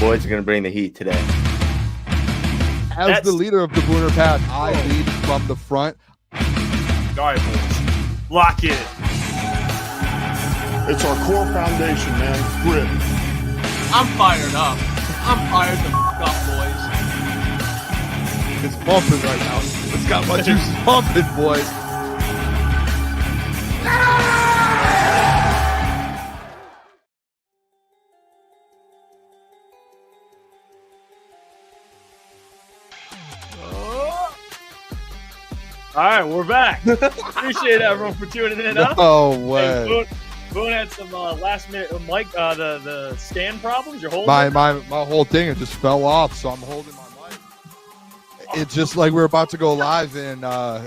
boys are going to bring the heat today. As the leader of the Booner Pack, I lead from the front. All right, boys. Lock in. It's our core foundation, man. Grit. I'm fired up. I'm fired the up, boys. It's pumping right now. It's got my juices pumping, boys. All right, we're back. Appreciate everyone for tuning in. No way. Hey, Boone had some last minute mic, the stand problems. You're holding my whole thing, it just fell off, so I'm holding my mic. It's just like we're about to go live, and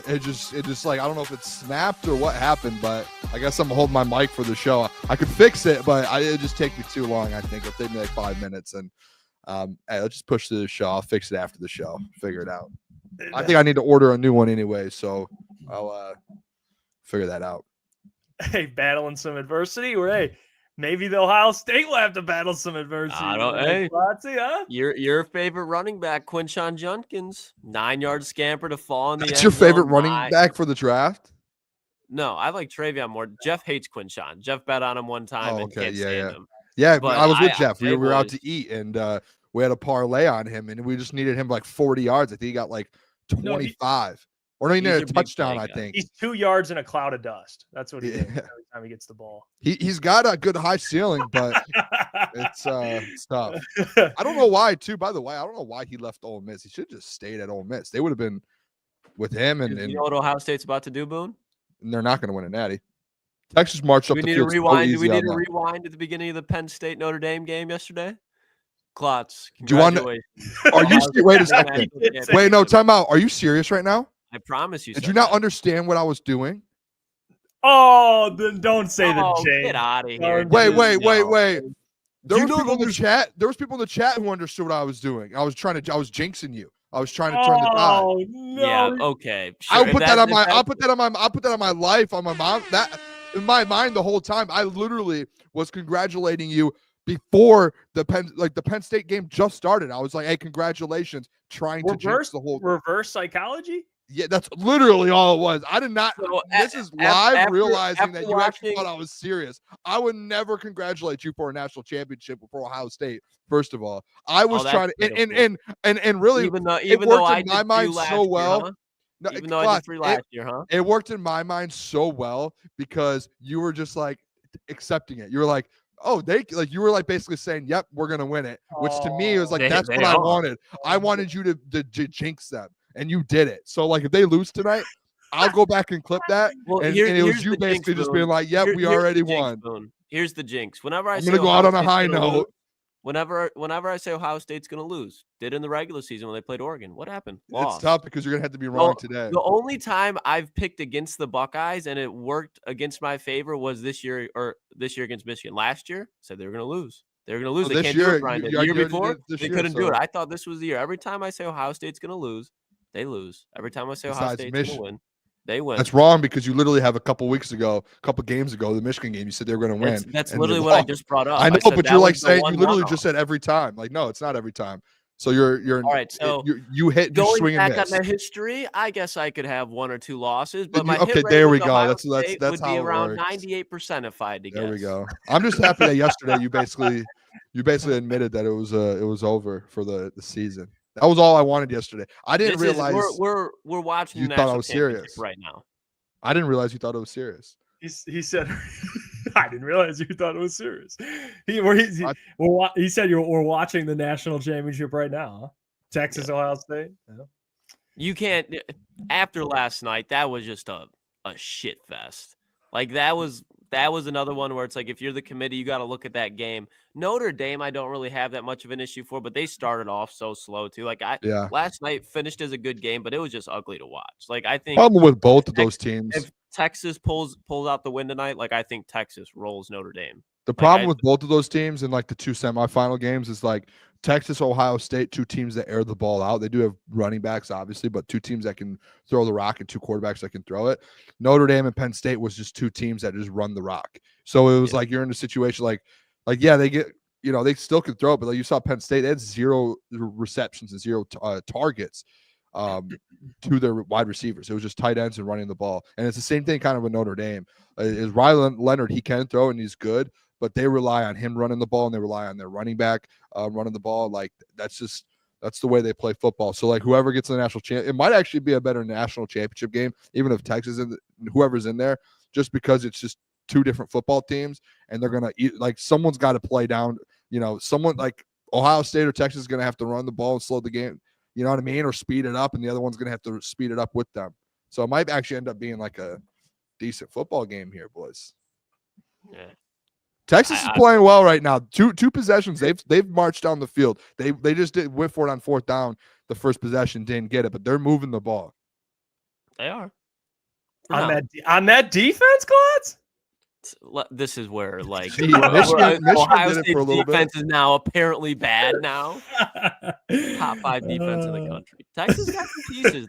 it just like I don't know if it snapped or what happened, but I guess I'm holding my mic for the show. I could fix it, but it just take me too long. I think it'll take me like 5 minutes, and hey, let's just push through the show. I'll fix it after the show. Figure it out. I think I need to order a new one anyway, so I'll figure that out. Hey, battling some adversity, or hey, maybe the Ohio State will have to battle some adversity. I don't. Hey, Klotzy, huh? Your favorite running back, Quinshon Judkins, 9-yard scamper to fall in the end. That's your favorite running back for the draft? No, I like Travion more. Jeff hates Quinshon. Jeff bet on him one time and can't stand him. Yeah, but I was with Jeff. We were out to eat, and we had a parlay on him, and we just needed him like 40 yards. I think he got like 25. Or no, he needed a touchdown, I think. He's 2 yards in a cloud of dust. That's what he does every time he gets the ball. He's got a good high ceiling, but it's tough. I don't know why, too. By the way, I don't know why he left Ole Miss. He should have just stayed at Ole Miss. They would have been with him. And you know what Ohio State's about to do, Boone? And they're not going to win a natty. Texas marched up the field. Do we need to rewind at the beginning of the Penn State Notre Dame game yesterday? Klotz, do you want to? Are you? Wait a second. Wait, no, time out. Are you serious right now? I promise you. Did you not understand what I was doing? Oh, then don't say the J. Get out of here. Wait. There was people in the chat. There was people in the chat who understood what I was doing. I was jinxing you. I was trying to turn the tide. Oh no. Yeah. Okay. Sure. I'll put that on my life, on my mom. That in my mind the whole time. I literally was congratulating you before the Penn State game just started. I was like, "Hey, congratulations!" Trying to jinx the whole reverse psychology. Yeah, that's literally all it was. I did not. So this is live, realizing that you actually thought I was serious. I would never congratulate you for a national championship for Ohio State. First of all, I was trying to, and really, even though it worked in my mind so well. Huh? No, even though I did 3 last year, huh? It worked in my mind so well because you were just like accepting it. You were like, oh, you were like basically saying, "Yep, we're gonna win it," which to me was like that's what I wanted. I wanted you to jinx them. And you did it. So, like, if they lose tonight, I'll go back and clip that. Well, and it was you basically just being like, "Yep, we already won." Here's the jinx. Whenever I'm going to go out on a high note. Whenever I say Ohio State's going to lose, did in the regular season when they played Oregon. What happened? Lost. It's tough because you're going to have to be wrong today. The only time I've picked against the Buckeyes and it worked against my favor was this year against Michigan. Last year, said they were going to lose. They're going to lose. They can't do it, Brian. The year before, they couldn't do it. I thought this was the year. Every time I say Ohio State's going to lose, they lose. Every time I say Ohio State's going to win, they win. That's wrong because you literally have a couple games ago, the Michigan game, you said they were going to win. That's literally what I just brought up. I know, but you're like saying you literally just said every time. Like, no, it's not every time. So you're all right. So you hit going swing back and miss. on my history. I guess I could have 1 or 2 losses, but my okay, hit rate there we with go. Ohio That's State that's would how be it around works. 98% if I had to guess. There we go. I'm just happy that yesterday you basically admitted that it was over for the season. That was all I wanted yesterday. I didn't realize we're watching. You the thought I national was serious right now. I didn't realize you thought it was serious. He said, "I didn't realize you thought it was serious." He said we're watching the national championship right now. Huh? Texas, Ohio State. Yeah. You can't. After last night, that was just a shit fest. Like that was another one where it's like if you're the committee, you got to look at that game. Notre Dame, I don't really have that much of an issue for, but they started off so slow too. Like last night finished as a good game, but it was just ugly to watch. Like I think problem with both of those teams. If Texas pulls out the win tonight, like I think Texas rolls Notre Dame. The problem with both of those teams in like the 2 semifinal games is like Texas, Ohio State, 2 teams that air the ball out. They do have running backs, obviously, but 2 teams that can throw the rock and 2 quarterbacks that can throw it. Notre Dame and Penn State was just 2 teams that just run the rock. So it was like you're in a situation like they get they still can throw it, but like you saw Penn State, they had 0 receptions and 0 targets to their wide receivers. It was just tight ends and running the ball. And it's the same thing kind of with Notre Dame. Is Ryan Leonard, he can throw and he's good, but they rely on him running the ball and they rely on their running back running the ball. Like that's the way they play football. So like whoever gets the national champ, it might actually be a better national championship game, even if Texas and whoever's in there, just because it's just 2 different football teams and they're gonna like someone's got to play down. Someone like Ohio State or Texas is gonna have to run the ball and slow the game. You know what I mean? Or speed it up, and the other one's going to have to speed it up with them. So it might actually end up being like a decent football game here, boys. Yeah. Texas is playing well right now. Two possessions. They've marched down the field. They just went for it on 4th down. The first possession didn't get it, but they're moving the ball. They are. On that defense, Klotz? This is where like Michigan Ohio did it State's for a little defense bit. is now apparently bad now. Top 5 defense in the country. Texas got some pieces.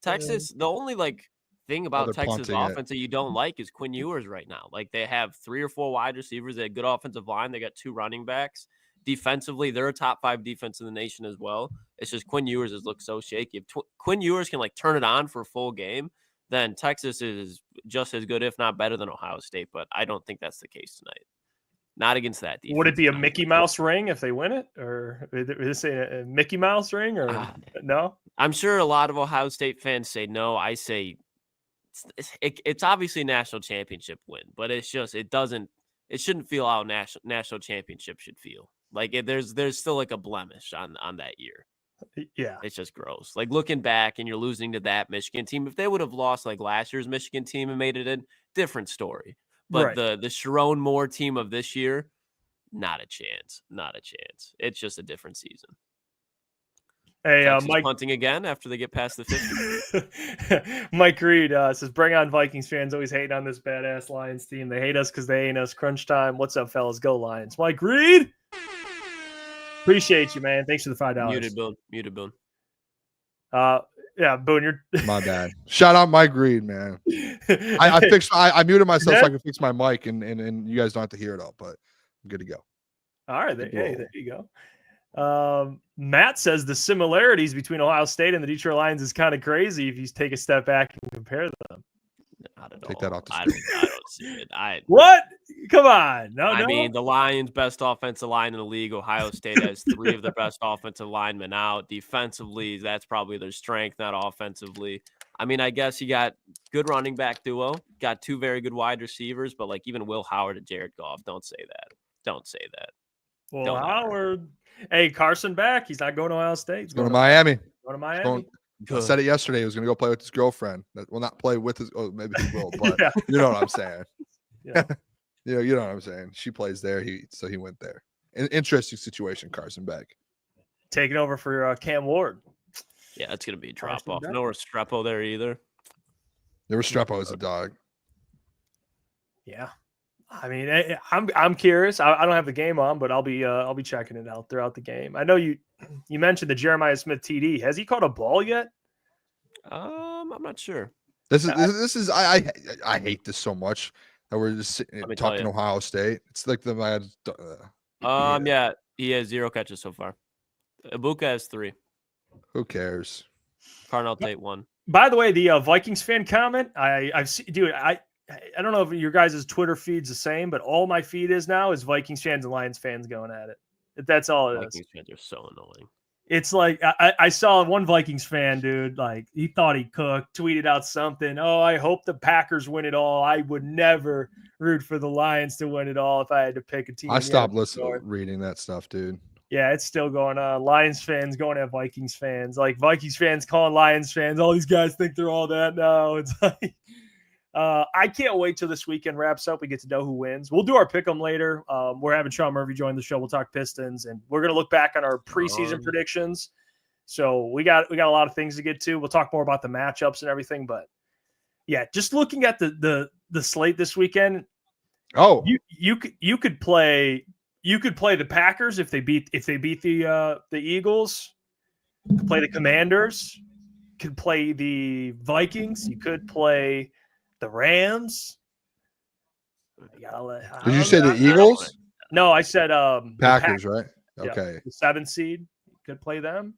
Texas, the only like thing about Texas offense that you don't like is Quinn Ewers right now. Like they have 3 or 4 wide receivers. They have good offensive line. They got 2 running backs. Defensively, they're a top 5 defense in the nation as well. It's just Quinn Ewers has looked so shaky. If Quinn Ewers can like turn it on for a full game, then Texas is just as good, if not better, than Ohio State. But I don't think that's the case tonight. Not against that defense. Would it be a Mickey Mouse ring if they win it? Or is this a Mickey Mouse ring? Or no? I'm sure a lot of Ohio State fans say no. I say it's obviously a national championship win, but it's just it shouldn't feel how national championship should feel. Like there's still like a blemish on that year. Yeah, it's just gross. Like looking back and you're losing to that Michigan team. If they would have lost like last year's Michigan team and made it a different story. But right. the Sharon Moore team of this year, not a chance. Not a chance. It's just a different season. Hey, Mike punting again after they get past the 50. Mike Reed says, "Bring on Vikings fans! Always hating on this badass Lions team. They hate us because they ain't us. Crunch time. What's up, fellas? Go Lions!" Mike Reed. Appreciate you, man. Thanks for the $5. Muted Boone. Yeah, Boone, you're my bad. Shout out Mike Reed, man. I muted myself so I can fix my mic and you guys don't have to hear it all, but I'm good to go. All right, there you go. Matt says the similarities between Ohio State and the Detroit Lions is kind of crazy if you take a step back and compare them. Not at Take all. that off the I don't see it. What? Come on. No, I mean, the Lions' best offensive line in the league. Ohio State has 3 of their best offensive linemen out. Defensively, that's probably their strength, not offensively. I mean, I guess you got good running back duo, got 2 very good wide receivers, but like even Will Howard and Jared Goff, don't say that. Don't say that. Well, Howard. Hey, Carson back. He's not going to Ohio State. He's going to Miami. Going to Miami. I said it yesterday. He was going to go play with his girlfriend. Well, not play with his. Oh, maybe he will, but yeah. You know what I'm saying. Yeah. You know what I'm saying. She plays there. So he went there. An interesting situation. Carson Beck taking over for Cam Ward. Yeah, it's going to be a drop off. No Restrepo there either. There was Restrepo as a dog. Yeah. I mean, I'm curious. I don't have the game on, but I'll be checking it out throughout the game. I know you mentioned the Jeremiah Smith TD. Has he caught a ball yet? I'm not sure. This is I hate this so much that we're just talking Ohio State. It's like the mad. Yeah, he has 0 catches so far. Ibuka has 3. Who cares? Carnell Tate 1. By the way, the Vikings fan comment, I've seen, dude. I don't know if your guys' Twitter feed's the same, but all my feed is now is Vikings fans and Lions fans going at it. That's all it is. Vikings fans are so annoying. It's like I saw one Vikings fan, dude, like he thought he cooked, tweeted out something. Oh, I hope the Packers win it all. I would never root for the Lions to win it all if I had to pick a team. I stopped reading that stuff, dude. Yeah, it's still going on. Lions fans going at Vikings fans. Like Vikings fans calling Lions fans. All these guys think they're all that now. It's like I can't wait till this weekend wraps up. We get to know who wins. We'll do our pick 'em later. We're having Sean Murphy join the show. We'll talk Pistons, and we're gonna look back on our preseason predictions. So we got a lot of things to get to. We'll talk more about the matchups and everything. But yeah, just looking at the slate this weekend. Oh, you could play the Packers if they beat the Eagles. You could play the Commanders. You could play the Vikings. You could play the Rams. Did you say the Eagles? No, I said the Packers, right? Yeah, Okay. the 7th seed could play them.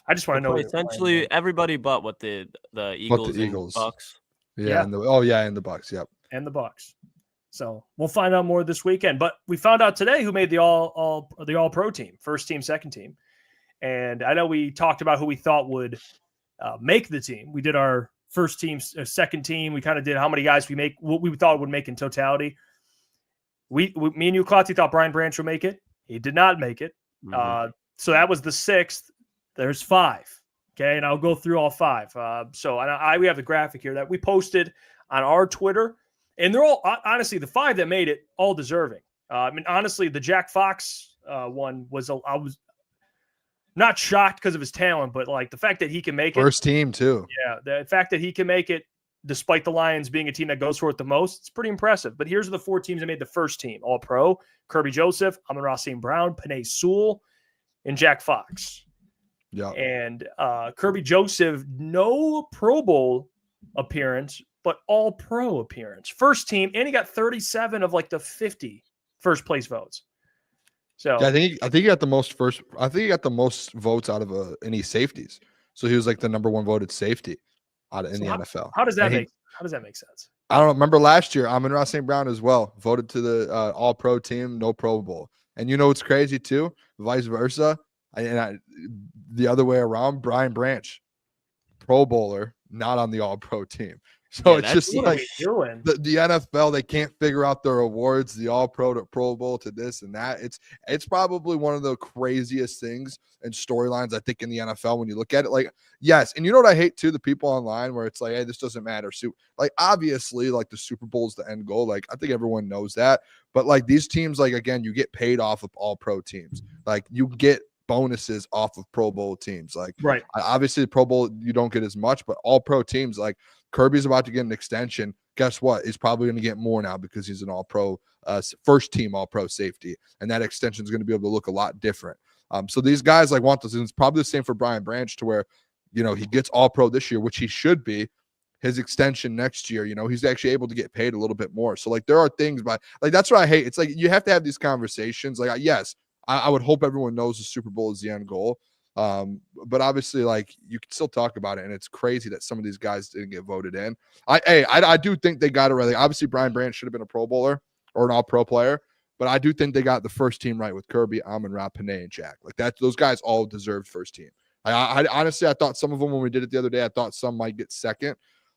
I just want to know. Play essentially everybody but what the Eagles, and Bucks. Yeah, and the Bucks. Yep. And the Bucks. So we'll find out more this weekend. But we found out today who made the all pro team, first team, second team. And I know we talked about who we thought would make the team. We did our first team, second team. We kind of did how many guys what we thought would make in totality. Me and you, Klotz, thought Brian Branch would make it. He did not make it. Mm-hmm. So that was the 6th. There's 5. Okay. And I'll go through all 5. We have the graphic here that we posted on our Twitter, and they're all, honestly, the 5 that made it, all deserving. Honestly, the Jack Fox one I was not shocked because of his talent, but like the fact that he can make it. First team too. Yeah. The fact that he can make it, despite the Lions being a team that goes for it the most, it's pretty impressive. But here's the 4 teams that made the first team. All Pro: Kirby Joseph, Amon-Ra St. Brown, Penei Sewell, and Jack Fox. Yeah. And Kirby Joseph, no Pro Bowl appearance, but all Pro appearance. First team, and he got 37 of like the 50 first place votes. So yeah, I think he got the most votes out of any safeties. So he was like the number 1 voted safety in the NFL. How does that make sense? I don't know. Remember last year, Amon-Ra St. Brown as well voted to the All Pro team, no Pro Bowl. And you know what's crazy too? Vice versa. The other way around, Brian Branch, Pro Bowler, not on the All Pro team. So it's just like the NFL, they can't figure out their awards, the All Pro to Pro Bowl to this and that. It's probably one of the craziest things and storylines I think in the NFL when you look at it. Like, yes, and you know what I hate too? The people online where it's like, hey, this doesn't matter. So, like, obviously, like the Super Bowl is the end goal. Like, I think everyone knows that. But like these teams, like again, you get paid off of All Pro teams. Like you get bonuses off of Pro Bowl teams. Like, right. Obviously, the Pro Bowl you don't get as much, but All Pro teams like. Kirby's about to get an extension. Guess what? He's probably going to get more now because he's an all-pro, first team all-pro safety. And that extension is going to be able to look a lot different. So these guys like want this. And it's probably the same for Brian Branch to where, he gets all-pro this year, which he should be. His extension next year, he's actually able to get paid a little bit more. So like there are things that's what I hate. It's like you have to have these conversations. Like, yes, I would hope everyone knows the Super Bowl is the end goal. But obviously, like you can still talk about it, and it's crazy that some of these guys didn't get voted in. I do think they got it right. Like, obviously, Brian Branch should have been a Pro Bowler or an All-Pro player, but I do think they got the first team right with Kirby, Amon-Ra, Penei, and Jack. Like those guys all deserved first team. I honestly, I thought some of them when we did it the other day, I thought some might get second.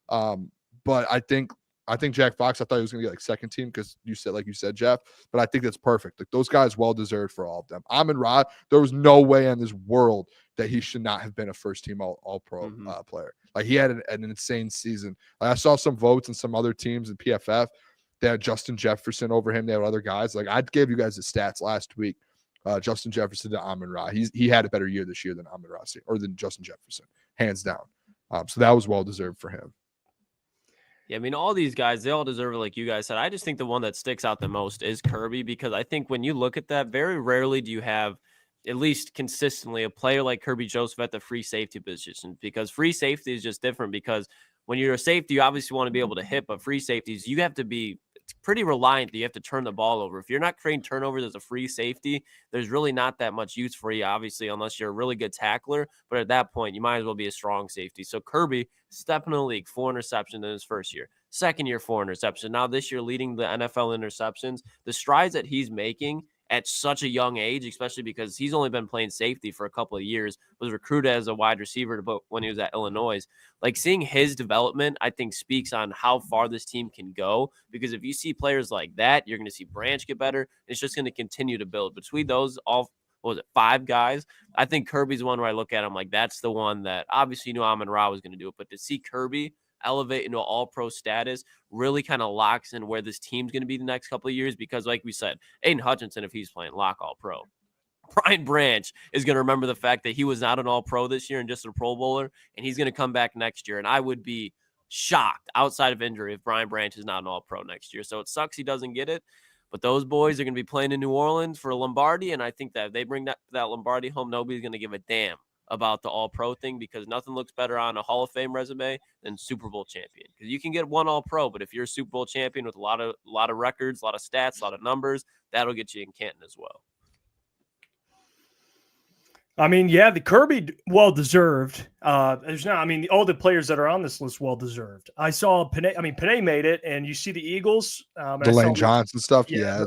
But I think Jack Fox, I thought he was going to get like second team because you said, Jeff, but I think that's perfect. Like those guys well deserved for all of them. Amon-Ra, there was no way in this world that he should not have been a first team all pro player. Like he had an insane season. Like, I saw some votes and some other teams in PFF. They had Justin Jefferson over him. They had other guys. Like I gave you guys the stats last week. Justin Jefferson to Amon-Ra. He had a better year this year than Amon-Ra or than Justin Jefferson, hands down. So that was well deserved for him. Yeah, I mean, all these guys, they all deserve it, like you guys said. I just think the one that sticks out the most is Kirby, because I think when you look at that, very rarely do you have, at least consistently, a player like Kirby Joseph at the free safety position, because free safety is just different, because when you're a safety, you obviously want to be able to hit, but free safeties, you have to be pretty reliant that you have to turn the ball over. If you're not creating turnovers as a free safety, there's really not that much use for you, obviously, unless you're a really good tackler. But at that point, you might as well be a strong safety. So Kirby, stepping in the league, 4 interceptions in his first year. Second year, 4 interceptions. Now this year, leading the NFL interceptions. The strides that he's making at such a young age, especially because he's only been playing safety for a couple of years, was recruited as a wide receiver when he was at Illinois. Like, seeing his development, I think, speaks on how far this team can go, because if you see players like that, you're going to see Branch get better. It's just going to continue to build. Between those, 5 guys, I think Kirby's one where I look at him like that's the one that obviously knew Amon-Ra was going to do it, but to see Kirby elevate into all-pro status really kind of locks in where this team's going to be the next couple of years, because like we said, Aiden Hutchinson, if he's playing, lock all-pro. Brian Branch is going to remember the fact that he was not an all-pro this year and just a Pro Bowler, and he's going to come back next year, and I would be shocked outside of injury if Brian Branch is not an all-pro next year. So it sucks he doesn't get it, but those boys are going to be playing in New Orleans for a Lombardi, and I think that if they bring that Lombardi home, nobody's going to give a damn about the All-Pro thing, because nothing looks better on a Hall of Fame resume than Super Bowl champion. Because you can get one All-Pro, but if you're a Super Bowl champion with a lot of records, a lot of stats, a lot of numbers, that'll get you in Canton as well. I mean, yeah, the Kirby, well-deserved. There's not, I mean, all the players that are on this list, well-deserved. I saw Panay, Panay made it, and you see the Eagles. The Lane Johnson stuff, yeah.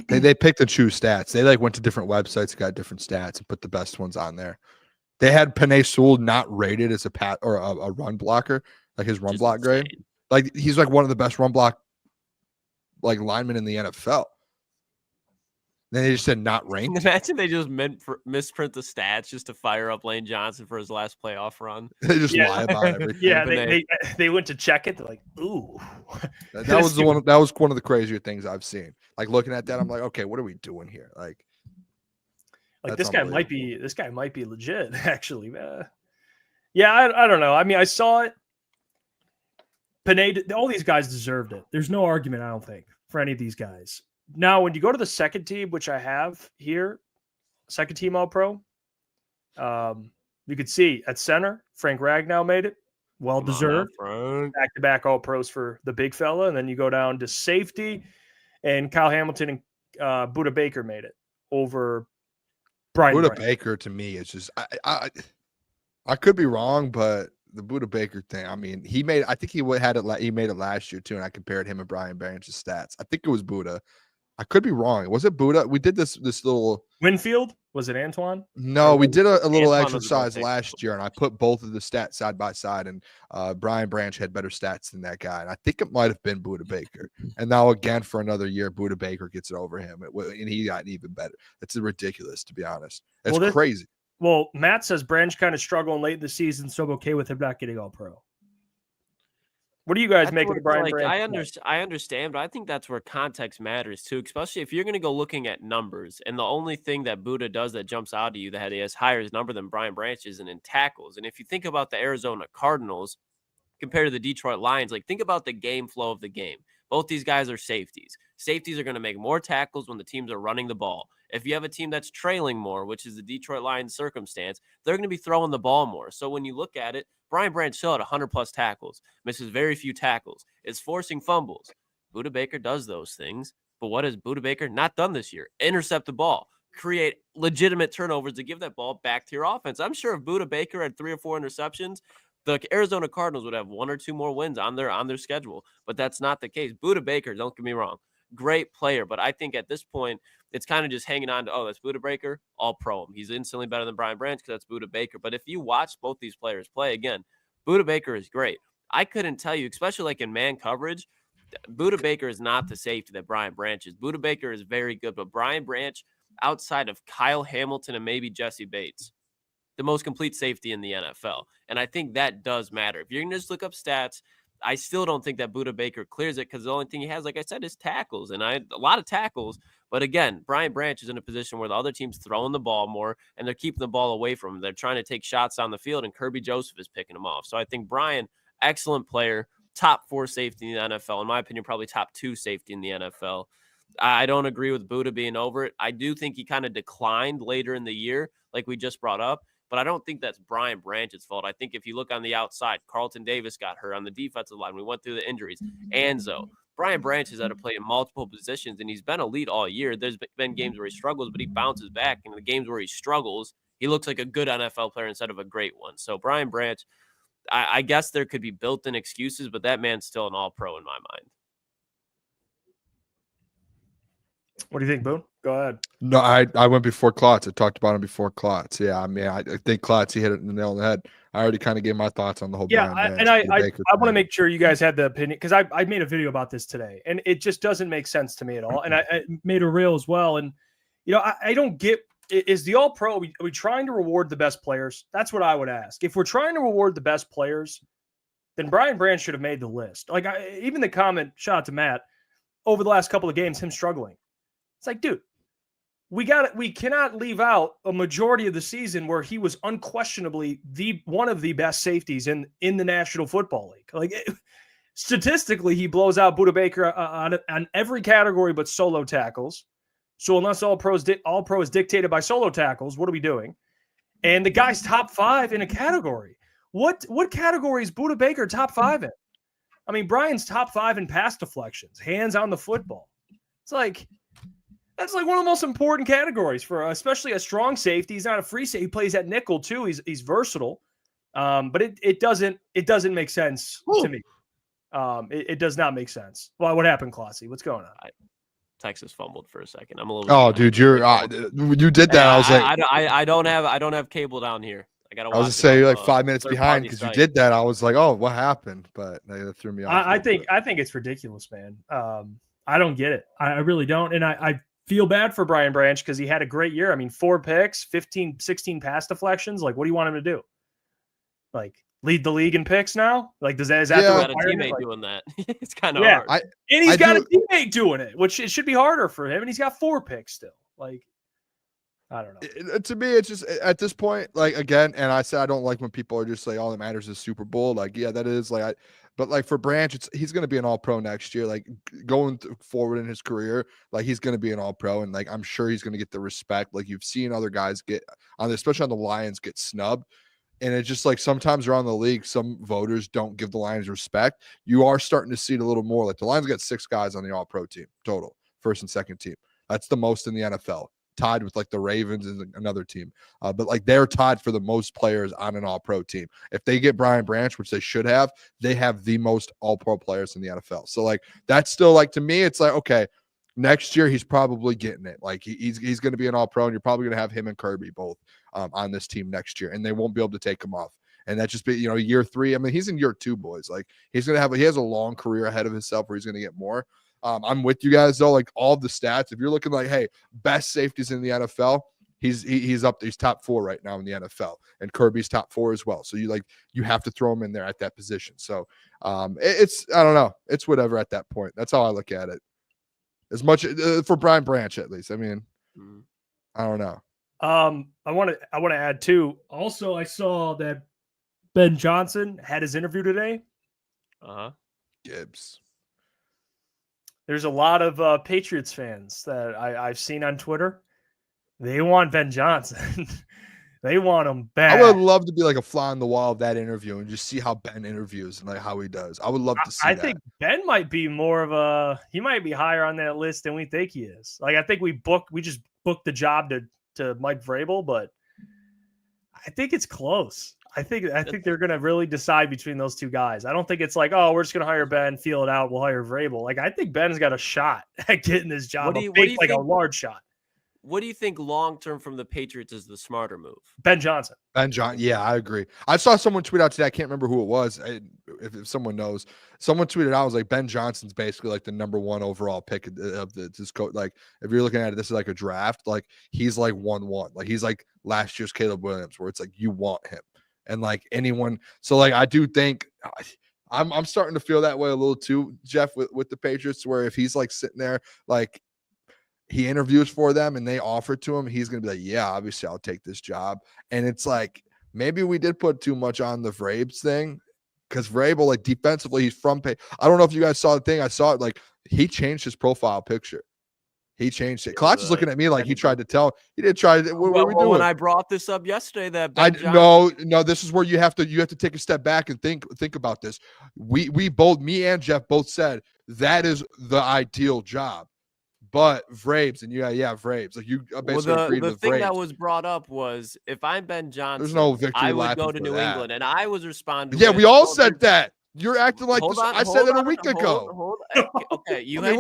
They picked and choose stats. They like went to different websites, got different stats, and put the best ones on there. They had Panay Sewell not rated as a run blocker, like his run block grade. Like he's like one of the best run block like linemen in the NFL. Then they just said not ranked. Imagine they just misprint the stats just to fire up Lane Johnson for his last playoff run. They just lie about everything. Yeah, they went to check it. They're like, ooh. That was the one. That was one of the crazier things I've seen. Like looking at that, I'm like, okay, what are we doing here? Like this guy might be legit, actually. Yeah, I don't know. I mean, I saw it. Panay, all these guys deserved it. There's no argument, I don't think, for any of these guys. Now, when you go to the second team, which I have here, second team All-Pro, you could see at center, Frank Ragnow made it. Well-deserved. Back-to-back All-Pros for the big fella. And then you go down to safety, and Kyle Hamilton and Budda Baker made it over Brian. Budda Baker, to me, is just I could be wrong, but the Budda Baker thing, I mean, he made it last year, too, and I compared him and Brian Branch's stats. I think it was Budda. I could be wrong. Was it Budda? We did this little Winfield. Was it Antoine? No, we did a little exercise last year, and I put both of the stats side by side, and Brian Branch had better stats than that guy, and I think it might have been Budda Baker. And now again for another year, Budda Baker gets it over him, and he got even better. It's ridiculous, to be honest. It's crazy. Well, Matt says Branch kind of struggling late in the season, so I'm okay with him not getting All-Pro. What do you guys make of Brian Branch? I understand, but I think that's where context matters too, especially if you're going to go looking at numbers. And the only thing that Budda does that jumps out to you that he has higher his number than Brian Branch is in tackles. And if you think about the Arizona Cardinals compared to the Detroit Lions, like think about the game flow of the game. Both these guys are safeties. Safeties are going to make more tackles when the teams are running the ball. If you have a team that's trailing more, which is the Detroit Lions circumstance, they're going to be throwing the ball more. So when you look at it, Brian Branch still had 100-plus tackles, misses very few tackles, is forcing fumbles. Budda Baker does those things, but what has Budda Baker not done this year? Intercept the ball, create legitimate turnovers to give that ball back to your offense. I'm sure if Budda Baker had 3 or 4 interceptions, the Arizona Cardinals would have 1 or 2 more wins on their schedule, but that's not the case. Budda Baker, don't get me wrong, great player, but I think at this point, it's kind of just hanging on to, that's Budda Baker, All-Pro him. He's instantly better than Brian Branch because that's Budda Baker. But if you watch both these players play, again, Budda Baker is great. I couldn't tell you, especially like in man coverage, Budda Baker is not the safety that Brian Branch is. Budda Baker is very good, but Brian Branch, outside of Kyle Hamilton and maybe Jesse Bates, the most complete safety in the NFL. And I think that does matter. If you're going to just look up stats, I still don't think that Budda Baker clears it because the only thing he has, like I said, is tackles. And a lot of tackles. But again, Brian Branch is in a position where the other team's throwing the ball more and they're keeping the ball away from him. They're trying to take shots on the field, and Kirby Joseph is picking them off. So I think Brian, excellent player, top 4 safety in the NFL. In my opinion, probably top 2 safety in the NFL. I don't agree with Budda being over it. I do think he kind of declined later in the year, like we just brought up. But I don't think that's Brian Branch's fault. I think if you look on the outside, Carlton Davis got hurt on the defensive line. We went through the injuries. Anzo. Brian Branch has had to play in multiple positions, and he's been elite all year. There's been games where he struggles, but he bounces back. And in the games where he struggles, he looks like a good NFL player instead of a great one. So Brian Branch, I guess there could be built-in excuses, but that man's still an All-Pro in my mind. What do you think, Boone? Go ahead. No, I went before Klotz. I talked about him before Klotz. Yeah, I mean, I think Klotz, he hit it in the nail on the head. I already kind of gave my thoughts on the whole. Yeah, I want to make sure you guys had the opinion because I made a video about this today, and it just doesn't make sense to me at all. And I made a reel as well. And I don't get, is the All-Pro? Are we trying to reward the best players? That's what I would ask. If we're trying to reward the best players, then Brian Branch should have made the list. Like even the comment, shout out to Matt, over the last couple of games, him struggling. It's like, dude, we cannot leave out a majority of the season where he was unquestionably one of the best safeties in the National Football League. Like statistically, he blows out Budda Baker on every category but solo tackles. So unless all pro is dictated by solo tackles, what are we doing? And the guy's top 5 in a category. What category is Budda Baker top 5 in? I mean, Brian's top 5 in pass deflections, hands on the football. It's like, that's like one of the most important categories for especially a strong safety. He's not a free safety. He plays at nickel too. He's versatile. But it doesn't make sense to me. It does not make sense. Well, what happened, Klossy? What's going on? Texas fumbled for a second. I'm a little. Oh, dude, you did that. I was like, I don't have cable down here. I gotta. I was just saying you're like 5 minutes behind because you did that. I was like, oh, what happened? But that threw me off. I think it's ridiculous, man. I don't get it. I really don't. And I feel bad for Brian Branch because he had a great year. I mean, 4 picks, 16 pass deflections. Like, what do you want him to do? Like, lead the league in picks now? Like, is that the teammate doing that? It's kind of hard. And he's got a teammate doing it, which it should be harder for him. And he's got 4 picks still. Like, I don't know. To me, it's just at this point, like, again, and I said I don't like when people are just like, all that matters is Super Bowl. Like, yeah, that is like, but like for Branch, he's going to be an All-Pro next year. Like going forward in his career, like he's going to be an All-Pro, and like I'm sure he's going to get the respect. Like you've seen other guys get especially on the Lions, get snubbed. And it's just like sometimes around the league, some voters don't give the Lions respect. You are starting to see it a little more. Like the Lions got 6 guys on the All-Pro team total, first and second team. That's the most in the NFL, tied with like the Ravens and another team. But like they're tied for the most players on an All-Pro team. If they get Brian Branch, which they should have, they have the most All-Pro players in the NFL. So like that's still like, to me, it's like, okay, next year he's probably getting it. Like he's going to be an All-Pro, and you're probably going to have him and Kirby both on this team next year, and they won't be able to take him off. And that just be, year 3. I mean, he's in year 2, boys. Like he has a long career ahead of himself where he's going to get more. I'm with you guys though. Like all the stats, if you're looking like, hey, best safeties in the NFL, he's up. He's top 4 right now in the NFL, and Kirby's top 4 as well. So you have to throw him in there at that position. So it's I don't know. It's whatever at that point. That's how I look at it. As much for Brian Branch, at least. I mean, I don't know. I want to add too. Also, I saw that Ben Johnson had his interview today. Gibbs. There's a lot of Patriots fans that I've seen on Twitter. They want Ben Johnson. They want him back. I would love to be like a fly on the wall of that interview and just see how Ben interviews and like how he does. I would love to see that. I think Ben might be he might be higher on that list than we think he is. Like, I think we just booked the job to Mike Vrabel, but I think it's close. I think they're going to really decide between those 2 guys. I don't think it's like, oh, we're just going to hire Ben, feel it out, we'll hire Vrabel. Like, I think Ben's got a shot at getting this job. A large shot. What do you think long-term from the Patriots is the smarter move? Ben Johnson. Yeah, I agree. I saw someone tweet out today. I can't remember who it was. If someone knows, someone tweeted out, was like, Ben Johnson's basically like the number 1 overall pick of this coach. Like, if you're looking at it, this is like a draft. Like, he's like 1-1. Like, he's like last year's Caleb Williams, where it's like you want him. And like anyone, so like I do think I'm starting to feel that way a little too, Jeff, with the Patriots, where if he's like sitting there, like he interviews for them and they offer to him, he's gonna be like, yeah, obviously I'll take this job. And it's like maybe we did put too much on the Vrabes thing, because Vrabel, like defensively, he's from I don't know if you guys saw the thing. I saw it, like he changed his profile picture. He changed it. Klotz is looking at me like he tried to tell. He did try to. What are we doing? When I brought this up yesterday, no. This is where you have to take a step back and think about this. We both, me and Jeff, both said that is the ideal job, but Vrabes and Vrabes, like you basically agreed with Vrabes. The thing that was brought up was if I'm Ben Johnson, there's no victory. I would go to New England, and I was responding. Yeah, we all said that. You're acting like this. I said it a week ago. Okay, you had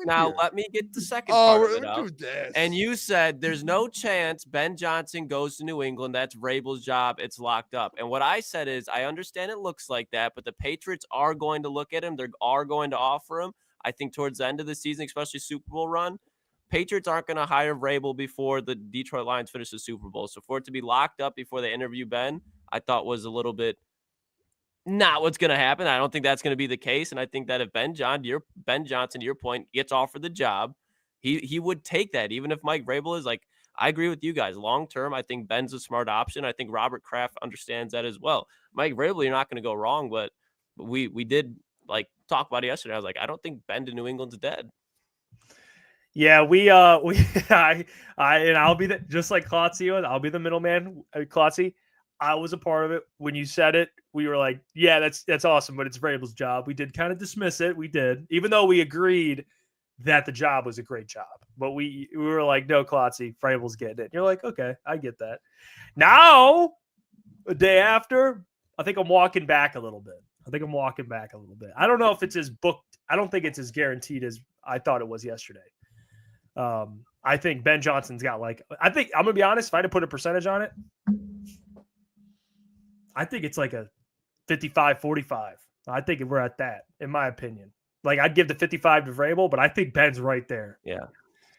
now. Let me get the second part of it up. This. And you said there's no chance Ben Johnson goes to New England. That's Vrabel's job. It's locked up. And what I said is I understand it looks like that, but the Patriots are going to look at him. They are going to offer him. I think towards the end of the season, especially Super Bowl run, Patriots aren't going to hire Vrabel before the Detroit Lions finish the Super Bowl. So for it to be locked up before they interview Ben, I thought was a little bit not what's going to happen. I don't think that's going to be the case. And I think that if Ben Johnson, to your point, gets offered the job, he would take that. Even if Mike Vrabel is like, I agree with you guys. Long term, I think Ben's a smart option. I think Robert Kraft understands that as well. Mike Vrabel, you're not going to go wrong, but we did like talk about it yesterday. I was like, I don't think Ben to New England's dead. Yeah, I and I'll be just like Klotzy was. I'll be the middleman. Klotzy, I was a part of it. When you said it, we were like, yeah, that's awesome, but it's Vrabel's job. We did kind of dismiss it. We did, even though we agreed that the job was a great job. But we were like, no, Klotzy, Vrabel's getting it. You're like, okay, I get that. Now, the day after, I think I'm walking back a little bit. I don't know if it's as booked. I don't think it's as guaranteed as I thought it was yesterday. I think Ben Johnson's got I think I'm gonna be honest. If I had to put a percentage on it, I think it's like a 55-45. I think we're at that, in my opinion. Like I'd give the 55 to Vrabel, but I think Ben's right there. Yeah,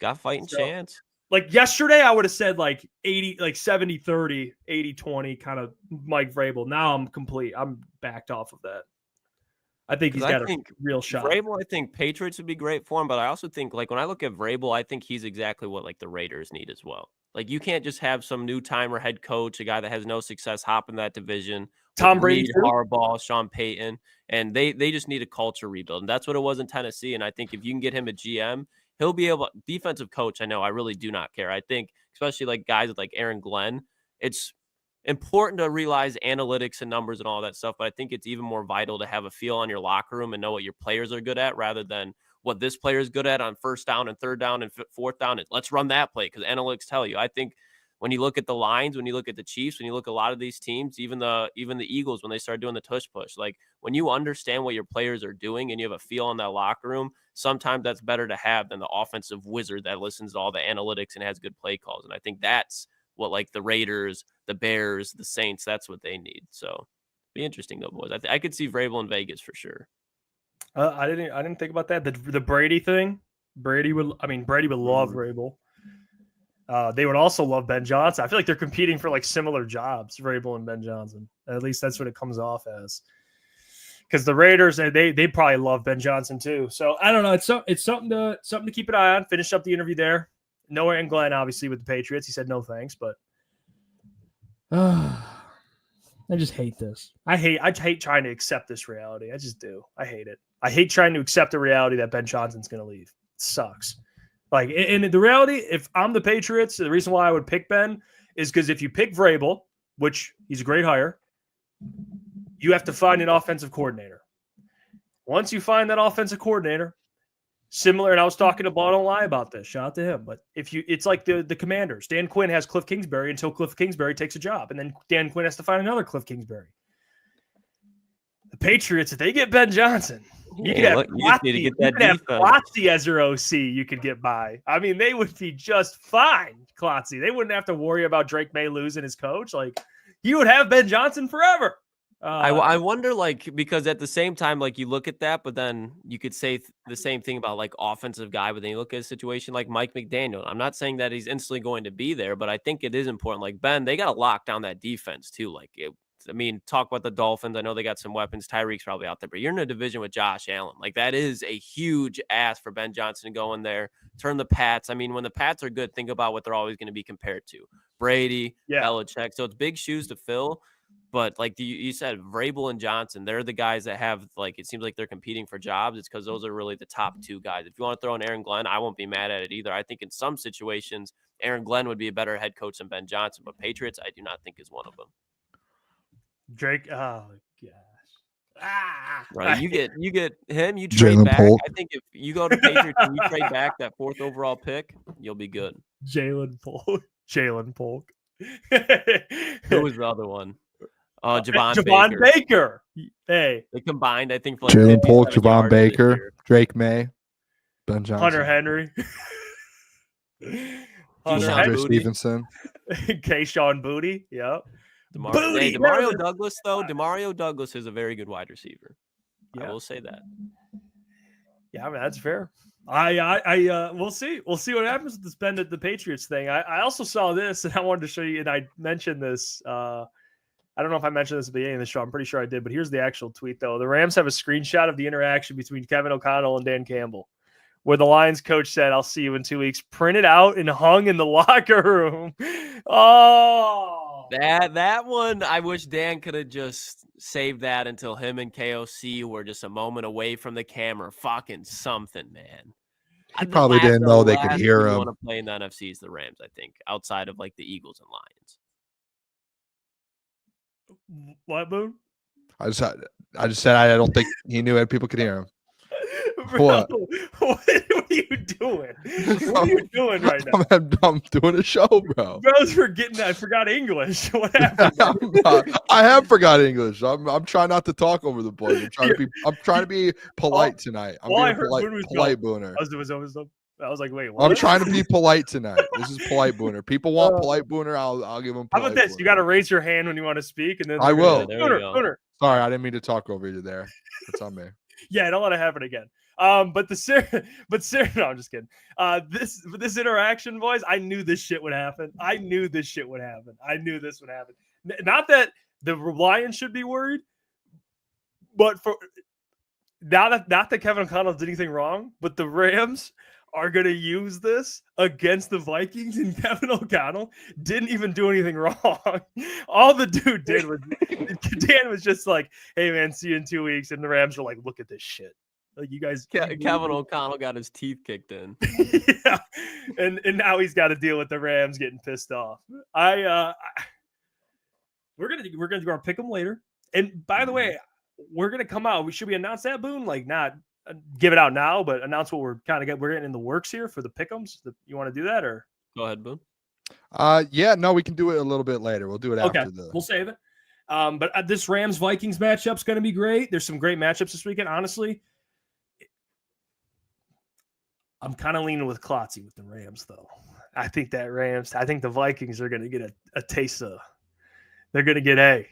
got a fighting chance. Like yesterday, I would have said like 80, like 70-30, 80-20, kind of Mike Vrabel. Now I'm backed off of that. I think he's got a real shot. Vrabel, I think Patriots would be great for him, but I also think like when I look at Vrabel, I think he's exactly what like the Raiders need as well. Like you can't just have some new timer head coach, a guy that has no success, hop in that division. Tom Brady, Harbaugh, Sean Payton, and they just need a culture rebuild, and that's what it was in Tennessee. And I think if you can get him a GM, he'll be able. Defensive coach, I know, I really do not care. I think especially like guys like Aaron Glenn, it's important to realize analytics and numbers and all that stuff, but I think it's even more vital to have a feel on your locker room and know what your players are good at rather than what this player is good at on first down and third down and fourth down. And let's run that play because analytics tell you. I think when you look at the Lions, when you look at the Chiefs, when you look at a lot of these teams, even the Eagles, when they start doing the tush push, like when you understand what your players are doing and you have a feel in that locker room, sometimes that's better to have than the offensive wizard that listens to all the analytics and has good play calls. And I think that's what like the Raiders, the Bears, the Saints, that's what they need. So be interesting though, boys. I could see Vrabel in Vegas for sure. I didn't think about that. The Brady thing. Brady would love Vrabel. They would also love Ben Johnson. I feel like they're competing for like similar jobs, Vrabel and Ben Johnson. At least that's what it comes off as. Because the Raiders, they probably love Ben Johnson too. So I don't know. It's something to keep an eye on. Finish up the interview there. No Aaron Glenn, obviously, with the Patriots. He said no thanks, but I just hate this. I hate trying to accept this reality. I just do. I hate it. I hate trying to accept the reality that Ben Johnson's going to leave. It sucks. Like, and the reality, if I'm the Patriots, the reason why I would pick Ben is because if you pick Vrabel, which he's a great hire, you have to find an offensive coordinator. Once you find that offensive coordinator, similar, and I was talking to Ball Don't Lie about this. Shout out to him. But it's like the Commanders. Dan Quinn has Cliff Kingsbury until Cliff Kingsbury takes a job, and then Dan Quinn has to find another Cliff Kingsbury. The Patriots, if they get Ben Johnson, you could have Klotzy as your OC. You could get by. I mean, they would be just fine, Klotzy. They wouldn't have to worry about Drake May losing his coach. Like, you would have Ben Johnson forever. I wonder, like, because at the same time, like, you look at that, but then you could say the same thing about, like, offensive guy, but then you look at a situation like Mike McDaniel. I'm not saying that he's instantly going to be there, but I think it is important. Like, Ben, they got to lock down that defense, too. Like, talk about the Dolphins. I know they got some weapons. Tyreek's probably out there, but you're in a division with Josh Allen. Like, that is a huge ask for Ben Johnson to go in there, turn the Pats. I mean, when the Pats are good, think about what they're always going to be compared to. Brady, Belichick. So it's big shoes to fill. But like you said, Vrabel and Johnson, they're the guys that have, like, it seems like they're competing for jobs. It's because those are really the top two guys. If you want to throw in Aaron Glenn, I won't be mad at it either. I think in some situations, Aaron Glenn would be a better head coach than Ben Johnson. But Patriots, I do not think is one of them. Drake, oh gosh. Right. You get him, you trade back. Polk. I think if you go to Patriots and you trade back that 4th overall pick, you'll be good. Jalen Polk. Who was the other one? Javon Baker. Hey. They combined, I think, for like Jalen Polk, Javon Baker, Drake May, Ben Johnson. Hunter Henry. Andre Stevenson. Kayshawn Booty. Yep. Demario Douglas, though. Demario Douglas is a very good wide receiver. I will say that. Yeah, I mean, that's fair. We'll see. We'll see what happens with this Ben at the Patriots thing. I also saw this, and I wanted to show you, and I mentioned this. I don't know if I mentioned this at the beginning of the show. I'm pretty sure I did, but here's the actual tweet, though. The Rams have a screenshot of the interaction between Kevin O'Connell and Dan Campbell, where the Lions coach said, "I'll see you in 2 weeks," printed out and hung in the locker room. Oh, that one, I wish Dan could have just saved that until him and KOC were just a moment away from the camera. Fucking something, man. He probably didn't know they could hear You him. want to play in the NFC is the Rams, I think, outside of like the Eagles and Lions. What, Boone? I just said I don't think he knew that people could hear him. Bro, What? What are you doing? What are you doing right now? I'm doing a show, bro. Bro's forgetting. I forgot English. What happened? I have forgot English. I'm trying not to talk over the boys. I'm trying to be polite tonight. I'm being polite Booner. I was like, wait, what? I'm trying to be polite tonight. This is polite Booner. People want polite Booner. I'll give them. How about this? Booner. You got to raise your hand when you want to speak, and then I will. Booner. Sorry, I didn't mean to talk over you there. That's on me. Yeah, don't let it happen again. But Sarah, no, I'm just kidding. This interaction, boys, I knew this shit would happen. I knew this would happen. Not that the Lions should be worried, but not that Kevin O'Connell did anything wrong, but the Rams are going to use this against the Vikings, and Kevin O'Connell didn't even do anything wrong. All the dude did was Dan was just like, hey, man, see you in 2 weeks. And the Rams were like, look at this shit. Like, you guys. Kevin O'Connell got his teeth kicked in. Yeah. And now he's got to deal with the Rams getting pissed off. We're gonna do our pick 'em later. And by the way, we're gonna come out. Should we announce that, Boone? Like, not give it out now, but announce what we're getting in the works here for the pick'ems. You want to do that, or go ahead, Boone? Yeah, no, we can do it a little bit later. We'll do it after we'll save it. But this Rams Vikings matchup's going to be great. There's some great matchups this weekend. Honestly, I'm kind of leaning with Klotzy with the Rams, though. I think the Vikings are going to get a taste of. They're going to get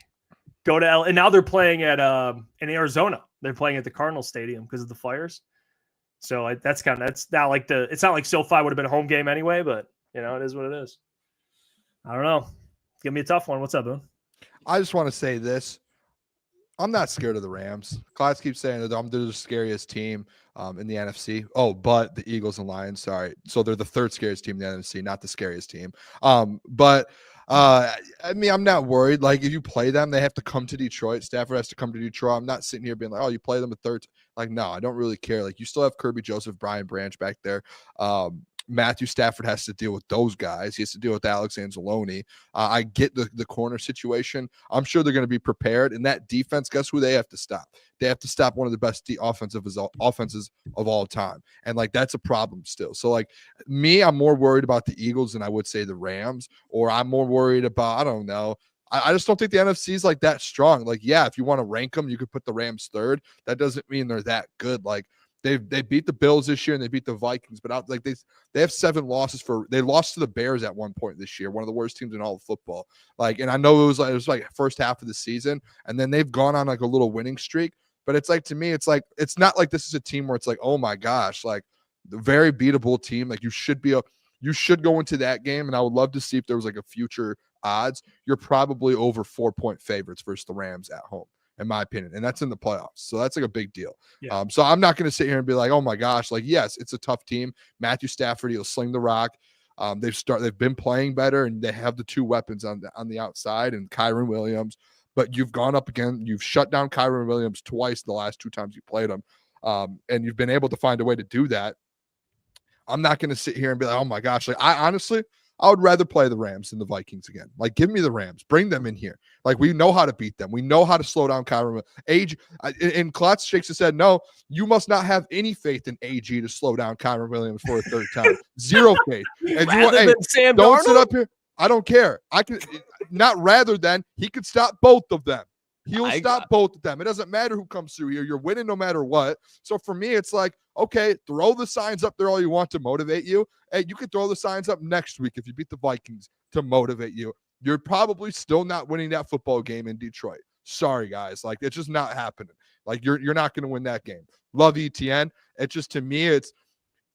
go to and now they're playing at in Arizona. They're playing at the Cardinals Stadium because of the fires. So that's not like it's not like SoFi would have been a home game anyway, but it is what it is. I don't know. Give me a tough one. What's up, Boone? I just want to say this. I'm not scared of the Rams. Klotz keeps saying that they're the scariest team in the NFC. Oh, but the Eagles and Lions, sorry. So they're the third scariest team in the NFC, not the scariest team. But I mean, I'm not worried. Like, if you play them, they have to come to Detroit. Stafford has to come to Detroit. I'm not sitting here being like, oh, you play them a third. Like, no, I don't really care. Like, you still have Kirby Joseph, Brian Branch back there. Matthew Stafford has to deal with those guys. He has to deal with Alex Anzalone. I get the corner situation. I'm sure they're going to be prepared. And that defense, guess who they have to stop? They have to stop one of the best offenses of all time. And, like, that's a problem still. So, like, I'm more worried about the Eagles than I would say the Rams. Or I'm more worried about, I don't know. I just don't think the NFC is, like, that strong. Like, yeah, if you want to rank them, you could put the Rams third. That doesn't mean they're that good. Like, they beat the Bills this year and they beat the Vikings, but they have 7 losses they lost to the Bears at one point this year, one of the worst teams in all of football. Like, and I know it was like first half of the season, and then they've gone on like a little winning streak. But it's like, to me, it's like, it's not like this is a team where it's like, oh my gosh, like the very beatable team. Like, you should go into that game, and I would love to see if there was like a future odds. You're probably over 4-point favorites versus the Rams at home, in my opinion. And that's in the playoffs. So that's like a big deal. Yeah. So I'm not going to sit here and be like, oh my gosh, like, yes, it's a tough team. Matthew Stafford, he'll sling the rock. They've been playing better, and they have the 2 weapons on the outside and Kyron Williams, but you've gone up again. You've shut down Kyron Williams twice the last 2 times you played him. And you've been able to find a way to do that. I'm not going to sit here and be like, oh my gosh, like, I would rather play the Rams than the Vikings again. Like, give me the Rams. Bring them in here. Like, we know how to beat them. We know how to slow down Kyron. And Klotz shakes his head, no, you must not have any faith in AG to slow down Kyron Williams for a third time. Zero faith. And Sam don't Darnold? sit up here. I don't care. I can not rather than he could stop both of them. He'll stop both of them. It doesn't matter who comes through here. You're winning no matter what. So for me, it's like, okay, throw the signs up there all you want to motivate you. Hey, you could throw the signs up next week if you beat the Vikings to motivate you. You're probably still not winning that football game in Detroit. Sorry, guys. Like, it's just not happening. Like, you're not going to win that game. Love ETN. It's just, to me, it's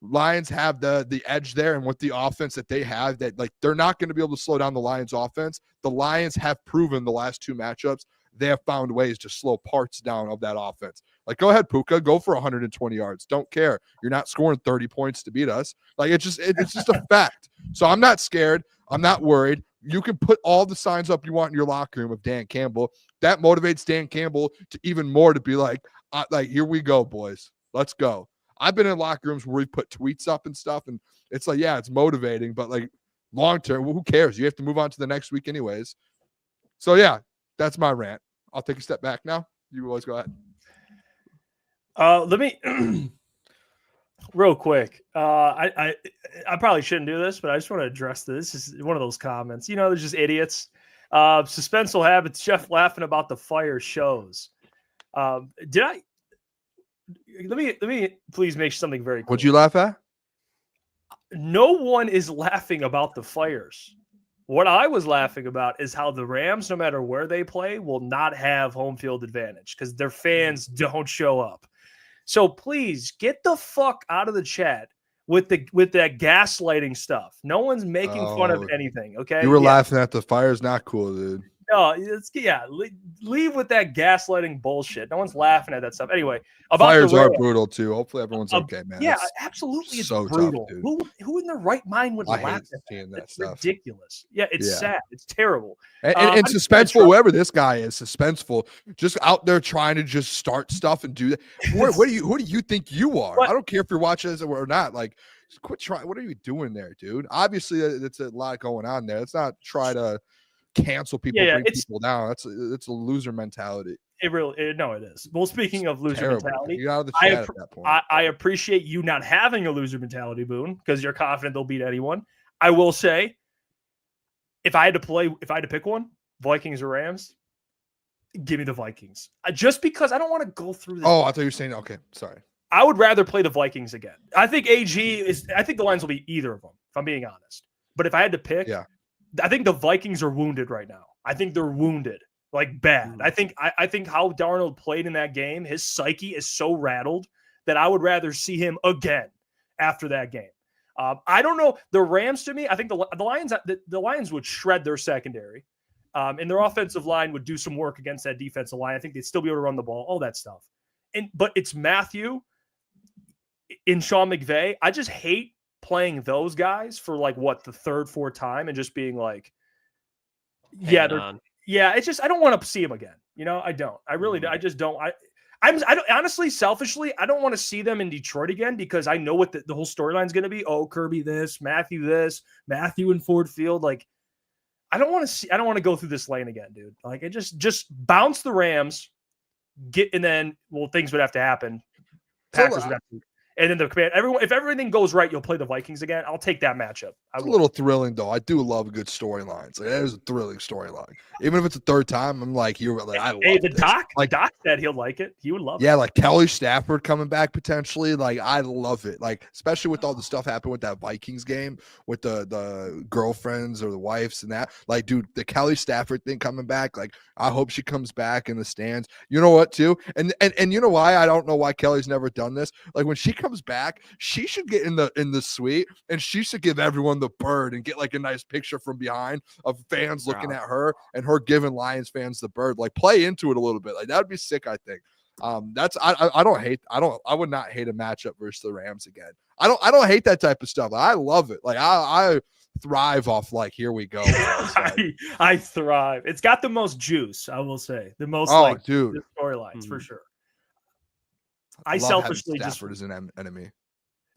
Lions have the edge there, and with the offense that they have, that, like, they're not going to be able to slow down the Lions offense. The Lions have proven the last 2 matchups they have found ways to slow parts down of that offense. Like, go ahead, Puka, go for 120 yards. Don't care. You're not scoring 30 points to beat us. Like, it's just a fact. So I'm not scared. I'm not worried. You can put all the signs up you want in your locker room of Dan Campbell. That motivates Dan Campbell to even more to be like, here we go, boys. Let's go. I've been in locker rooms where we put tweets up and stuff, and it's like, yeah, it's motivating, but like long term, well, who cares? You have to move on to the next week anyways. So yeah, that's my rant. I'll take a step back now. You always go ahead. Let me real quick. I probably shouldn't do this, but I just want to address this. This is one of those comments. They're just idiots. Suspenseful habits. Jeff laughing about the fire shows. Let me please make something very clear. What'd you laugh at? No one is laughing about the fires. What I was laughing about is how the Rams, no matter where they play, will not have home field advantage because their fans don't show up. So please get the fuck out of the chat with that gaslighting stuff. No one's making fun of anything. Okay, you were laughing at the fires. Not cool, dude. No, leave with that gaslighting bullshit. No one's laughing at that stuff. Anyway, about fires are brutal too. Hopefully everyone's okay, man. Yeah, absolutely. It's so brutal. Tough, who in their right mind would laugh at that? It's ridiculous. Yeah, it's sad. It's terrible. And suspenseful, whoever this guy is, suspenseful, just out there trying to just start stuff and do that. Who do you think you are? I don't care if you're watching this or not. Like, just quit trying. What are you doing there, dude? Obviously, it's a lot going on there. Let's not try to cancel people, bring people down. It's a loser mentality. It is. Well, speaking of loser mentality, you're out of the chat at that point. I appreciate you not having a loser mentality, Boone, because you're confident they'll beat anyone. I will say, if I had to pick one, Vikings or Rams, give me the Vikings. Just because I don't want to go through this. Oh, I thought you were saying, okay, sorry. I would rather play the Vikings again. I think the lines will be either of them, if I'm being honest. But if I had to pick, I think the Vikings are wounded right now. I think they're wounded, like bad. I think how Darnold played in that game, his psyche is so rattled that I would rather see him again after that game. I don't know. The Rams, to me, I think the Lions would shred their secondary, and their offensive line would do some work against that defensive line. I think they'd still be able to run the ball, all that stuff. But it's Matthew in Sean McVay. I just hate playing those guys for the third, fourth time and just being like, it's just, I don't want to see him again. I don't. I really, I just don't. I don't, honestly, selfishly, I don't want to see them in Detroit again because I know what the whole storyline is going to be. Oh, Kirby this, Matthew in Ford Field. Like, I don't want to go through this lane again, dude. Like, it just bounce the Rams, and then, things would have to happen. Packers would have to. And then the command, if everything goes right, you'll play the Vikings again. I'll take that matchup. It's a little thrilling, though. I do love good storylines. Like, that is a thrilling storyline. Even if it's a third time, I'm like, I love the Doc. Like, Doc said he'll like it. He would love it. Yeah, like Kelly Stafford coming back potentially. Like, I love it. Like, especially with all the stuff happened with that Vikings game with the girlfriends or the wives and that. Like, dude, the Kelly Stafford thing coming back. Like, I hope she comes back in the stands. You know what, too? And you know why? I don't know why Kelly's never done this. Like, when she comes back, she should get in the suite and she should give everyone the bird and get like a nice picture from behind of fans looking at her and her giving Lions fans the bird. Like, play into it a little bit. Like, that would be sick, I think. I would not hate a matchup versus the Rams again. I don't hate that type of stuff. I love it. Like, I thrive off like, here we go. I thrive. It's got the most juice, I will say. The most dude, storylines for sure. I selfishly Stafford is an enemy.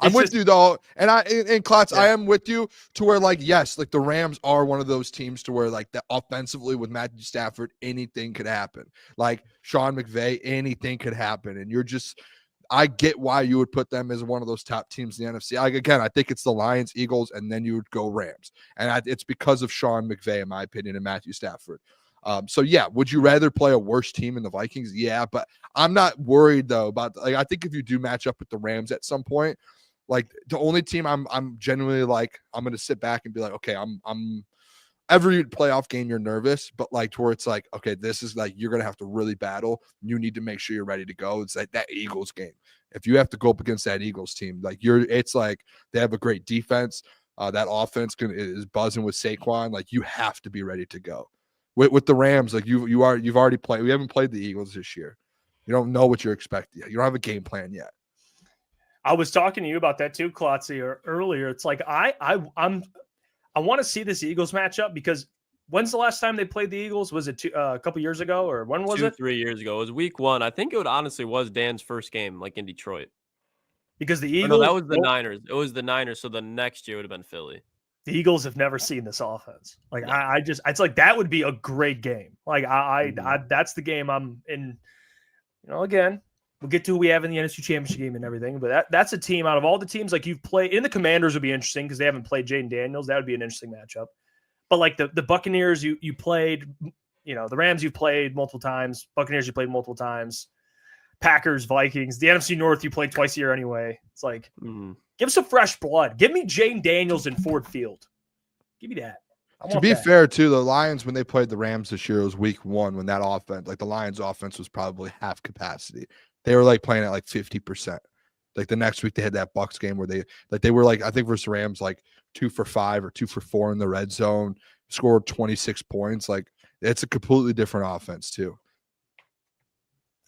I'm with you though, and Klotz, I am with you to where yes, the Rams are one of those teams to where that offensively with Matthew Stafford, anything could happen. Like Sean McVay, anything could happen, and I get why you would put them as one of those top teams in the NFC. I think it's the Lions, Eagles, and then you would go Rams, and it's because of Sean McVay, in my opinion, and Matthew Stafford. Would you rather play a worse team in the Vikings? Yeah, but I'm not worried though about I think if you do match up with the Rams at some point. The only team I'm genuinely I'm going to sit back and be like, okay, I'm every playoff game you're nervous, but to where it's okay, this is you're going to have to really battle. You need to make sure you're ready to go. It's that Eagles game. If you have to go up against that Eagles team, they have a great defense. That offense is buzzing with Saquon. You have to be ready to go. With the Rams, you've already played. We haven't played the Eagles this year. You don't know what you're expecting yet. You don't have a game plan yet. I was talking to you about that too, Klotzy, earlier. It's I want to see this Eagles matchup because when's the last time they played the Eagles? Was it a couple years ago, or when was it? 3 years ago. It was week 1. I think it honestly was Dan's first game, in Detroit. because the Or Eagles. no, that was the Niners. It was the Niners. So the next year would have been Philly. The Eagles have never seen this offense. Like No. I just, it's like that would be a great game. Like I that's the game I'm in. Again, we'll get to who we have in the NFC Championship game and everything, but that's a team out of all the teams like you've played in. The Commanders would be interesting because they haven't played Jaden Daniels. That would be an interesting matchup. But like the Buccaneers, you played, the Rams you've played multiple times. Buccaneers you played multiple times. Packers, Vikings, the NFC North you play twice a year anyway. It's like give some fresh blood. Give me Jaden Daniels in Ford Field. Give me that. To be fair, too, the Lions, when they played the Rams this year, it was week 1 when that offense, like the Lions offense was probably half capacity. They were like playing at like 50%. Like the next week they had that Bucs game where they were like, I think versus Rams, like 2 for 5 or 2 for 4 in the red zone, scored 26 points. Like it's a completely different offense too.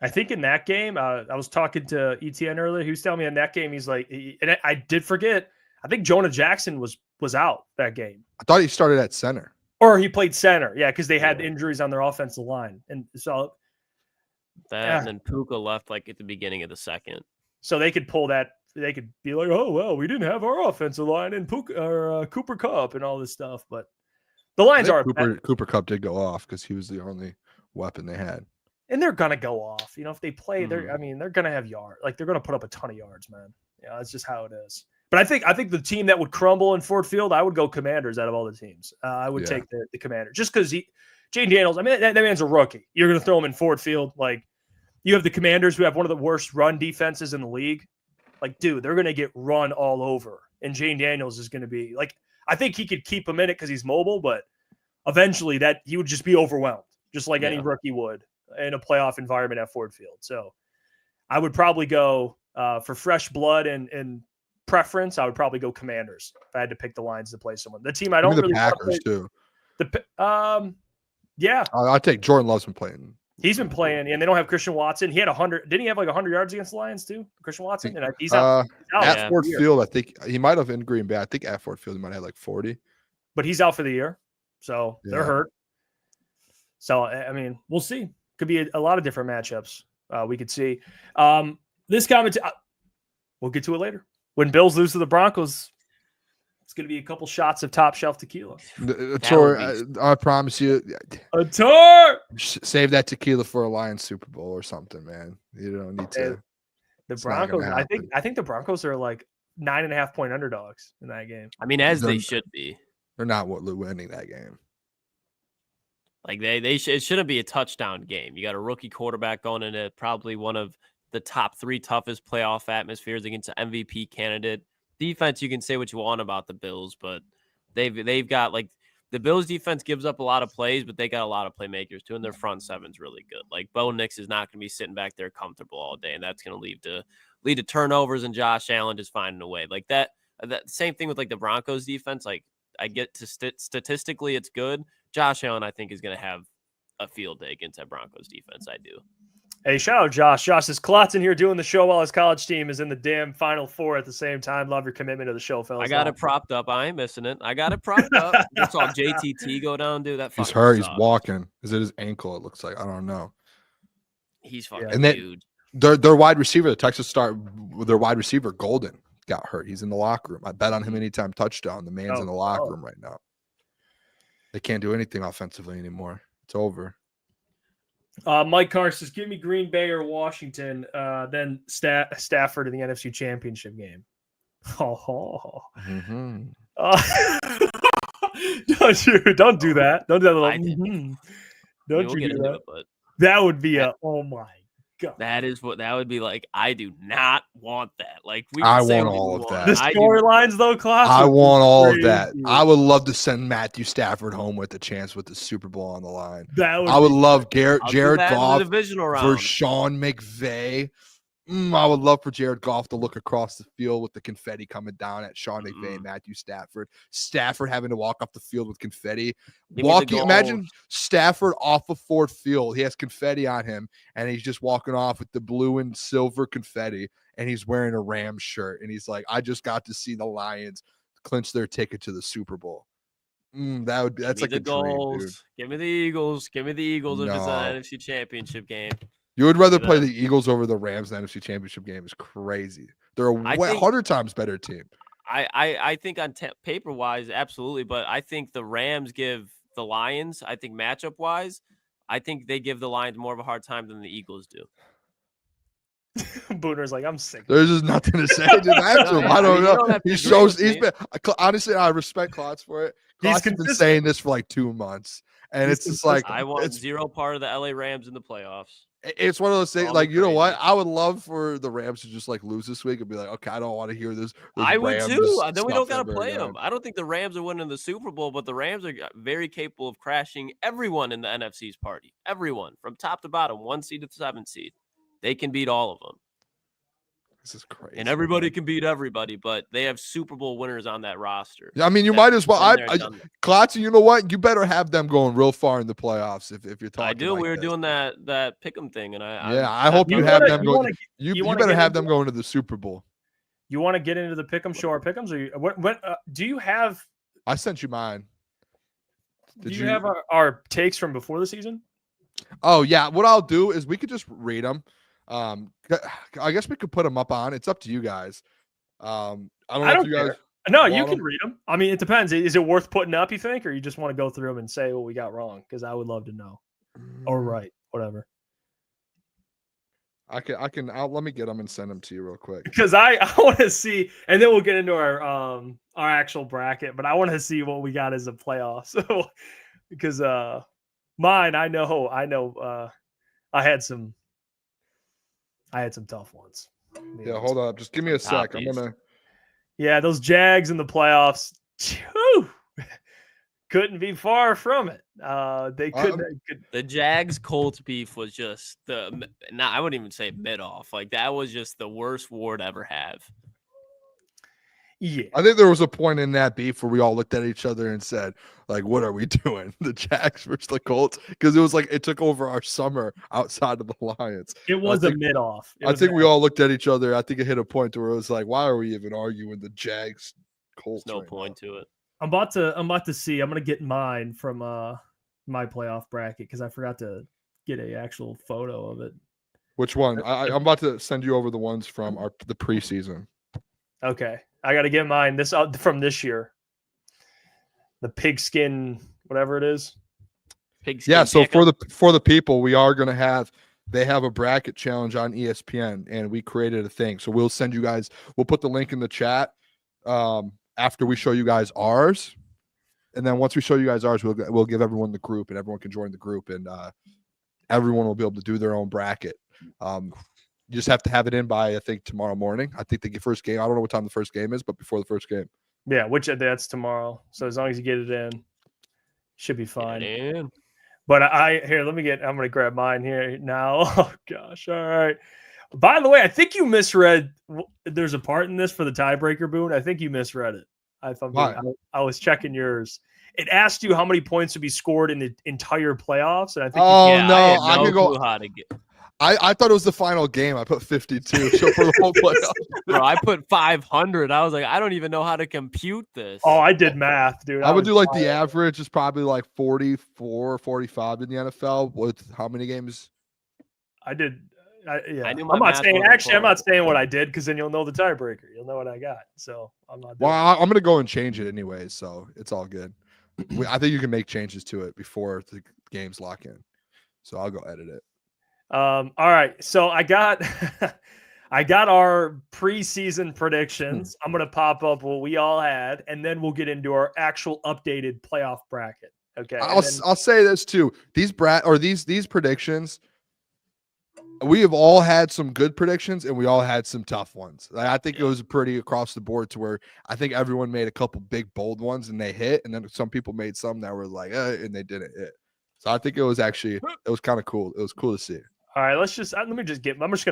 I think in that game, I was talking to ETN earlier. He was telling me in that game, he's like, and I did forget, I think Jonah Jackson was out that game. I thought he started at center. Or he played center. Yeah, because they had injuries on their offensive line. And so and then Puka left like at the beginning of the second. So they could pull that. They could be like, oh, well, we didn't have our offensive line and Puka or Cooper Kupp and all this stuff. But the Lions are Cooper Kupp did go off because he was the only weapon they had. And they're gonna go off. If they play, they're gonna have yards. Like they're gonna put up a ton of yards, man. Yeah, that's just how it is. But I think the team that would crumble in Ford Field, I would go Commanders out of all the teams. I would take the Commanders just because Jaden Daniels. I mean, that man's a rookie. You're gonna throw him in Ford Field. Like you have the Commanders who have one of the worst run defenses in the league. Like, dude, they're gonna get run all over, and Jaden Daniels is gonna be like. I think he could keep him in it because he's mobile, but eventually that he would just be overwhelmed, just like any rookie would in a playoff environment at Ford Field. So I would probably go for fresh blood and preference. I would probably go Commanders if I had to pick the Lions to play someone. The team I don't really Packers too. I'd take Jordan Love's been playing. He's been playing, and they don't have Christian Watson. He had 100. Didn't he have like 100 yards against the Lions too? Christian Watson, and he's out. At Ford Field. I think he might have in Green Bay. I think at Ford Field he might have like 40, but he's out for the year, so they're hurt. So I mean, we'll see. Could be a lot of different matchups we could see. This comment, we'll get to it later. When Bills lose to the Broncos, it's going to be a couple shots of top shelf tequila. I promise you. A tour. Save that tequila for a Lions Super Bowl or something, man. You don't need to. The Broncos, I think the Broncos are like 9.5-point underdogs in that game. I mean, they should be. They're not winning that game. Like it shouldn't be a touchdown game. You got a rookie quarterback going into probably one of the top 3 toughest playoff atmospheres against an MVP candidate. Defense, you can say what you want about the Bills, but they've got like the Bills defense gives up a lot of plays, but they got a lot of playmakers too, and their front seven's really good. Like Bo Nix is not going to be sitting back there comfortable all day, and that's going to lead to turnovers and Josh Allen just finding a way. Like that same thing with like the Broncos defense. Like I get to statistically it's good. Josh Allen, I think, is going to have a field day against that Broncos defense. I do. Hey, shout out Josh. Josh is Klotz in here doing the show while his college team is in the damn Final Four at the same time. Love your commitment to the show, fellas. I got it propped up. I ain't missing it. I got it propped up. I saw JTT go down, dude. He's hurt. He's walking. Is it his ankle? It looks like. I don't know. He's fucking huge. Their wide receiver, the Texas start, their wide receiver, Golden, got hurt. He's in the locker room. I bet on him anytime touchdown. The man's in the locker room right now. They can't do anything offensively anymore. It's over. Mike Carr says, give me Green Bay or Washington, then Stafford in the NFC Championship game. Mm-hmm. Don't do that. Don't do that little. Don't you do that? But that would be oh my god. That would be like. I do not want that. Like I want all of that. The storylines though, Klaus. I want all of that. I would love to send Matthew Stafford home with a chance with the Super Bowl on the line. I would love Jared Goff for Sean McVay. I would love for Jared Goff to look across the field with the confetti coming down at Sean McVay and Matthew Stafford. Stafford having to walk off the field with confetti. Imagine Stafford off of Ford Field. He has confetti on him, and he's just walking off with the blue and silver confetti, and he's wearing a Rams shirt. And he's like, I just got to see the Lions clinch their ticket to the Super Bowl. That's like a dream, dude. Give me the Eagles. Give me the Eagles if it's an NFC Championship game. You would rather play the Eagles over the Rams in the NFC Championship game is crazy. They're a I think- 100 times better team. I think on paper wise, absolutely, but I think the Rams give the Lions. I think matchup wise, I think they give the Lions more of a hard time than the Eagles do. Booner's like, I'm sick. There's just nothing to say to that. No, I don't you know. don't have to He agree shows. with He's me. been honestly. I respect Klotz for it. He's Klotz has been consistent. saying this for like 2 months, and He's it's just like I want it's zero part of the LA Rams in the playoffs. it's one of those things. Call Like, me you know what? crazy. I would love for the Rams to just like lose this week and be like, okay, I don't want to hear this. I would Rams too. Then we don't stuff got to ever play again. them. I don't think the Rams are winning the Super Bowl, but the Rams are very capable of crashing everyone in the NFC's party. Everyone from top to bottom, 1 seed to 7 seed. They can beat all of them. This is crazy. And everybody man. can beat everybody, but they have Super Bowl winners on that roster. I mean, you that might as well. been there, done that. Klotz, you know what? You better have them going real far in the playoffs if you're talking. I do. Like we were this. doing that pick'em thing, and I hope you You have wanna- them you going. wanna- You you wanna better get have into them going to the Super Bowl. You want to get into the pick'em, show our pick'ems, or what? Do you have? I sent you mine. Do you have our takes from before the season? Oh yeah. What I'll do is we could just read them. I guess we could put them up on. It's up to you guys. I don't know if you guys. No, you want can them? read them. I mean, it depends. Is it worth putting up, you think, or you just want to go through them and say what we got wrong? Because I would love to know. Or right, whatever. I can. Let me get them and send them to you real quick. Because I want to see, and then we'll get into our actual bracket. But I want to see what we got as a playoff. So because mine, I know, I had some tough ones. Yeah, hold up. Just give me a sec. I'm gonna. Yeah, those Jags in the playoffs, whew, couldn't be far from it. They could. The Jags Colts beef was just I wouldn't even say mid off. Like that was just the worst war to ever have. Yeah, I think there was a point in that beef where we all looked at each other and said, like, what are we doing? The Jags versus the Colts? Because it was like it took over our summer outside of the Lions. it was a mid off. I think we all looked at each other. I think it hit a point where it was like, why are we even arguing the Jags Colts? There's no right point now? to it. I'm about to see. I'm gonna get mine from my playoff bracket because I forgot to get a actual photo of it. Which one? I'm about to send you over the ones from the preseason. Okay, I got to get mine. This from this year. The pigskin, whatever it is. Pigskin Yeah. So pick'em. for the people, we are gonna have. They have a bracket challenge on ESPN, and we created a thing. So we'll send you guys. We'll put the link in the chat after we show you guys ours, and then once we show you guys ours, we'll give everyone the group, and everyone can join the group, and everyone will be able to do their own bracket. You just have to have it in by I think tomorrow morning. I think the first game. I don't know what time the first game is, but before the first game. Yeah, that's tomorrow. So as long as you get it in, should be fine. Man. But I'm gonna grab mine here now. Oh gosh. All right. By the way, I think you misread. There's a part in this for the tiebreaker, Boone. I think you misread it. I was checking yours. It asked you how many points would be scored in the entire playoffs, and I think. I had could go. clue how to get. I thought it was the final game. I put 52. So for the whole playoff. Bro, I put 500. I was like, I don't even know how to compute this. Oh, I did math, dude. I would was do like the fine. average is probably like 44, 45 in the NFL with how many games? I did. Yeah. I knew my I'm not math saying. wasn't Actually, I'm close. not saying what I did because then you'll know the tiebreaker. You'll know what I got. So I'm not. Well, Doing I'm going to go and change it anyway. So it's all good. I think you can make changes to it before the games lock in. So I'll go edit it. All right. So I got our preseason predictions. I'm gonna pop up what we all had, and then we'll get into our actual updated playoff bracket. Okay. I'll say this too. These predictions, we have all had some good predictions and we all had some tough ones. I think it was pretty across the board to where I think everyone made a couple big bold ones and they hit, and then some people made some that were like, and they didn't hit. So I think it was kind of cool. It was cool to see. All right, I'm just gonna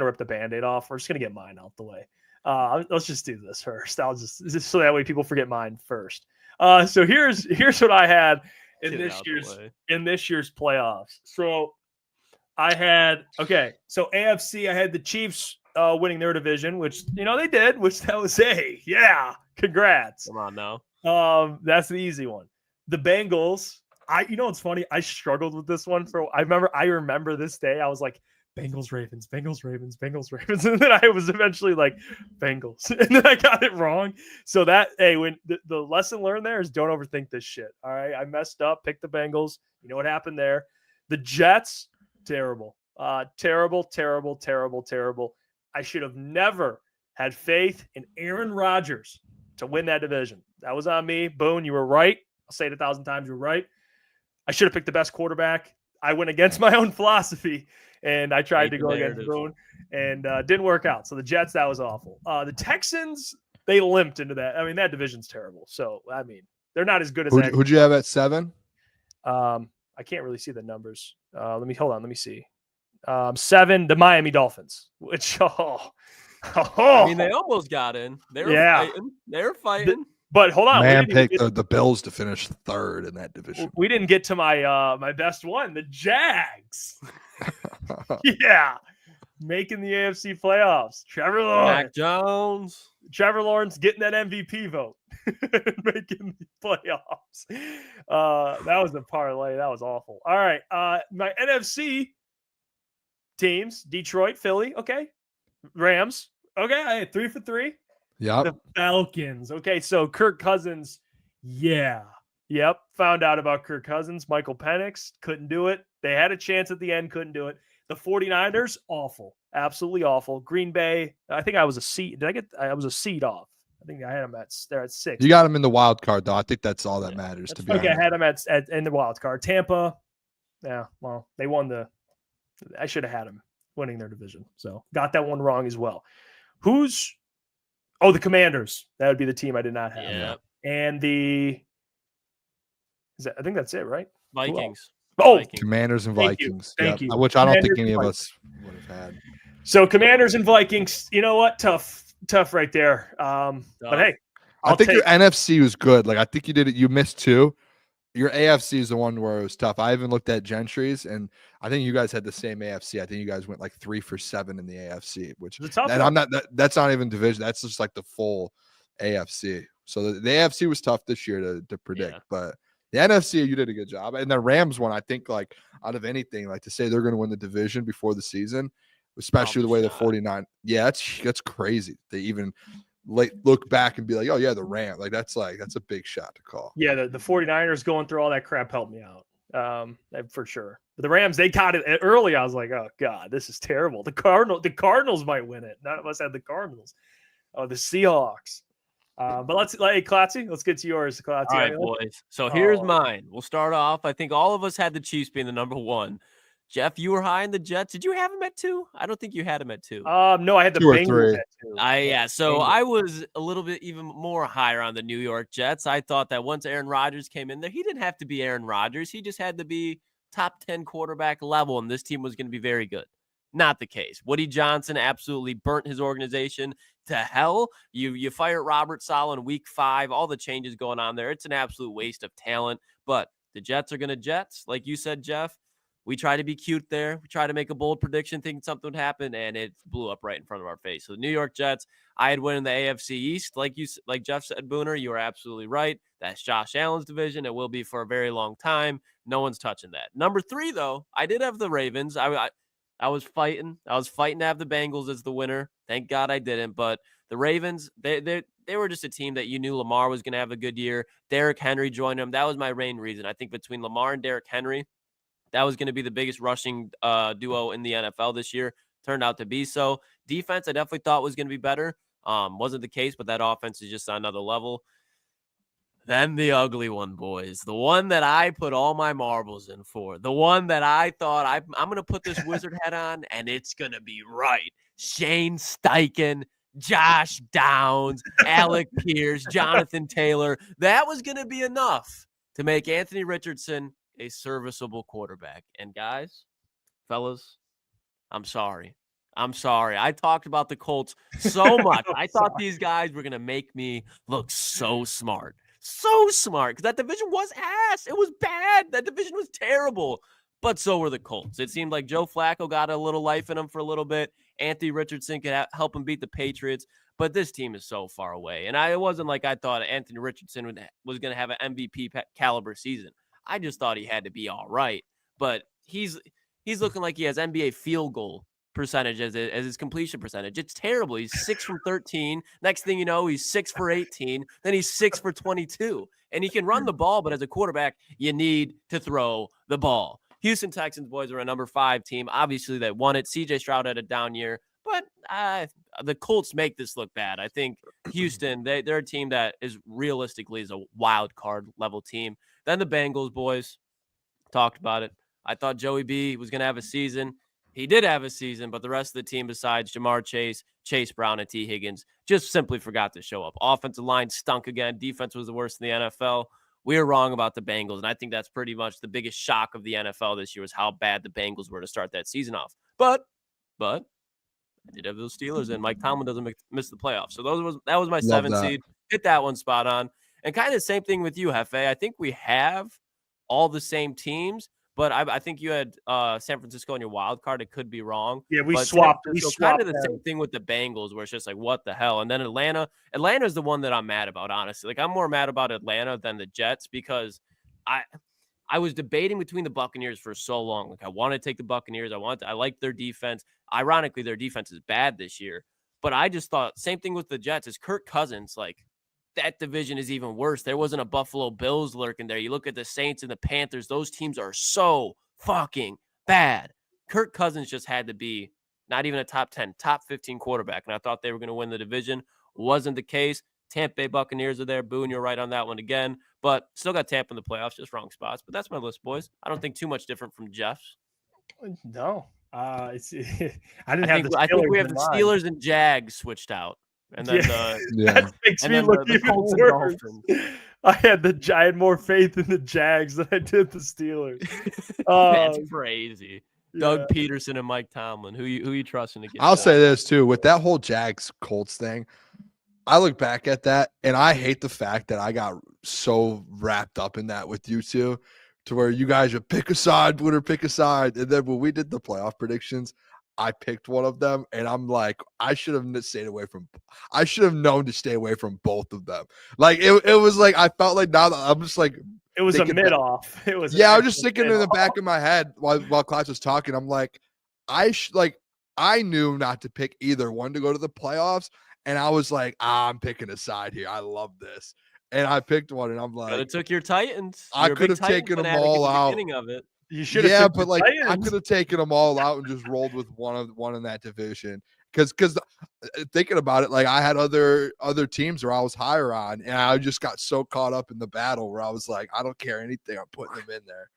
rip the Band-Aid off. We're just gonna get mine out the way. Let's just do this first. I'll just so that way people forget mine first. So here's what I had in this year's playoffs. So I had so AFC, I had the Chiefs winning their division, which they did, which that was congrats. Come on now. That's the easy one. The Bengals. It's funny. I struggled with this one I remember this day. I was like, Bengals, Ravens, Bengals, Ravens, Bengals, Ravens. And then I was eventually like, Bengals. And then I got it wrong. So that, hey, when the lesson learned there is don't overthink this shit. All right. I messed up, picked the Bengals. You know what happened there? The Jets, terrible. Terrible, terrible, terrible, terrible. I should have never had faith in Aaron Rodgers to win that division. That was on me. Boone, you were right. I'll say it 1,000 times. You're right. I should have picked the best quarterback. I went against my own philosophy, and I tried to go against Boone, and didn't work out. So the Jets, that was awful. The Texans, they limped into that. I mean, that division's terrible. So, I mean, they're not as good as Who'd you have at 7? I can't really see the numbers. Let me see. 7, the Miami Dolphins, which, I mean, they almost got in. They were fighting. But hold on, man picked the Bills to finish 3rd in that division. We didn't get to my my best one, the Jags. Yeah, making the AFC playoffs. Trevor Lawrence, Mac Jones. Trevor Lawrence getting that MVP vote, making the playoffs. That was a parlay. That was awful. All right, my NFC teams: Detroit, Philly. Okay, Rams. Okay, I had 3 for 3. Yep. The Falcons. Okay, so Kirk Cousins. Yeah. Yep. Found out about Kirk Cousins. Michael Penix couldn't do it. They had a chance at the end, couldn't do it. The 49ers, awful. Absolutely awful. Green Bay, I think I was a seed. I was a seed off. I think I had them at 6. You got them in the wild card, though. I think that's all that matters, to be honest. Okay, I had them in the wild card. Tampa, yeah, well, they won I should have had them winning their division. So got that one wrong as well. The Commanders. That would be the team I did not have. Yeah. And I think that's it, right? Vikings. Vikings. Commanders and Vikings. Thank you. Which I don't think any of us would have had. So Commanders and Vikings, you know what? Tough right there. But hey, I think your NFC was good. Like, I think you did it. You missed 2. Your AFC is the one where it was tough. I even looked at Gentry's, and I think you guys had the same AFC. I think you guys went like 3 for 7 in the AFC, which that's not even division. That's just like the full AFC. So the AFC was tough this year to predict, but the NFC, you did a good job. And the Rams one, I think, like, out of anything, like, to say they're going to win the division before the season, especially the way the 49. Yeah, that's crazy. They even look back and be like, oh yeah, the Rams. Like, that's a big shot to call. Yeah, the 49ers going through all that crap helped me out. For sure. But the Rams, they caught it early. I was like, oh God, this is terrible. The Cardinals might win it. None of us had the Cardinals. Oh, the Seahawks. But let's get to yours, Klotz. All right, boys. So here's mine. We'll start off. I think all of us had the Chiefs being the number 1. Jeff, you were high in the Jets. Did you have him at 2? I don't think you had him at 2. No, I had the 2 or Bengals 3. at 2. So I was a little bit even more higher on the New York Jets. I thought that once Aaron Rodgers came in there, he didn't have to be Aaron Rodgers. He just had to be top 10 quarterback level, and this team was going to be very good. Not the case. Woody Johnson absolutely burnt his organization to hell. You fired Robert Saleh in week 5, all the changes going on there. It's an absolute waste of talent, but the Jets are going to Jets. Like you said, Jeff, we try to be cute there. We try to make a bold prediction, thinking something would happen, and it blew up right in front of our face. So the New York Jets, I had winning the AFC East. Like Jeff said, Booner, you are absolutely right. That's Josh Allen's division. It will be for a very long time. No one's touching that. Number 3, though, I did have the Ravens. I was fighting. I was fighting to have the Bengals as the winner. Thank God I didn't. But the Ravens, they were just a team that you knew Lamar was going to have a good year. Derrick Henry joined them. That was my main reason. I think between Lamar and Derrick Henry, that was going to be the biggest rushing duo in the NFL this year. Turned out to be so. Defense, I definitely thought was going to be better. Wasn't the case, but that offense is just on another level. Then the ugly one, boys. The one that I put all my marbles in for. The one that I thought I'm going to put this wizard hat on, and it's going to be right. Shane Steichen, Josh Downs, Alec Pierce, Jonathan Taylor. That was going to be enough to make Anthony Richardson a serviceable quarterback. And guys, fellas, I'm sorry. I talked about the Colts so much. I thought these guys were going to make me look so smart. So smart, because that division was ass. It was bad. That division was terrible. But so were the Colts. It seemed like Joe Flacco got a little life in him for a little bit. Anthony Richardson could help him beat the Patriots. But this team is so far away. And it wasn't like I thought Anthony Richardson was going to have an MVP caliber season. I just thought he had to be all right. But he's he's looking like he has NBA field goal percentage as his completion percentage. It's terrible. He's 6 from 13. Next thing you know, he's 6 for 18. Then he's 6 for 22. And he can run the ball, but as a quarterback, you need to throw the ball. Houston Texans boys are a number 5 team. Obviously, they won it. CJ Stroud had a down year, but the Colts make this look bad. I think Houston, they're a team that is realistically is a wild card level team. Then the Bengals boys, talked about it. I thought Joey B was going to have a season. He did have a season, but the rest of the team besides Jamar Chase, Chase Brown, and T. Higgins just simply forgot to show up. Offensive line stunk again. Defense was the worst in the NFL. We were wrong about the Bengals, and I think that's pretty much the biggest shock of the NFL this year was how bad the Bengals were to start that season off. But I did have those Steelers, and Mike Tomlin doesn't miss the playoffs. So that was my 7 seed. Hit that one spot on. And kind of the same thing with you, Hefe. I think we have all the same teams, but I think you had San Francisco on your wild card. It could be wrong. Yeah, we but swapped. Kind of the same thing with the Bengals, where it's just like, what the hell? And then Atlanta is the one that I'm mad about, honestly. Like, I'm more mad about Atlanta than the Jets because I was debating between the Buccaneers for so long. Like, I want to take the Buccaneers. I like their defense. Ironically, their defense is bad this year. But I just thought, same thing with the Jets, is Kirk Cousins, like, that division is even worse. There wasn't a Buffalo Bills lurking there. You look at the Saints and the Panthers, those teams are so fucking bad. Kirk Cousins just had to be not even a top 10, top 15 quarterback, and I thought they were going to win the division. Wasn't the case. Tampa Bay Buccaneers are there. Boone, you're right on that one again, but still got Tampa in the playoffs, just wrong spots. But that's my list, boys. I don't think too much different from Jeff's. No. I think we have the Steelers and Jags switched out. And then that makes me look even worse. I had more faith in the Jags than I did the Steelers. That's crazy. Yeah. Doug Peterson and Mike Tomlin. Who you trusting to get? I'll say this too, with that whole Jags Colts thing. I look back at that and I hate the fact that I got so wrapped up in that with you two, to where you guys would pick a side, Booner, pick a side, and then when we did the playoff predictions, I picked one of them, and I'm like, I should have known to stay away from both of them. Like it was like I felt like now that I'm just like it was a mid off. It was I was just thinking in the back of my head while Klotz was talking. I'm like, I knew not to pick either one to go to the playoffs, and I was like, I'm picking a side here. I love this, and I picked one, and I'm like, it took your Titans. I could have taken them all out. Of it. You should have, but like I could have taken them all out and just rolled with one in that division. Because thinking about it, like I had other teams where I was higher on, and I just got so caught up in the battle where I was like, I don't care anything, I'm putting them in there.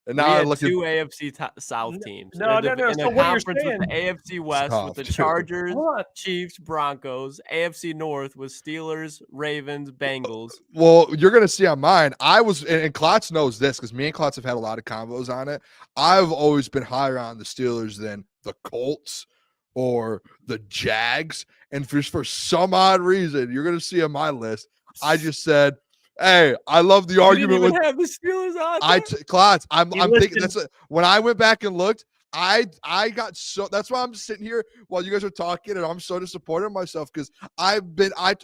And now I look at 2 AFC South teams. No. In the conference with the AFC West with the Chargers, Chiefs, Broncos. AFC North with Steelers, Ravens, Bengals. Well, you're gonna see on mine. I was, and Klotz knows this because me and Klotz have had a lot of combos on it. I've always been higher on the Steelers than the Colts or the Jags, and for some odd reason, you're gonna see on my list. I just said, hey, I love the argument with have the Steelers on. Klotz, I'm thinking when I went back and looked, I got so that's why I'm sitting here while you guys are talking, and I'm so disappointed in myself because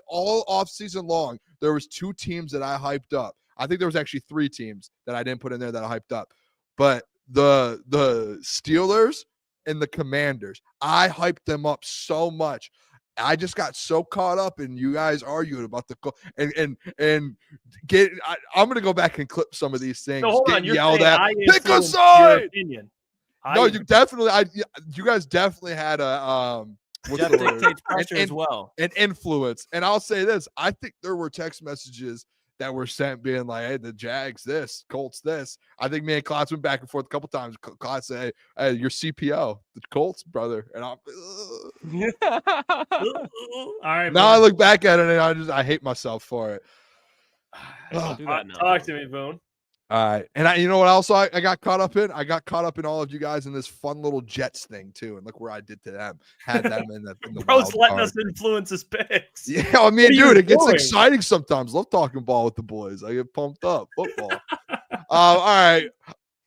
all off season long there was 2 teams that I hyped up. I think there was actually 3 teams that I didn't put in there that I hyped up, but the Steelers and the Commanders, I hyped them up so much. I just got so caught up in you guys arguing about the I'm gonna go back and clip some of these things. So hold on, you're yelled saying at. Pick a side. Opinion. No, you definitely. You guys definitely had a Jeff dictates pressure as well, an influence. And I'll say this: I think there were text messages that were sent being like, "Hey, the Jags this, Colts this." I think me and Klotz went back and forth a couple times. Klotz said, "Hey, your CPO, the Colts, brother," and I'm. All right. Now I look back at it and I hate myself for it. Don't do that now. Talk to me, Boone. All right, and you know what else I got caught up in? I got caught up in all of you guys in this fun little Jets thing too, and look where I did to them. Had them in the Bro's letting us influence his picks. Yeah, I mean, dude, it gets exciting sometimes. Love talking ball with the boys. I get pumped up. Football. All right.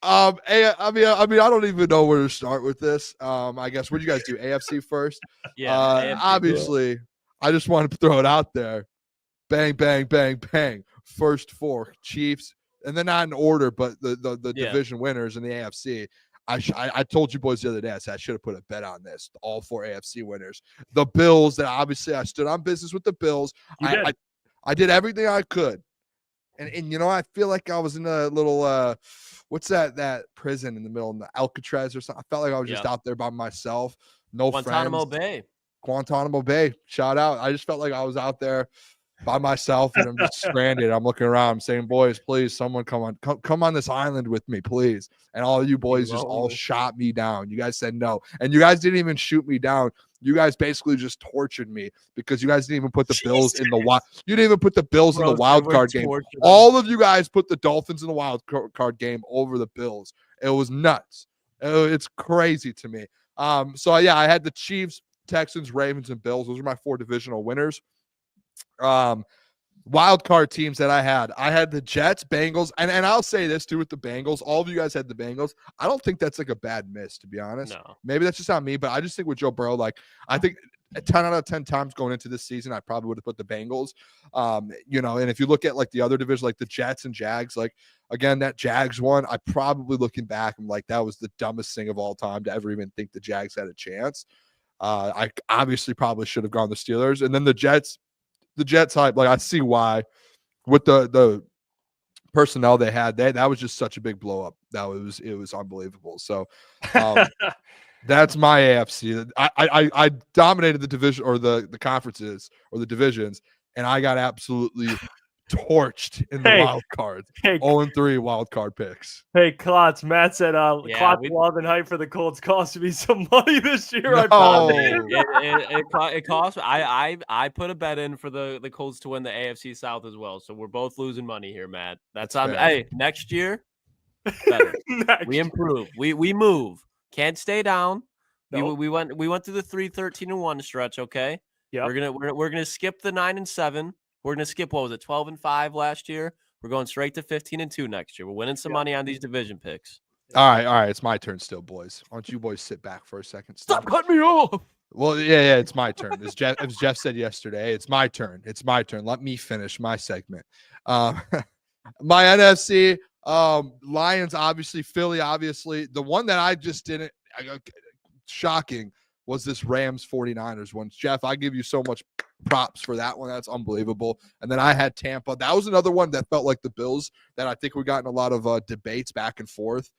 I mean, I don't even know where to start with this. I guess what do you guys do? AFC first. Yeah. AFC, obviously, I just wanted to throw it out there. Bang, bang, bang, bang. First 4 Chiefs. And they're not in order, but the division winners in the AFC. I told you boys the other day, I said I should have put a bet on this. All 4 AFC winners. The Bills, that obviously I stood on business with the Bills. I did everything I could. And I feel like I was in a little what's that prison in the middle of the Alcatraz or something. I felt like I was just out there by myself. No Guantanamo friends. Bay. Guantanamo Bay. Shout out. I just felt like I was out there by myself and I'm just stranded. I'm looking around. I'm saying, boys, please, someone come on this island with me, please. And all you boys just all shot me down. You guys said no. And you guys didn't even shoot me down. You guys basically just tortured me because you guys didn't even put the Bills in the wild. You didn't even put the Bills in the wild card game. All of you guys put the Dolphins in the wild card game over the Bills. It was nuts. It's crazy to me. So yeah, I had the Chiefs, Texans, Ravens, and Bills. Those are my 4 divisional winners. Wild card teams that I had the Jets, Bengals, and I'll say this too with the Bengals. All of you guys had the Bengals. I don't think that's like a bad miss, to be honest. No. Maybe that's just not me, but I just think with Joe Burrow, like I think 10 out of 10 times going into this season, I probably would have put the Bengals. And if you look at like the other division, like the Jets and Jags, like again, that Jags one, I probably looking back, I'm like, that was the dumbest thing of all time to ever even think the Jags had a chance. I obviously probably should have gone the Steelers, and then the Jets hype, like I see why with the personnel they had, that was just such a big blow up. It was unbelievable. So that's my AFC. I dominated the division or the conferences or the divisions, and I got absolutely torched in the wild cards. 0-3 wild card picks. Hey, Klotz, Matt said Klotz love and hype for the Colts cost me some money this year. It cost. I put a bet in for the Colts to win the AFC South as well. So we're both losing money here, Matt. That's on. Hey, next year, better. We improve. We move. Can't stay down. Nope. We went through the 3-13-1 stretch. Okay. Yeah. We're gonna skip the 9-7. We're going to skip, 12-5 last year. We're going straight to 15-2 next year. We're winning some money on these division picks. All right. It's my turn still, boys. Why don't you boys sit back for a second? Stop cutting me off. Well, yeah, it's my turn. As Jeff said yesterday, it's my turn. Let me finish my segment. My NFC, Lions, obviously, Philly, obviously. The one that I just didn't, shocking, was this Rams 49ers one. Jeff, I give you so much props for that one. That's unbelievable. And then I had Tampa. That was another one that felt like the Bills, that I think we got in a lot of debates back and forth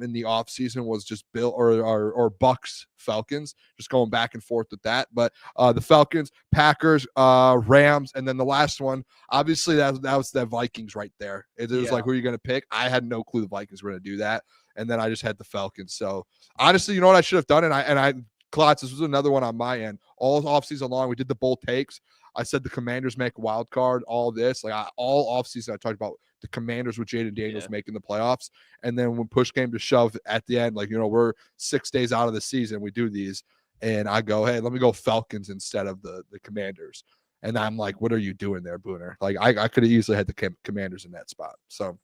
in the offseason, was just Bill or Bucks Falcons, just going back and forth with that. But the Falcons, Packers, Rams, and then the last one, obviously that was the Vikings right there. It was like, who are you going to pick? I had no clue the Vikings were going to do that. And then I just had the Falcons. So honestly, you know what I should have done? And I Klotz, this was another one on my end. All offseason long, we did the bull takes. I said the Commanders make a wild card, all this. All offseason, I talked about the Commanders with Jaden Daniels making the playoffs. And then when push came to shove at the end, we're 6 days out of the season, we do these. And I go, hey, let me go Falcons instead of the Commanders. And I'm like, what are you doing there, Booner? I could have easily had the Commanders in that spot. So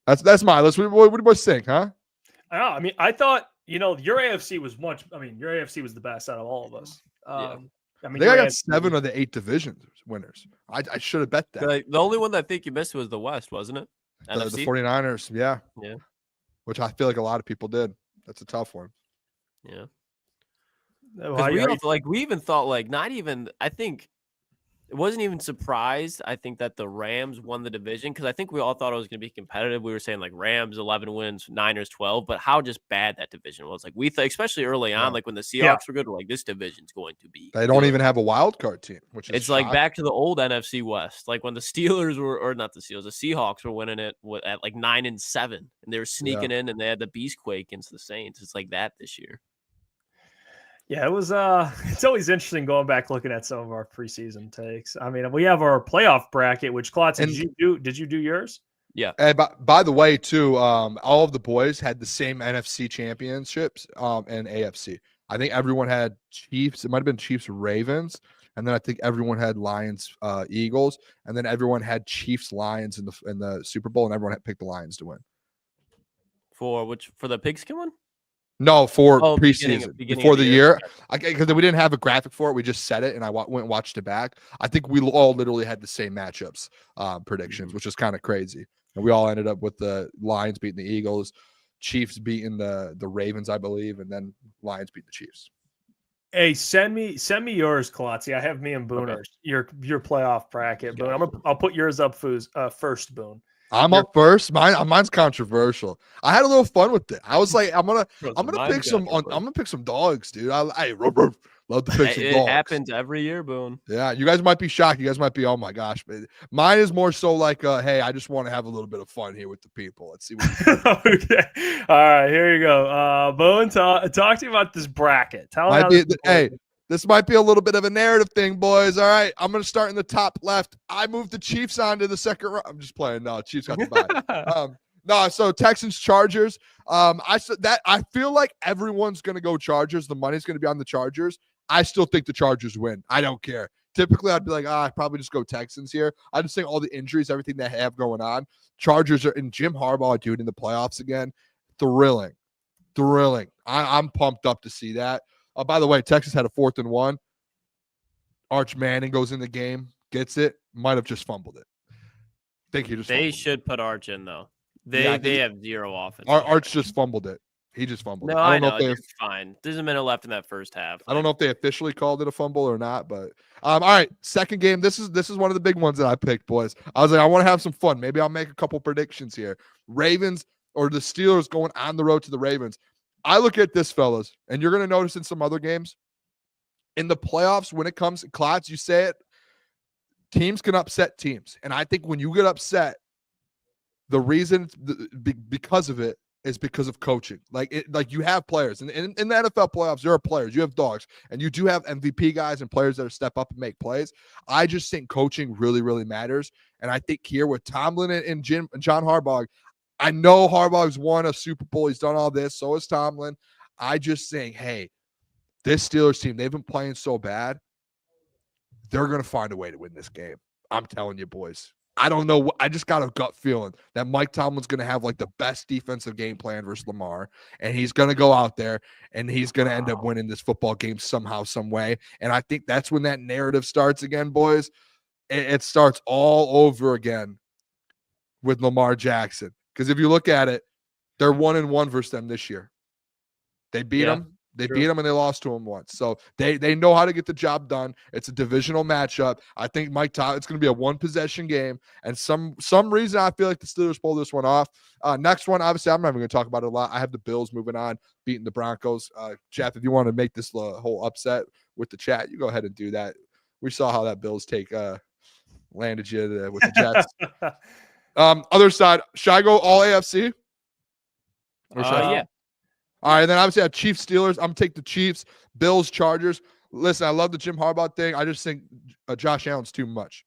that's my list. What do you boys think, huh? I don't know. I mean, I thought, your AFC was your AFC was the best out of all of us. I got 7 of the 8 divisions winners. I should have bet that. The only one that I think you missed was the West, wasn't it? The 49ers, yeah. Which I feel like a lot of people did. That's a tough one. Yeah. We even thought, not even, I think, it wasn't even surprised, I think, that the Rams won the division, because I think we all thought it was going to be competitive. We were saying Rams 11 wins, Niners 12, but how just bad that division was. We thought, especially early on, when the Seahawks were good, we're this division's going to be. They don't even have a wild card team, which is it's shocking. Back to the old NFC West, when the Steelers were, or not the Steelers, the Seahawks were winning it at 9-7, and they were sneaking in, and they had the Beastquake against the Saints. It's like that this year. Yeah, it was. It's always interesting going back looking at some of our preseason takes. I mean, we have our playoff bracket, which Klotz, did you do yours? Yeah. And by the way, too, all of the boys had the same NFC championships and AFC. I think everyone had Chiefs. It might have been Chiefs Ravens, and then I think everyone had Lions Eagles, and then everyone had Chiefs Lions in the Super Bowl, and everyone had picked the Lions to win. For the pigskin one? No, for preseason, beginning before the year. Okay. Because we didn't have a graphic for it. We just said it, and I went and watched it back. I think we all literally had the same matchups predictions, which is kind of crazy. And we all ended up with the Lions beating the Eagles, Chiefs beating the Ravens, I believe, and then Lions beat the Chiefs. Hey, send me yours, Klotzy. I have me and Booner. Your playoff bracket, Boone. I'll put yours up first, Boone. I'm up first. Mine's controversial. I had a little fun with it. I was like, I'm gonna pick some dogs, dude. I love to pick some dogs. It happens every year, Boone. Yeah, you guys might be shocked. You guys might be, oh my gosh, but mine is more so like, hey, I just want to have a little bit of fun here with the people. Let's see what. Okay, all right, here you go. Boone, talk to you about this bracket. This might be a little bit of a narrative thing, boys. All right, I'm going to start in the top left. I moved the Chiefs on to the second round. I'm just playing. No, Chiefs got the bye. So Texans, Chargers. I feel like everyone's going to go Chargers. The money's going to be on the Chargers. I still think the Chargers win. I don't care. Typically, I'd be like, I'd probably just go Texans here. I just think all the injuries, everything they have going on. Chargers are in Jim Harbaugh, dude, in the playoffs again. Thrilling. I'm pumped up to see that. By the way, Texas had a 4th and 1. Arch Manning goes in the game, gets it, might have just fumbled it. They should put Arch in, though. They have zero offense. Arch just fumbled it. He just fumbled it. I don't know if it's fine. There's a minute left in that first half. I don't know if they officially called it a fumble or not, but all right, second game. This is one of the big ones that I picked, boys. I was like, I want to have some fun. Maybe I'll make a couple predictions here. Ravens or the Steelers going on the road to the Ravens. I look at this, fellas, and you're going to notice in some other games, in the playoffs, when it comes to Klotz, you say it, teams can upset teams. And I think when you get upset, the reason because of it is because of coaching. Like you have players. And in the NFL playoffs, there are players. You have dogs. And you do have MVP guys and players that step up and make plays. I just think coaching really, really matters. And I think here with Tomlin and John Harbaugh, I know Harbaugh's won a Super Bowl. He's done all this. So is Tomlin. I just think, hey, this Steelers team, they've been playing so bad. They're going to find a way to win this game. I'm telling you, boys. I don't know. I just got a gut feeling that Mike Tomlin's going to have like the best defensive game plan versus Lamar. And he's going to go out there and he's going to end up winning this football game somehow, some way. And I think that's when that narrative starts again, boys. It starts all over again with Lamar Jackson. Because if you look at it, they're 1-1 versus them this year. They beat them. They beat them and they lost to them once. So they know how to get the job done. It's a divisional matchup. I think it's going to be a one-possession game. And some reason I feel like the Steelers pull this one off. Next one, obviously, I'm not even going to talk about it a lot. I have the Bills moving on, beating the Broncos. Jeff, if you want to make this whole upset with the chat, you go ahead and do that. We saw how that Bills take landed you with the Jets. Other side, should I go all AFC? Yeah. All right, then obviously I have Chiefs, Steelers. I'm going to take the Chiefs, Bills, Chargers. Listen, I love the Jim Harbaugh thing. I just think Josh Allen's too much.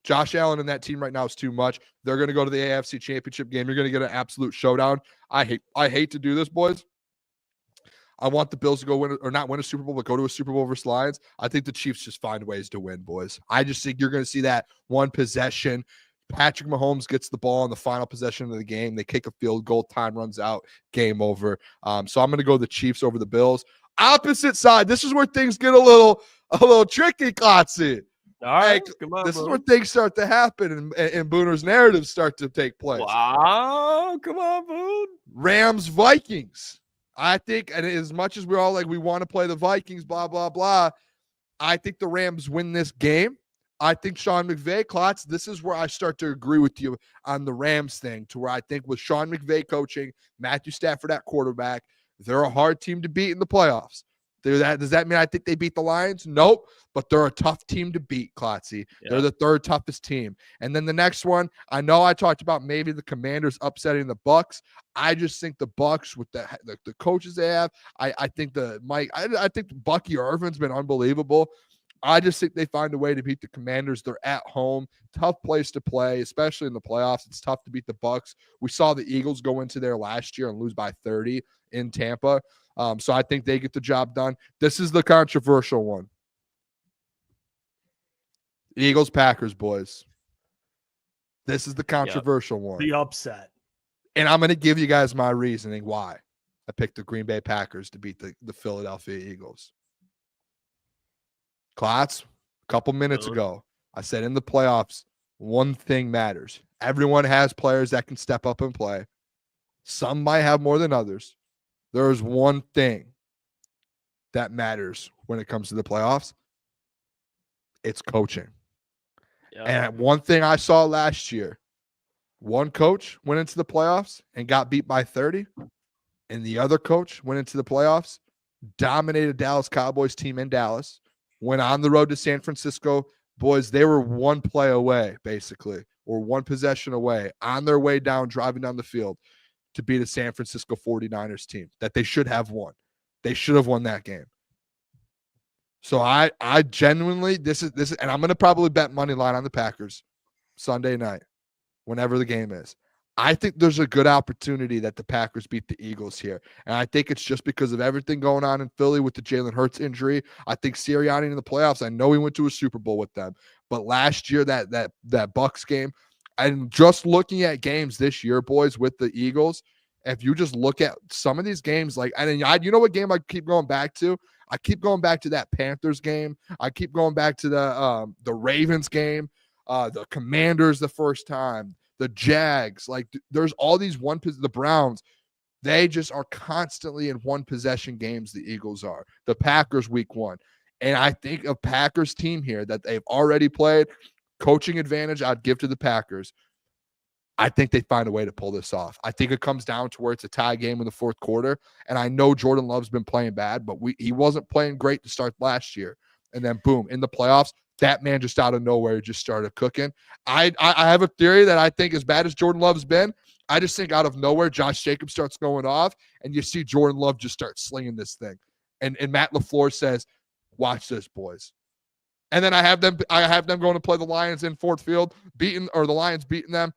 Josh Allen and that team right now is too much. They're going to go to the AFC Championship game. You're going to get an absolute showdown. I hate to do this, boys. I want the Bills to go win or not win a Super Bowl, but go to a Super Bowl versus Lions. I think the Chiefs just find ways to win, boys. I just think you're going to see that one possession. Patrick Mahomes gets the ball in the final possession of the game. They kick a field goal. Time runs out. Game over. So I'm going to go the Chiefs over the Bills. Opposite side. This is where things get a little tricky, Klotzy. All right. Come on, this is where things start to happen and Booner's narratives start to take place. Wow. Come on, Boone. Rams, Vikings. I think, and as much as we're all like, we want to play the Vikings, blah, blah, blah, I think the Rams win this game. I think Sean McVay, Klotz, this is where I start to agree with you on the Rams thing, to where I think with Sean McVay coaching, Matthew Stafford at quarterback, they're a hard team to beat in the playoffs. Does that mean I think they beat the Lions? Nope, but they're a tough team to beat, Klotzy. Yeah. They're the third toughest team. And then the next one, I know I talked about maybe the Commanders upsetting the Bucs. I just think the Bucs with the coaches they have, I think I think Bucky Irvin's been unbelievable. I just think they find a way to beat the Commanders. They're at home. Tough place to play, especially in the playoffs. It's tough to beat the Bucs. We saw the Eagles go into there last year and lose by 30 in Tampa. So I think they get the job done. This is the controversial one. Eagles, Packers, boys. This is the controversial one. The upset. And I'm going to give you guys my reasoning why I picked the Green Bay Packers to beat the Philadelphia Eagles. Klotz, a couple minutes ago, I said in the playoffs, one thing matters. Everyone has players that can step up and play. Some might have more than others. There is one thing that matters when it comes to the playoffs. It's coaching. Yeah. And one thing I saw last year, one coach went into the playoffs and got beat by 30, and the other coach went into the playoffs, dominated Dallas Cowboys team in Dallas, went on the road to San Francisco. Boys, they were one play away, basically, or one possession away, on their way down, driving down the field to beat a San Francisco 49ers team that they should have won. They should have won that game. So I genuinely, this is, and I'm going to probably bet money line on the Packers Sunday night, whenever the game is. I think there's a good opportunity that the Packers beat the Eagles here. And I think it's just because of everything going on in Philly with the Jalen Hurts injury. I think Sirianni in the playoffs, I know he went to a Super Bowl with them, but last year, that Bucks game, and just looking at games this year, boys, with the Eagles, if you just look at some of these games, like, and you know what game I keep going back to? I keep going back to that Panthers game. I keep going back to the Ravens game, the Commanders the first time, the Jags. Like, there's all these the Browns. They just are constantly in one possession games. The Eagles are. The Packers week 1. And I think a Packers team here that they've already played, coaching advantage I'd give to the Packers. I think they find a way to pull this off. I think it comes down to where it's a tie game in the fourth quarter. And I know Jordan Love's been playing bad, but he wasn't playing great to start last year. And then boom, in the playoffs, that man just out of nowhere just started cooking. I have a theory that I think as bad as Jordan Love's been, I just think out of nowhere, Josh Jacobs starts going off and you see Jordan Love just start slinging this thing. And Matt LaFleur says, watch this, boys. And then I have them going to play the Lions in Ford Field, the Lions beating them.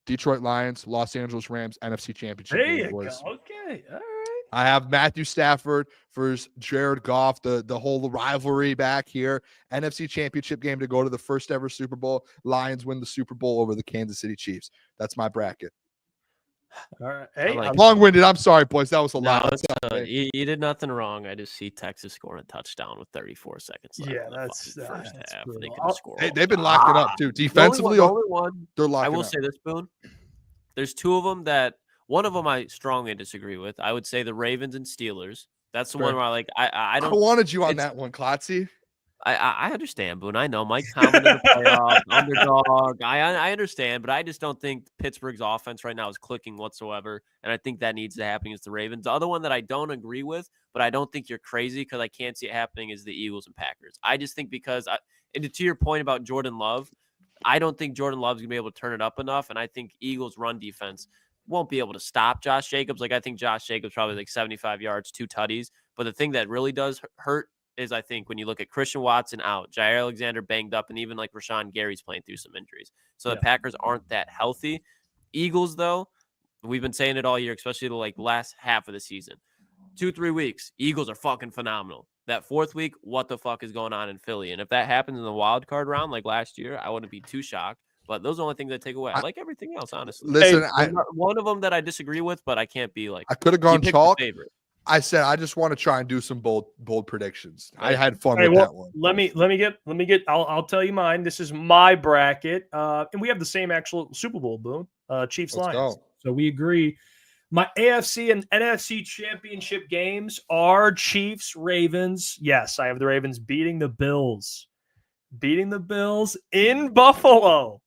Detroit Lions, Los Angeles Rams, NFC Championship. There you game, boys. go. Okay. All right. I have Matthew Stafford versus Jared Goff, the whole rivalry back here. NFC Championship game to go to the first ever Super Bowl. Lions win the Super Bowl over the Kansas City Chiefs. That's my bracket. All right. Hey, like long-winded. I'm sorry, boys. That was a lot. You did nothing wrong. I just see Texas scoring a touchdown with 34 seconds left. Yeah, in the that's first half. They brutal. could score. They've been locking up too. Defensively, the only one they're locking I will up. say this, Boone. There's two of them that one of them I strongly disagree with. I would say the Ravens and Steelers. That's the one where I don't. I wanted you on that one, Klotzy. I understand, Boone. I know Mike Tomlin in the playoffs, underdog. I understand, but I just don't think Pittsburgh's offense right now is clicking whatsoever, and I think that needs to happen against the Ravens. The other one that I don't agree with, but I don't think you're crazy because I can't see it happening, is the Eagles and Packers. I just think and to your point about Jordan Love, I don't think Jordan Love's going to be able to turn it up enough, and I think Eagles' run defense won't be able to stop Josh Jacobs. Like, I think Josh Jacobs probably like 75 yards, 2 tutties, but the thing that really does hurt is I think when you look at Christian Watson out, Jair Alexander banged up, and even like Rashawn Gary's playing through some injuries. So the Packers aren't that healthy. Eagles, though, we've been saying it all year, especially the like last half of the season. 2-3 weeks, Eagles are fucking phenomenal. That fourth week, what the fuck is going on in Philly? And if that happens in the wild card round like last year, I wouldn't be too shocked. But those are the only things I take away. I like everything else, honestly. Listen, one of them that I disagree with, but I can't be like. I could have gone chalk. Favorite. I said I just want to try and do some bold predictions. I had fun with that one. Let me get. I'll tell you mine. This is my bracket, and we have the same actual Super Bowl, Boone. Chiefs Lions. So we agree. My AFC and NFC championship games are Chiefs Ravens. Yes, I have the Ravens beating the Bills in Buffalo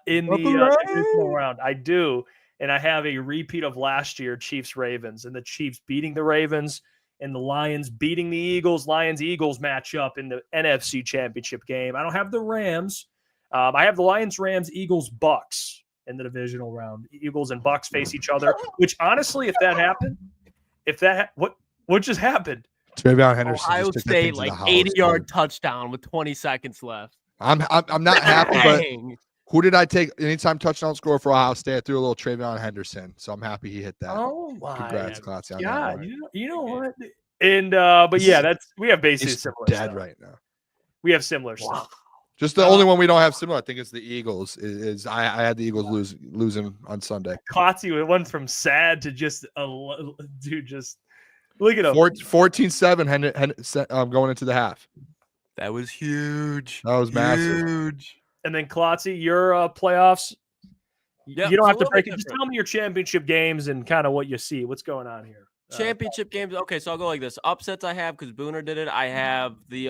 in the divisional round. I do. And I have a repeat of last year, Chiefs-Ravens, and the Chiefs beating the Ravens and the Lions beating the Eagles. Lions-Eagles matchup in the NFC Championship game. I don't have the Rams. I have the Lions, Rams, Eagles, Bucks in the divisional round. Eagles and Bucks face each other, which honestly, if that happened, what just happened? Trayvon Henderson. Ohio State, like 80-yard touchdown with 20 seconds left. I'm not happy, but who did I take? Anytime touchdown score for Ohio State, I threw a little Trayvon Henderson. So I'm happy he hit that. Oh my! Congrats, Klotzy. Yeah, you know what? And but yeah, we have basically similar. Dead stuff. right now. We have similar stuff. Just the only one we don't have similar, I think, is the Eagles. I had the Eagles losing on Sunday. Klotzy went from sad to just dude. Just look at him. 14-7 going into the half. That was huge. That was massive. Huge. And then Klotzy, your playoffs, You don't have to break it. Just tell me your championship games and kind of what you see. What's going on here? Championship games. Okay, so I'll go like this. Upsets I have because Booner did it. I have the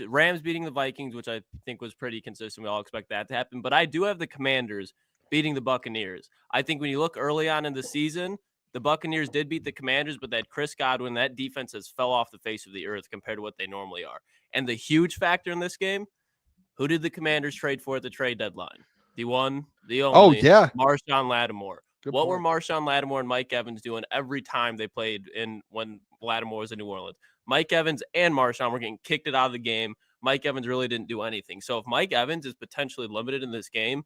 Rams beating the Vikings, which I think was pretty consistent. We all expect that to happen. But I do have the Commanders beating the Buccaneers. I think when you look early on in the season, the Buccaneers did beat the Commanders, but that Chris Godwin, that defense has fell off the face of the earth compared to what they normally are. And the huge factor in this game, who did the Commanders trade for at the trade deadline? The one, the only. Marshawn Lattimore. What were Marshawn Lattimore and Mike Evans doing every time they played when Lattimore was in New Orleans? Mike Evans and Marshawn were getting kicked out of the game. Mike Evans really didn't do anything. So if Mike Evans is potentially limited in this game,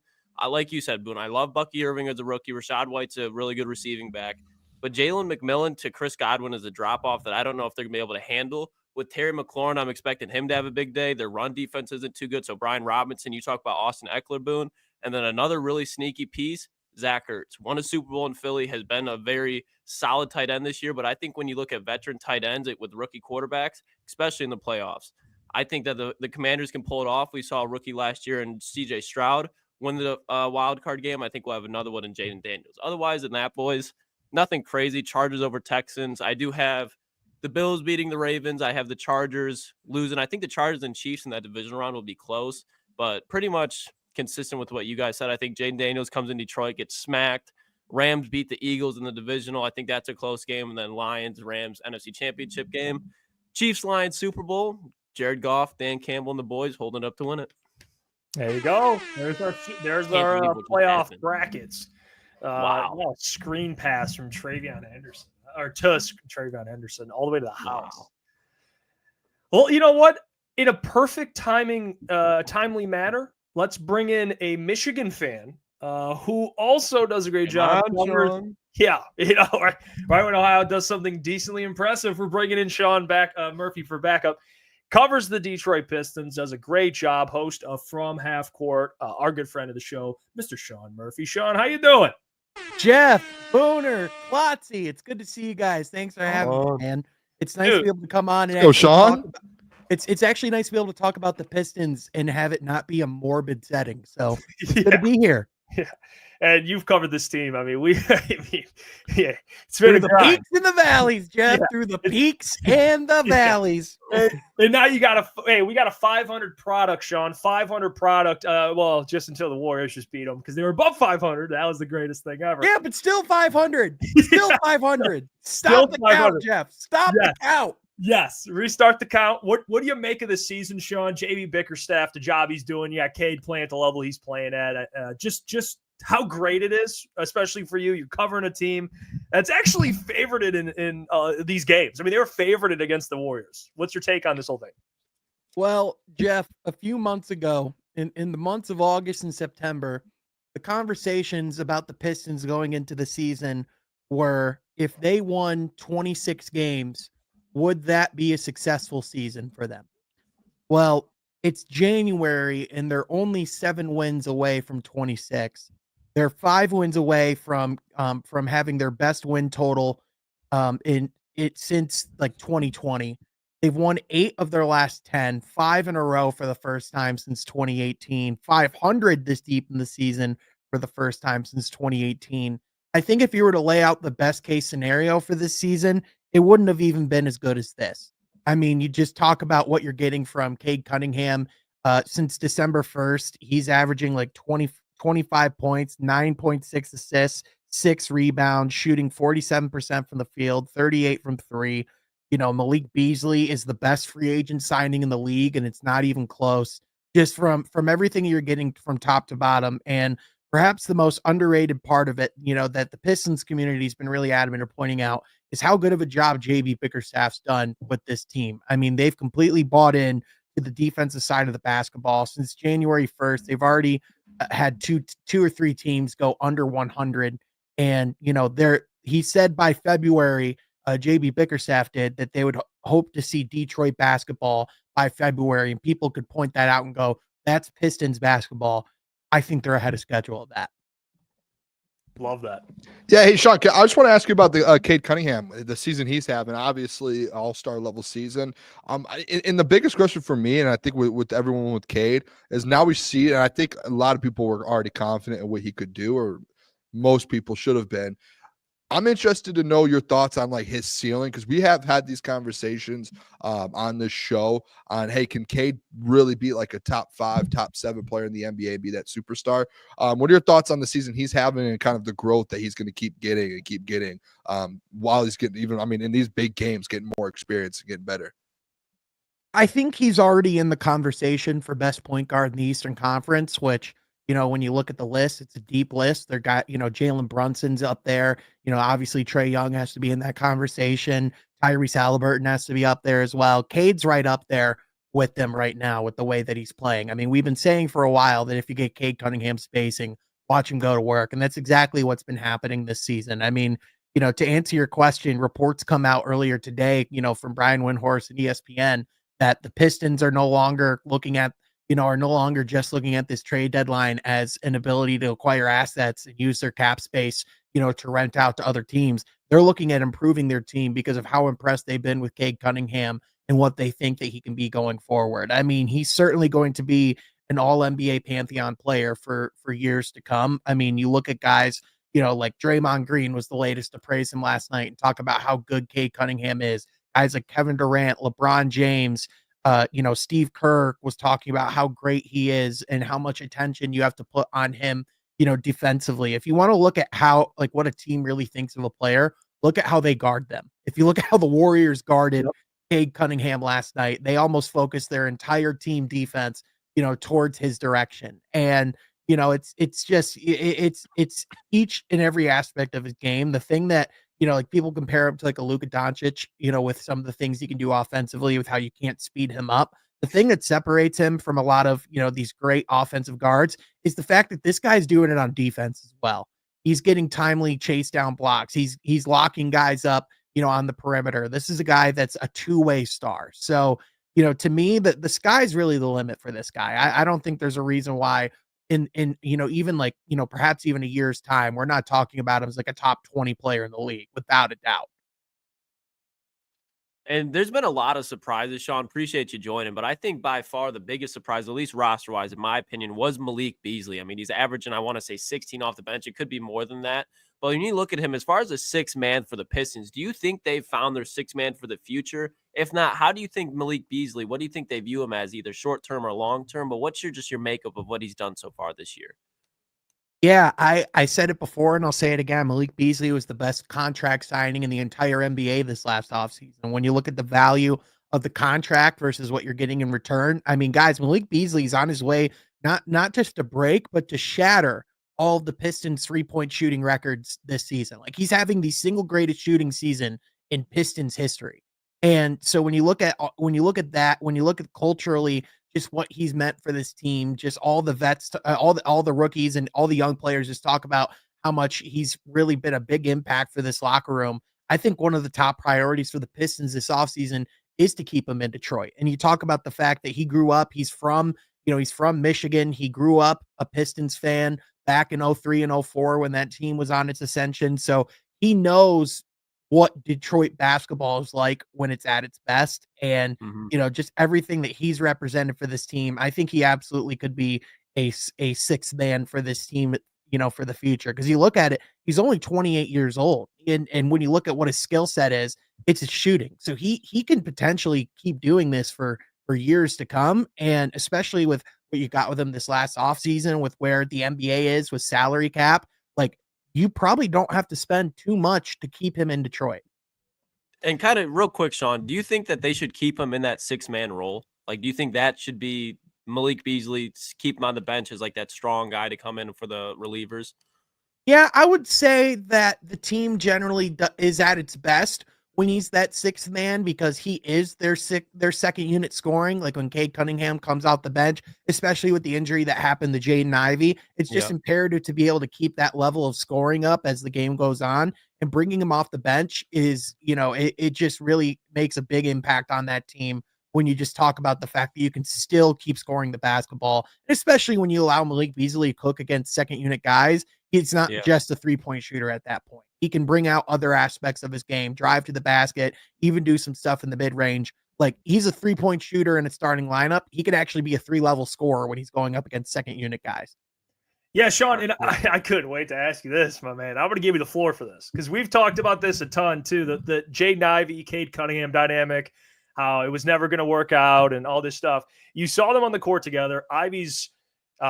like you said, Boone, I love Bucky Irving as a rookie. Rashad White's a really good receiving back. But Jalen McMillan to Chris Godwin is a drop-off that I don't know if they're going to be able to handle. With Terry McLaurin, I'm expecting him to have a big day. Their run defense isn't too good. So Brian Robinson, you talk about Austin Eckler, Boone. And then another really sneaky piece, Zach Ertz. Won a Super Bowl in Philly, has been a very solid tight end this year. But I think when you look at veteran tight ends with rookie quarterbacks, especially in the playoffs, I think that the Commanders can pull it off. We saw a rookie last year in C.J. Stroud win the wild card game. I think we'll have another one in Jaden Daniels. Otherwise than that, boys, nothing crazy. Chargers over Texans. I do have the Bills beating the Ravens. I have the Chargers losing. I think the Chargers and Chiefs in that divisional round will be close, but pretty much consistent with what you guys said. I think Jaden Daniels comes in Detroit, gets smacked. Rams beat the Eagles in the divisional. I think that's a close game. And then Lions, Rams, NFC Championship game. Chiefs, Lions, Super Bowl. Jared Goff, Dan Campbell, and the boys holding up to win it. There you go. There's our playoff brackets. Wow. Screen pass from Travion Henderson, or to Travion Henderson, all the way to the house. Wow. Well, you know what? In a perfect timely manner, let's bring in a Michigan fan who also does a great job. Yeah, right when Ohio does something decently impressive, we're bringing in Sean Murphy for backup. Covers the Detroit Pistons, does a great job, host of From Half Court, our good friend of the show, Mr. Sean Murphy. Sean, how you doing? Jeff, Booner, Klotzy, it's good to see you guys. Thanks for having me, man. It's nice to be able to come on and Sean. It's actually nice to be able to talk about the Pistons and have it not be a morbid setting. So it's good to be here. Yeah. And you've covered this team. I mean, it's been through the peaks and the valleys, Jeff. Yeah. Through the peaks and the valleys. And now we got a 500 product, Sean. 500 product. Well, just until the Warriors just beat them because they were above 500. That was the greatest thing ever. Yeah, but still 500. Still 500. Stop the count, Jeff. Stop the count. Yes, restart the count. What do you make of this season, Sean? JB Bickerstaff, the job he's doing. Yeah, Cade playing at the level he's playing at. Just how great it is, especially for you. You're covering a team that's actually favorited in these games. I mean, they were favorited against the Warriors. What's your take on this whole thing? Well, Jeff, a few months ago, in the months of August and September, the conversations about the Pistons going into the season were if they won 26 games, would that be a successful season for them? Well, it's January and they're only 7 wins away from 26. They're 5 wins away from having their best win total since like 2020. They've won 8 of their last 10, 5 in a row for the first time since 2018, 500 this deep in the season for the first time since 2018. I think if you were to lay out the best case scenario for this season, it wouldn't have even been as good as this. I mean, you just talk about what you're getting from Cade Cunningham. Since December 1st, he's averaging like 25 points, 9.6 assists, 6 rebounds, shooting 47% from the field, 38 from 3. You know, Malik Beasley is the best free agent signing in the league, and it's not even close. Just from everything you're getting from top to bottom. And perhaps the most underrated part of it, you know, that the Pistons community has been really adamant of pointing out is how good of a job JB Bickerstaff's done with this team. I mean, they've completely bought in to the defensive side of the basketball. Since January 1st, they've already had two or three teams go under 100. And, you know, he said by February, JB Bickerstaff did, that they would hope to see Detroit basketball by February. And people could point that out and go, that's Pistons basketball. I think they're ahead of schedule of that. Love that. Yeah. Hey, Sean, I just want to ask you about the Cade Cunningham, the season he's having, obviously all-star level season. And the biggest question for me, and I think with everyone with Cade, is now we see, and I think a lot of people were already confident in what he could do, or most people should have been. I'm interested to know your thoughts on like his ceiling, because we have had these conversations on this show on, hey, can Cade really be like a top 5, top 7 player in the NBA, be that superstar? What are your thoughts on the season he's having and kind of the growth that he's going to keep getting while he's getting, even, I mean, in these big games, getting more experience and getting better? I think he's already in the conversation for best point guard in the Eastern Conference, which, when you look at the list, it's a deep list. They're got, Jalen Brunson's up there. Obviously Trae Young has to be in that conversation. Tyrese Halliburton has to be up there as well. Cade's right up there with them right now with the way that he's playing. I mean, we've been saying for a while that if you get Cade Cunningham spacing, watch him go to work. And that's exactly what's been happening this season. I mean, to answer your question, reports come out earlier today, from Brian Windhorst and ESPN, that the Pistons are no longer just looking at this trade deadline as an ability to acquire assets and use their cap space, to rent out to other teams. They're looking at improving their team because of how impressed they've been with Cade Cunningham and what they think that he can be going forward. I mean, he's certainly going to be an all NBA Pantheon player for years to come. I mean, you look at guys, like Draymond Green was the latest to praise him last night and talk about how good Cade Cunningham is. Guys like Kevin Durant, LeBron James, Steve Kerr was talking about how great he is and how much attention you have to put on him, defensively. If you want to look at how, like, what a team really thinks of a player, look at how they guard them. If you look at how the Warriors guarded Cade Cunningham last night, they almost focused their entire team defense, towards his direction. And, it's just, it's each and every aspect of his game. The thing that, like people compare him to like a Luka Doncic, with some of the things he can do offensively with how you can't speed him up. The thing that separates him from a lot of, these great offensive guards is the fact that this guy's doing it on defense as well. He's getting timely chase down blocks. He's locking guys up, on the perimeter. This is a guy that's a two-way star. So, to me, the sky's really the limit for this guy. I don't think there's a reason why in even like, perhaps even a year's time, we're not talking about him as like a top 20 player in the league, without a doubt. And there's been a lot of surprises, Sean. Appreciate you joining. But I think by far the biggest surprise, at least roster-wise, in my opinion, was Malik Beasley. I mean, he's averaging, I want to say, 16 off the bench. It could be more than that. But when you look at him, as far as a sixth man for the Pistons, do you think they've found their sixth man for the future? If not, how do you think Malik Beasley, what do you think they view him as, either short-term or long-term? But what's your makeup of what he's done so far this year? Yeah, I said it before and I'll say it again. Malik Beasley was the best contract signing in the entire NBA this last offseason. When you look at the value of the contract versus what you're getting in return, I mean, guys, Malik Beasley is on his way not just to break, but to shatter all of the Pistons 3-point shooting records this season. Like, he's having the single greatest shooting season in Pistons history. And so when you look at that, when you look at culturally just what he's meant for this team, just all the vets, all the rookies and all the young players just talk about how much he's really been a big impact for this locker room. I think one of the top priorities for the Pistons this offseason is to keep him in Detroit. And you talk about the fact that he grew up, he's from Michigan. He grew up a Pistons fan back in 03 and 04 when that team was on its ascension. So he knows what Detroit basketball is like when it's at its best. And, just everything that he's represented for this team, I think he absolutely could be a sixth man for this team, for the future. Cause you look at it, he's only 28 years old. And when you look at what his skill set is, it's his shooting. So he can potentially keep doing this for years to come. And especially with what you got with him this last offseason, with where the NBA is with salary cap, like, you probably don't have to spend too much to keep him in Detroit. And kind of real quick, Sean, do you think that they should keep him in that six-man role? Like, do you think that should be Malik Beasley, keep him on the bench as like that strong guy to come in for the relievers? Yeah, I would say that the team generally is at its best when he's that sixth man, because he is their second unit scoring. Like when Cade Cunningham comes out the bench, especially with the injury that happened to Jaden Ivey, it's just imperative to be able to keep that level of scoring up as the game goes on. And bringing him off the bench is, it just really makes a big impact on that team when you just talk about the fact that you can still keep scoring the basketball, especially when you allow Malik Beasley to cook against second unit guys. He's not just a 3-point shooter at that point. He can bring out other aspects of his game, drive to the basket, even do some stuff in the mid range. Like, he's a 3-point shooter in a starting lineup. He could actually be a 3-level scorer when he's going up against second unit guys. Yeah, Sean, and I couldn't wait to ask you this, my man. I'm going to give you the floor for this because we've talked about this a ton too. The Jaden Ivey, Cade Cunningham dynamic, how it was never going to work out, and all this stuff. You saw them on the court together. Ivy's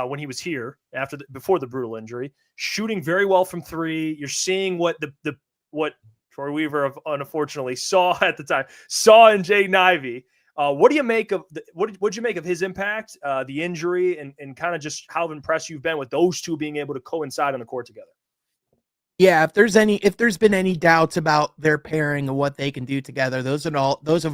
when he was here before the brutal injury, shooting very well from three. You're seeing what what Troy Weaver unfortunately saw at the time in Jaden Ivey. What do you make of what'd you make of his impact, the injury, and kind of just how impressed you've been with those two being able to coincide on the court together? Yeah, if there's been any doubts about their pairing and what they can do together, those have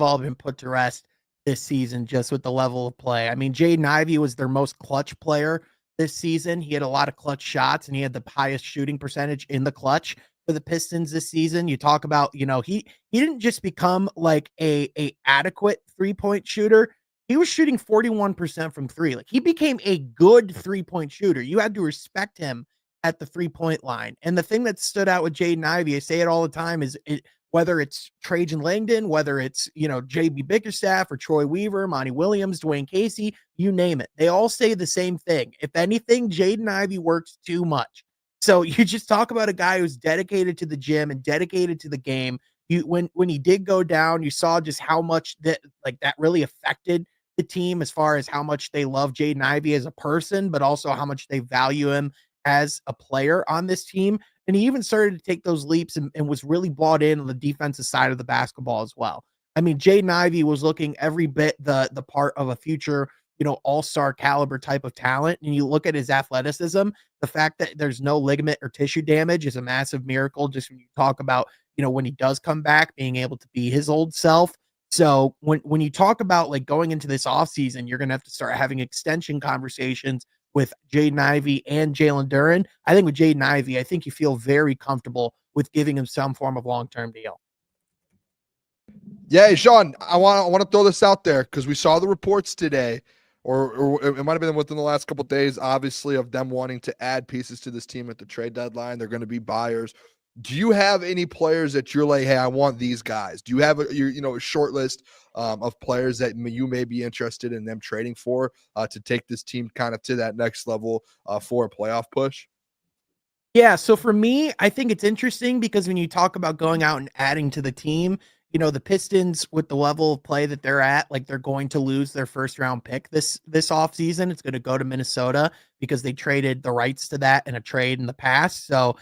all been put to rest this season just with the level of play. I mean, Jaden Ivey was their most clutch player this season. He had a lot of clutch shots and he had the highest shooting percentage in the clutch for the Pistons this season. You talk about, he didn't just become like a adequate 3-point shooter. He was shooting 41% from three. Like he became a good 3-point shooter. You had to respect him at the 3-point line. And the thing that stood out with Jaden Ivey, I say it all the time, is whether it's Trajan Langdon, whether it's, JB Bickerstaff or Troy Weaver, Monty Williams, Dwayne Casey, you name it. They all say the same thing. If anything, Jaden Ivey works too much. So you just talk about a guy who's dedicated to the gym and dedicated to the game. When he did go down, you saw just how much that really affected the team as far as how much they love Jaden Ivey as a person, but also how much they value him as a player on this team. And he even started to take those leaps and was really bought in on the defensive side of the basketball as well. I mean, Jaden Ivey was looking every bit the part of a future, all-star caliber type of talent. And you look at his athleticism, the fact that there's no ligament or tissue damage is a massive miracle. Just when you talk about, when he does come back, being able to be his old self. So when you talk about like going into this offseason, you're going to have to start having extension conversations with Jaden Ivey and Jalen Duren. I think with Jaden Ivey, I think you feel very comfortable with giving him some form of long-term deal. Yeah, Sean, I want to throw this out there because we saw the reports today, or it might have been within the last couple of days, obviously, of them wanting to add pieces to this team at the trade deadline. They're going to be buyers. Do you have any players that you're like, hey, I want these guys? Do you have a short list of players that you may be interested in them trading for to take this team kind of to that next level for a playoff push? Yeah, so for me, I think it's interesting because when you talk about going out and adding to the team, the Pistons with the level of play that they're at, like they're going to lose their first round pick this offseason. It's going to go to Minnesota because they traded the rights to that in a trade in the past. So,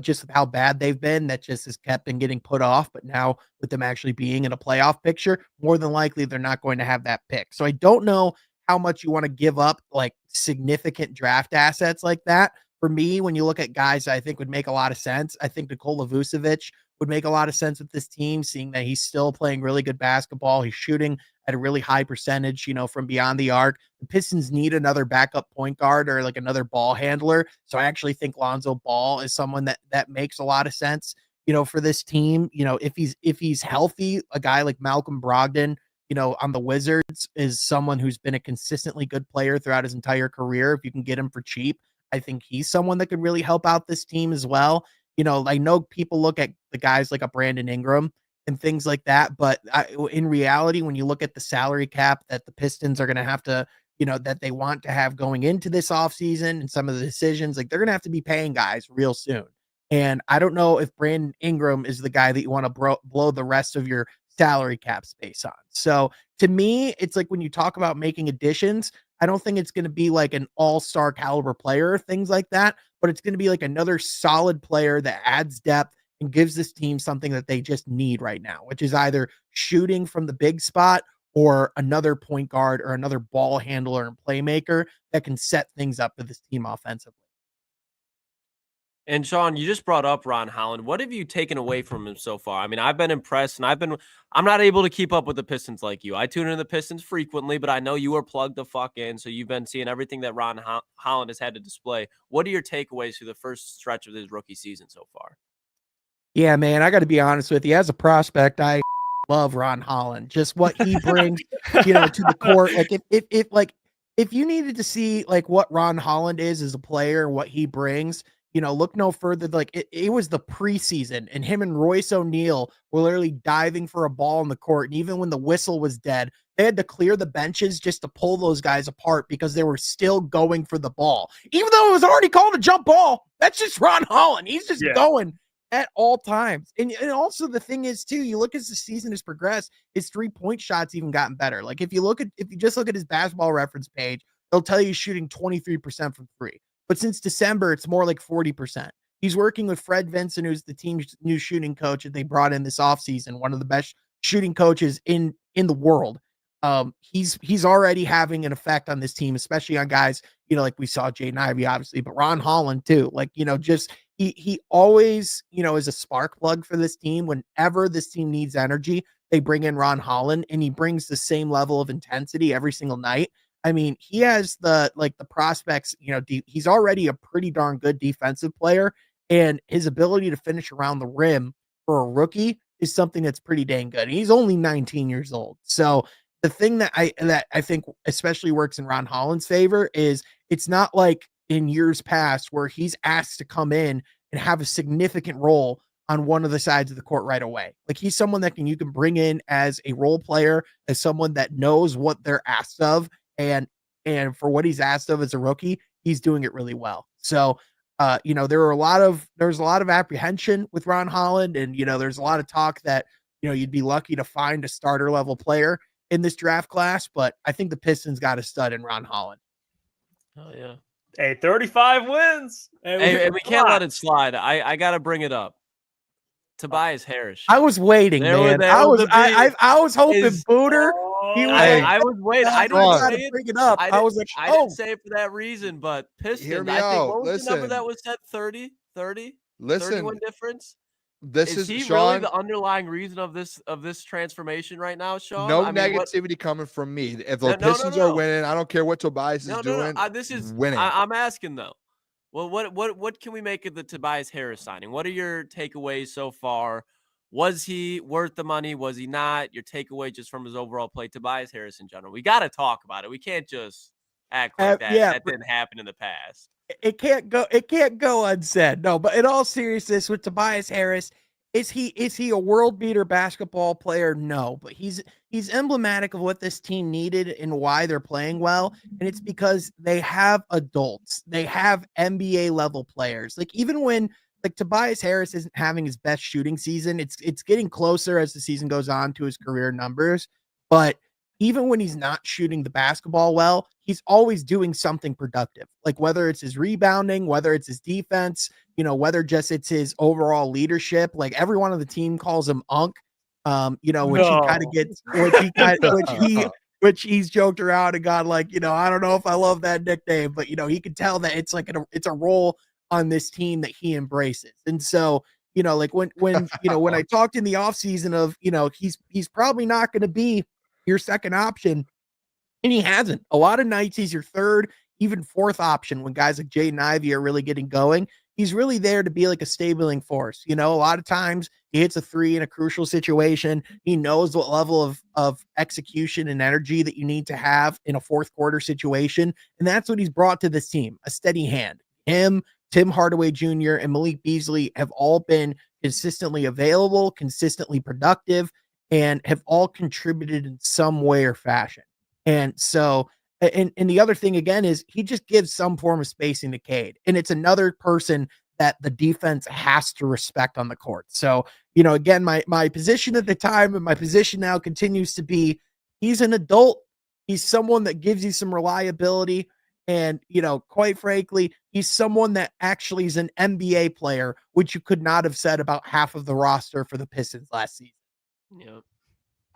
just how bad they've been, that just has kept on getting put off. But now with them actually being in a playoff picture, more than likely they're not going to have that pick. So I don't know how much you want to give up like significant draft assets like that. For me, when you look at guys I think would make a lot of sense, I think Nikola Vucevic would make a lot of sense with this team, seeing that he's still playing really good basketball. He's shooting at a really high percentage, from beyond the arc. The Pistons need another backup point guard or like another ball handler. So I actually think Lonzo Ball is someone that makes a lot of sense, for this team. If he's healthy, a guy like Malcolm Brogdon, on the Wizards is someone who's been a consistently good player throughout his entire career. If you can get him for cheap, I think he's someone that could really help out this team as well. I know people look at the guys like a Brandon Ingram and things like that, but in reality, when you look at the salary cap that the Pistons are going to have to, that they want to have going into this offseason and some of the decisions, like they're going to have to be paying guys real soon. And I don't know if Brandon Ingram is the guy that you want to blow the rest of your salary cap space on. So to me, it's like when you talk about making additions, I don't think it's going to be like an all-star caliber player, things like that, but it's going to be like another solid player that adds depth and gives this team something that they just need right now, which is either shooting from the big spot or another point guard or another ball handler and playmaker that can set things up for this team offensively. And Sean, you just brought up Ron Holland. What have you taken away from him so far? I mean, I've been impressed, and I'm not able to keep up with the Pistons like you. I tune in the Pistons frequently, but I know you are plugged the fuck in, so you've been seeing everything that Ron Holland has had to display. What are your takeaways through the first stretch of his rookie season so far? Yeah, man, I got to be honest with you. As a prospect, I love Ron Holland. Just what he brings, to the court. Like if you needed to see like what Ron Holland is as a player and what he brings, look no further. Like it was the preseason and him and Royce O'Neal were literally diving for a ball in the court. And even when the whistle was dead, they had to clear the benches just to pull those guys apart because they were still going for the ball. Even though it was already called a jump ball, that's just Ron Holland. He's just going at all times. And also the thing is, too, you look as the season has progressed, his 3-point shots even gotten better. Like if you just look at his basketball reference page, they'll tell you he's shooting 23% from 3. But since December, it's more like 40%. He's working with Fred Vinson, who's the team's new shooting coach that they brought in this offseason, one of the best shooting coaches in the world. He's already having an effect on this team, especially on guys, like we saw Jaden Ivey, obviously, but Ron Holland too. Like, just he always, is a spark plug for this team. Whenever this team needs energy, they bring in Ron Holland, and he brings the same level of intensity every single night. I mean, he has the prospects, he's already a pretty darn good defensive player, and his ability to finish around the rim for a rookie is something that's pretty dang good. He's only 19 years old. So the thing that I think especially works in Ron Holland's favor is it's not like in years past where he's asked to come in and have a significant role on one of the sides of the court right away. Like he's someone that you can bring in as a role player, as someone that knows what they're asked of. And for what he's asked of as a rookie, he's doing it really well. So, there's a lot of apprehension with Ron Holland, and, there's a lot of talk that, you'd be lucky to find a starter level player in this draft class, but I think the Pistons got a stud in Ron Holland. Oh yeah. Hey, 35 wins. Hey, we can't let it slide. I got to bring it up. Tobias Harris. I was waiting, man. I was hoping Booner. I was waiting. I didn't say it. Bring it up. I was like, I didn't say it for that reason, but Pistons. I think what was the number that was said? 30? 31 difference. Is he Sean, really the underlying reason of this transformation right now, Sean? No negativity coming from me. If the Pistons are winning, I don't care what Tobias is doing. This is winning. I'm asking though. Well, what can we make of the Tobias Harris signing? What are your takeaways so far? Was he worth the money? Was he not? Your takeaway just from his overall play, Tobias Harris in general. We got to talk about it. We can't just act like that didn't happen in the past. It can't go unsaid. No, but in all seriousness, with Tobias Harris, is he a world beater basketball player? No, but he's emblematic of what this team needed and why they're playing well. And it's because they have adults. They have NBA level players. Like even when Tobias Harris isn't having his best shooting season, it's getting closer as the season goes on to his career numbers. But even when he's not shooting the basketball well, he's always doing something productive. Like whether it's his rebounding, whether it's his defense, whether just it's his overall leadership. Like everyone on the team calls him Unk, he kind of gets, which he's joked around and got I don't know if I love that nickname, but he can tell that it's it's a role on this team that he embraces. And so, when I talked in the offseason of, he's probably not going to be your second option, and he hasn't. A lot of nights he's your third, even fourth option when guys like Jaden Ivey are really getting going. He's really there to be like a stabling force. A lot of times he hits a three in a crucial situation. He knows what level of execution and energy that you need to have in a fourth quarter situation. And that's what he's brought to this team, a steady hand. Him, Tim Hardaway Jr., and Malik Beasley have all been consistently available, consistently productive, and have all contributed in some way or fashion. And so, and the other thing again is he just gives some form of spacing to Cade. And it's another person that the defense has to respect on the court. So, again, my position at the time and my position now continues to be, he's an adult. He's someone that gives you some reliability. And, quite frankly, he's someone that actually is an NBA player, which you could not have said about half of the roster for the Pistons last season. Yeah.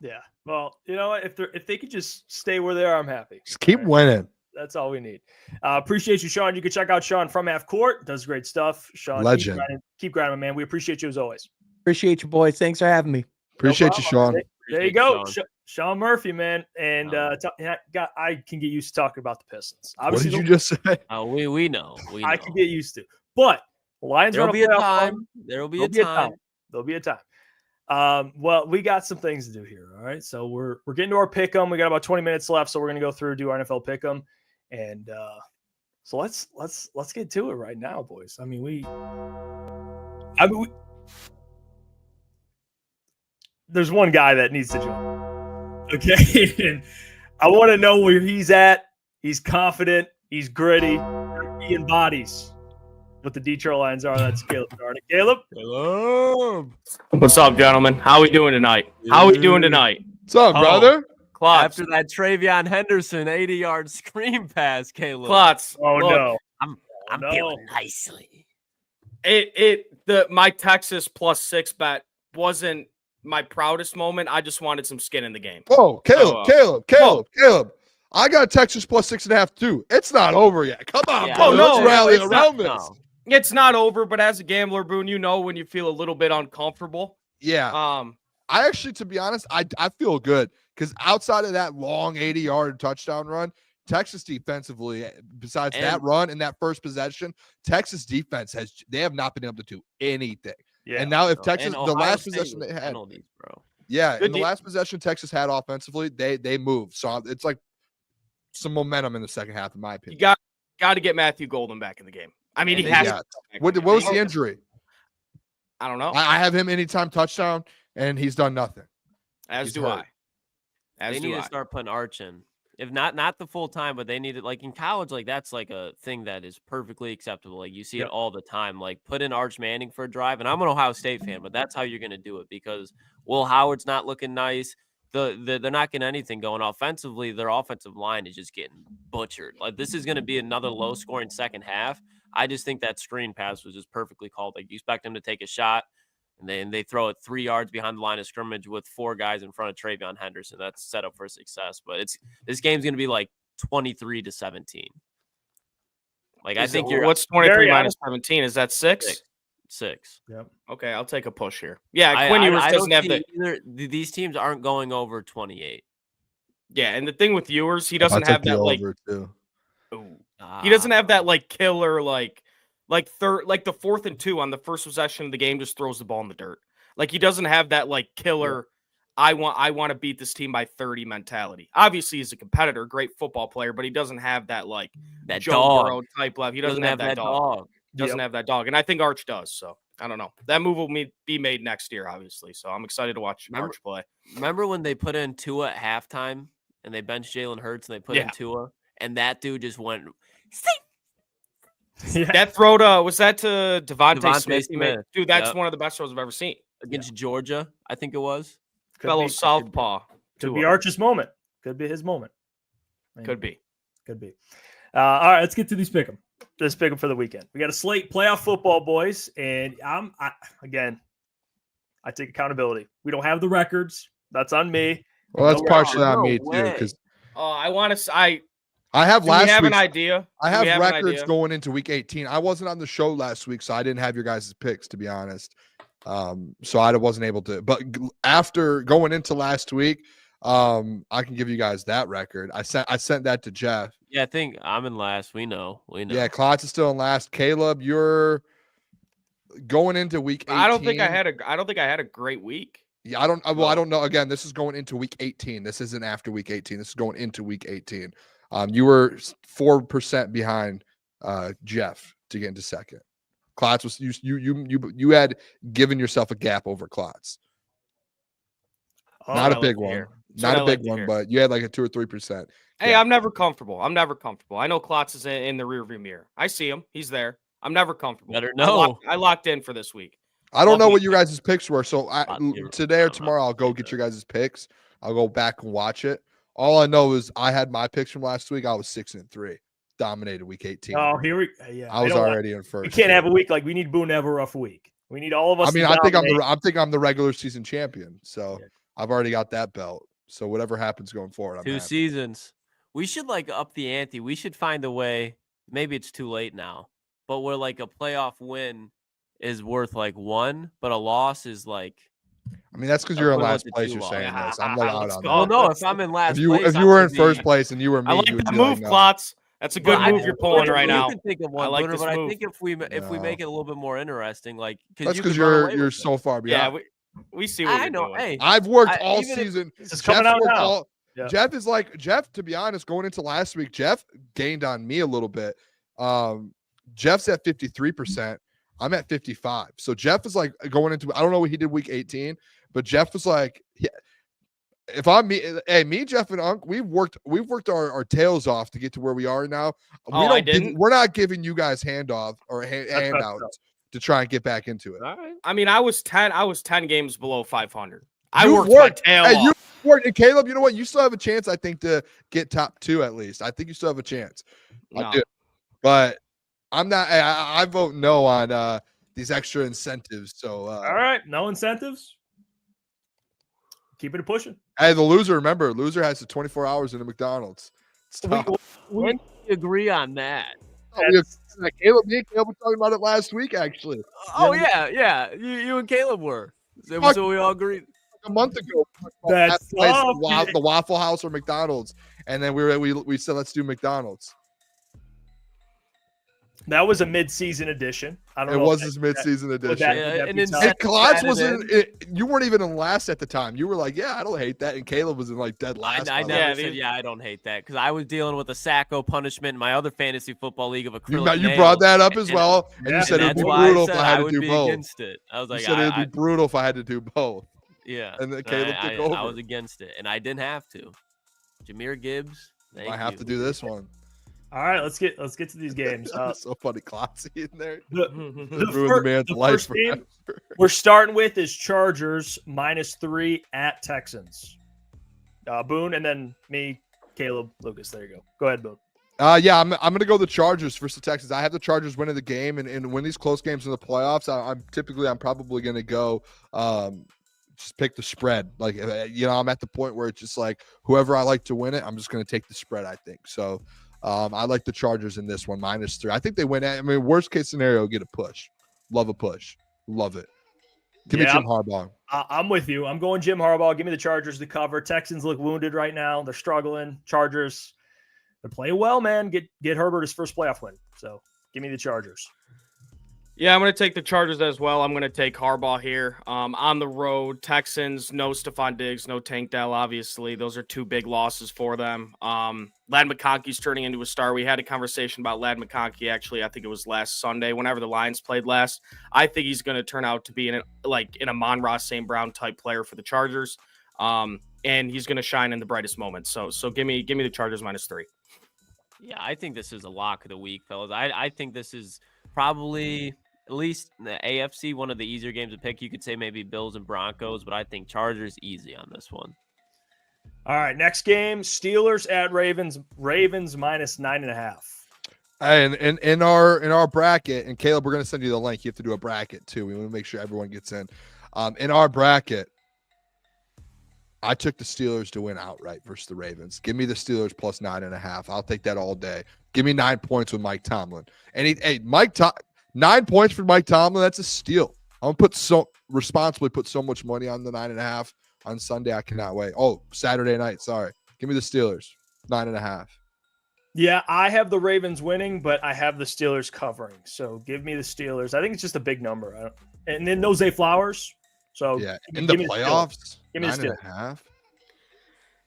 Yeah. Well, you know what? If they could just stay where they are, I'm happy. Just keep winning. That's all we need. Appreciate you, Sean. You can check out Sean from Half Court. Does great stuff. Sean, legend. Keep grinding, man. We appreciate you as always. Appreciate you, boys. Thanks for having me. Appreciate you, Sean. There you go. Sean Murphy, man. And I can get used to talking about the Pistons. Obviously, what did you just say? We know. I can get used to. But the Lions There'll be a time. There'll be a time. There'll be a time. Well, we got some things to do here. All right. So we're getting to our pick'em. We got about 20 minutes left. So we're going to go through, do our NFL pick'em. And so let's get to it right now, boys. There's one guy that needs to join. Okay. And I want to know where he's at. He's confident. He's gritty. He embodies what the Detroit Lions are. That's Caleb Garnett. Caleb? What's up, gentlemen? How we doing tonight? What's up, brother? Klotz. After that Travion Henderson 80-yard screen pass, Caleb. Klotz. Oh, look, no. I'm no. feeling nicely. My Texas +6 bet wasn't my proudest moment. I just wanted some skin in the game. Whoa, Oh, Caleb. I got Texas +6.5 too. It's not over yet. Come on, Yeah, bro. no, Let's rally it's around not- this. no. It's not over, but as a gambler, Boone, you know when you feel a little bit uncomfortable. Yeah. I actually, to be honest, I feel good because outside of that long 80-yard touchdown run, Texas defensively, besides that run and that first possession, Texas defense they have not been able to do anything. Yeah. And now if No, Texas, and the Ohio last State possession with they had, penalties, bro. yeah, Good in the last possession Texas had offensively, they moved. So it's like some momentum in the second half, in my You opinion. got to get Matthew Golden back in the game. I mean, And he they has. got- to. What was the injury? I don't know. I have him anytime touchdown, and he's done nothing. As he's do hurt. I. As They do need I. to start putting Arch in. If not the full time, but they need it like in college, like that's like a thing that is perfectly acceptable. Like you see it all the time. Like put in Arch Manning for a drive. And I'm an Ohio State fan, but that's how you're gonna do it because Will Howard's not looking nice. They're not getting anything going offensively. Their offensive line is just getting butchered. Like this is gonna be another low scoring second half. I just think that screen pass was just perfectly called. Like you expect them to take a shot. And then they throw it 3 yards behind the line of scrimmage with 4 guys in front of Travion Henderson. That's set up for success. But this game's going to be like 23-17. Like I think you're What's 23 very minus 17? Is that 6? 6. Yep. Okay, I'll take a push here. Yeah, I Quinn Ewers don't doesn't have see the. either. These teams aren't going over 28. Yeah, and the thing with Ewers, he I'll doesn't take have the that like. over, too. He doesn't have that like killer like the 4th and 2 on the first possession of the game just throws the ball in the dirt. Like he doesn't have that like killer. I want to beat this team by 30 mentality. Obviously, he's a competitor, great football player, but he doesn't have that like that Joe dog Burrow type level. He doesn't have that dog. Doesn't have that dog, and I think Arch does. So I don't know. That move will be made next year, obviously. So I'm excited to watch Arch play. Remember when they put in Tua at halftime and they benched Jalen Hurts and they put in Tua and that dude just went. That throw was that to Devontae Smith? Dude, that's one of the best throws I've ever seen against Georgia. I think it was fellow southpaw. Could be Arch's moment. Could be his moment. Could be. All right, let's get to these pick'em. Let's pick them for the weekend. We got a slate playoff football, boys, and I take accountability. We don't have the records. That's on me. Well, that's partially on me too, because I have last. We have an idea. I have records going into week 18. I wasn't on the show last week, so I didn't have your guys' picks, to be honest. So I wasn't able to. But after going into last week, I can give you guys that record. I sent that to Jeff. Yeah, I think I'm in last. We know. Yeah, Klotz is still in last. Caleb, you're going into week 18. I don't think I had a great week. Yeah, I don't know. Again, this is going into week 18. This isn't after week 18. This is going into week 18. You were 4% behind Jeff to get into second. Klotz was you had given yourself a gap over Klotz. Not a big one. Not a big one, but you had like a 2 or 3%. Hey, I'm never comfortable. I know Klotz is in the rearview mirror. I see him. He's there. I'm never comfortable. Better know. I locked in for this week. I don't know what your guys' picks were, so today or tomorrow I'll go get your guys' picks. I'll go back and watch it. All I know is I had my picks from last week. I was 6-3, dominated week 18. Oh, I was already in first. We can't have a week like we need Boone to have a rough week. We need all of us. I mean, I think I'm the regular season champion, so I've already got that belt. So whatever happens going forward, I'm 2 happy. seasons. We should like up the ante. We should find a way. Maybe it's too late now, but where like a playoff win is worth like 1, but a loss is like. I mean, that's because you're in last place. You're saying this. I'm like out on that. Oh no, if I'm in last place, if you were in first place and you were me, I like you would that be move, like, no. Klotz. That's a good move you're pulling right now. You can think of one, I like Booner, this but move. I think if we make it a little bit more interesting, like that's because you're so far behind. Yeah, we see what I you're know. doing. Hey, I've worked all season. It's coming out now. Jeff is like Jeff. To be honest, going into last week, Jeff gained on me a little bit. Jeff's at 53%. I'm at 55. So Jeff is like going into. I don't know what he did week 18, but Jeff was like, If I'm me, Jeff, and Unc, we've worked our tails off to get to where we are now. I didn't. We're not giving you guys handouts up. to try and get back into it. All right. I mean, I was 10 games below 500. I You worked my tail off. You worked, and Caleb, you know what? You still have a chance, I think, to get top 2 at least. I think you still have a chance. No. I do. But I'm not. I vote no on these extra incentives. So All right, no incentives. Keep it pushing. hey, the loser has the 24 hours in the McDonald's. It's tough. When do we agree on that? Me and Caleb were talking about it last week, actually. Oh yeah. You and Caleb were. So we all agreed. A month ago. That's the Waffle House or McDonald's, and then we said let's do McDonald's. That was a mid-season edition. I don't know. It was his mid-season edition. that Klotz was you weren't even in last at the time. You were like, yeah, I don't hate that, and Caleb was in like dead last. I never said I don't hate that because I was dealing with a Sacco punishment in my other fantasy football league of acrylic. You brought that up as well, and you said it'd be brutal if I had to do both. Against it. I was like, you said it'd be brutal if I had to do both. Yeah, and then Caleb took over. I was against it, and I didn't have to. Jameer Gibbs, I have to do this one. All right, let's get to these games. So funny, Klotzy in there. The life. First game we're starting with is Chargers -3 at Texans. Boone, and then me, Caleb, Lucas. There you go. Go ahead, Boone. Yeah, I'm gonna go the Chargers versus the Texans. I have the Chargers winning the game, and win these close games in the playoffs. I'm probably gonna go just pick the spread. Like, I'm at the point where it's just like whoever I like to win it, I'm just gonna take the spread. I think so. I like the Chargers in this one -3. I think they win. I mean, worst case scenario, get a push. Love a push. Love it. Give me Jim Harbaugh. I'm with you. I'm going Jim Harbaugh. Give me the Chargers to cover. Texans look wounded right now. They're struggling. Chargers, they're playing well, man. Get Herbert his first playoff win. So give me the Chargers. Yeah, I'm going to take the Chargers as well. I'm going to take Harbaugh here. On the road, Texans, no Stephon Diggs, no Tank Dell, obviously. Those are 2 big losses for them. Ladd McConkey's turning into a star. We had a conversation about Ladd McConkey, actually, I think it was last Sunday, whenever the Lions played last. I think he's going to turn out to be in a Mon-Ra St. Brown type player for the Chargers. And he's going to shine in the brightest moments. So give me the Chargers -3. Yeah, I think this is a lock of the week, fellas. I think this is probably, at least in the AFC, one of the easier games to pick. You could say maybe Bills and Broncos, but I think Chargers easy on this one. All right, next game, Steelers at Ravens. Ravens -9.5. And in our bracket, and Caleb, we're going to send you the link. You have to do a bracket too. We want to make sure everyone gets in. In our bracket, I took the Steelers to win outright versus the Ravens. Give me the Steelers +9.5. I'll take that all day. Give me 9 points with Mike Tomlin. And 9 points for Mike Tomlin. That's a steal. I'm gonna responsibly put so much money on the 9.5 on Sunday. I cannot wait. Oh, Saturday night. Sorry. Give me the Steelers 9.5. Yeah, I have the Ravens winning, but I have the Steelers covering. So give me the Steelers. I think it's just a big number. And then no Zay Flowers. So yeah, in the playoffs, give me the 9.5.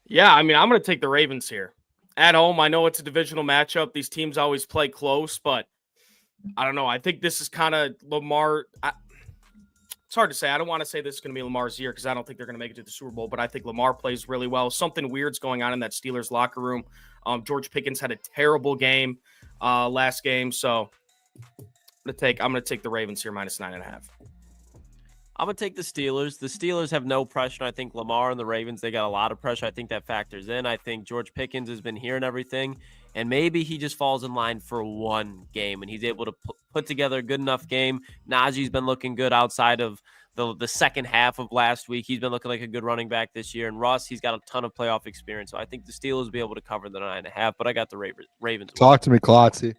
Yeah, I mean, I'm going to take the Ravens here. At home, I know it's a divisional matchup. These teams always play close, but I don't know. I think this is kind of Lamar. It's hard to say. I don't want to say this is going to be Lamar's year because I don't think they're going to make it to the Super Bowl, but I think Lamar plays really well. Something weird's going on in that Steelers locker room. George Pickens had a terrible game last game, so I'm going to take the Ravens here -9.5. I'm going to take the Steelers. The Steelers have no pressure. I think Lamar and the Ravens, they got a lot of pressure. I think that factors in. I think George Pickens has been hearing everything, and maybe he just falls in line for one game, and he's able to put together a good enough game. Najee's been looking good outside of the second half of last week. He's been looking like a good running back this year, and Russ, he's got a ton of playoff experience, so I think the Steelers will be able to cover the 9.5, but I got the Ravens. Talk to me, Klotzy.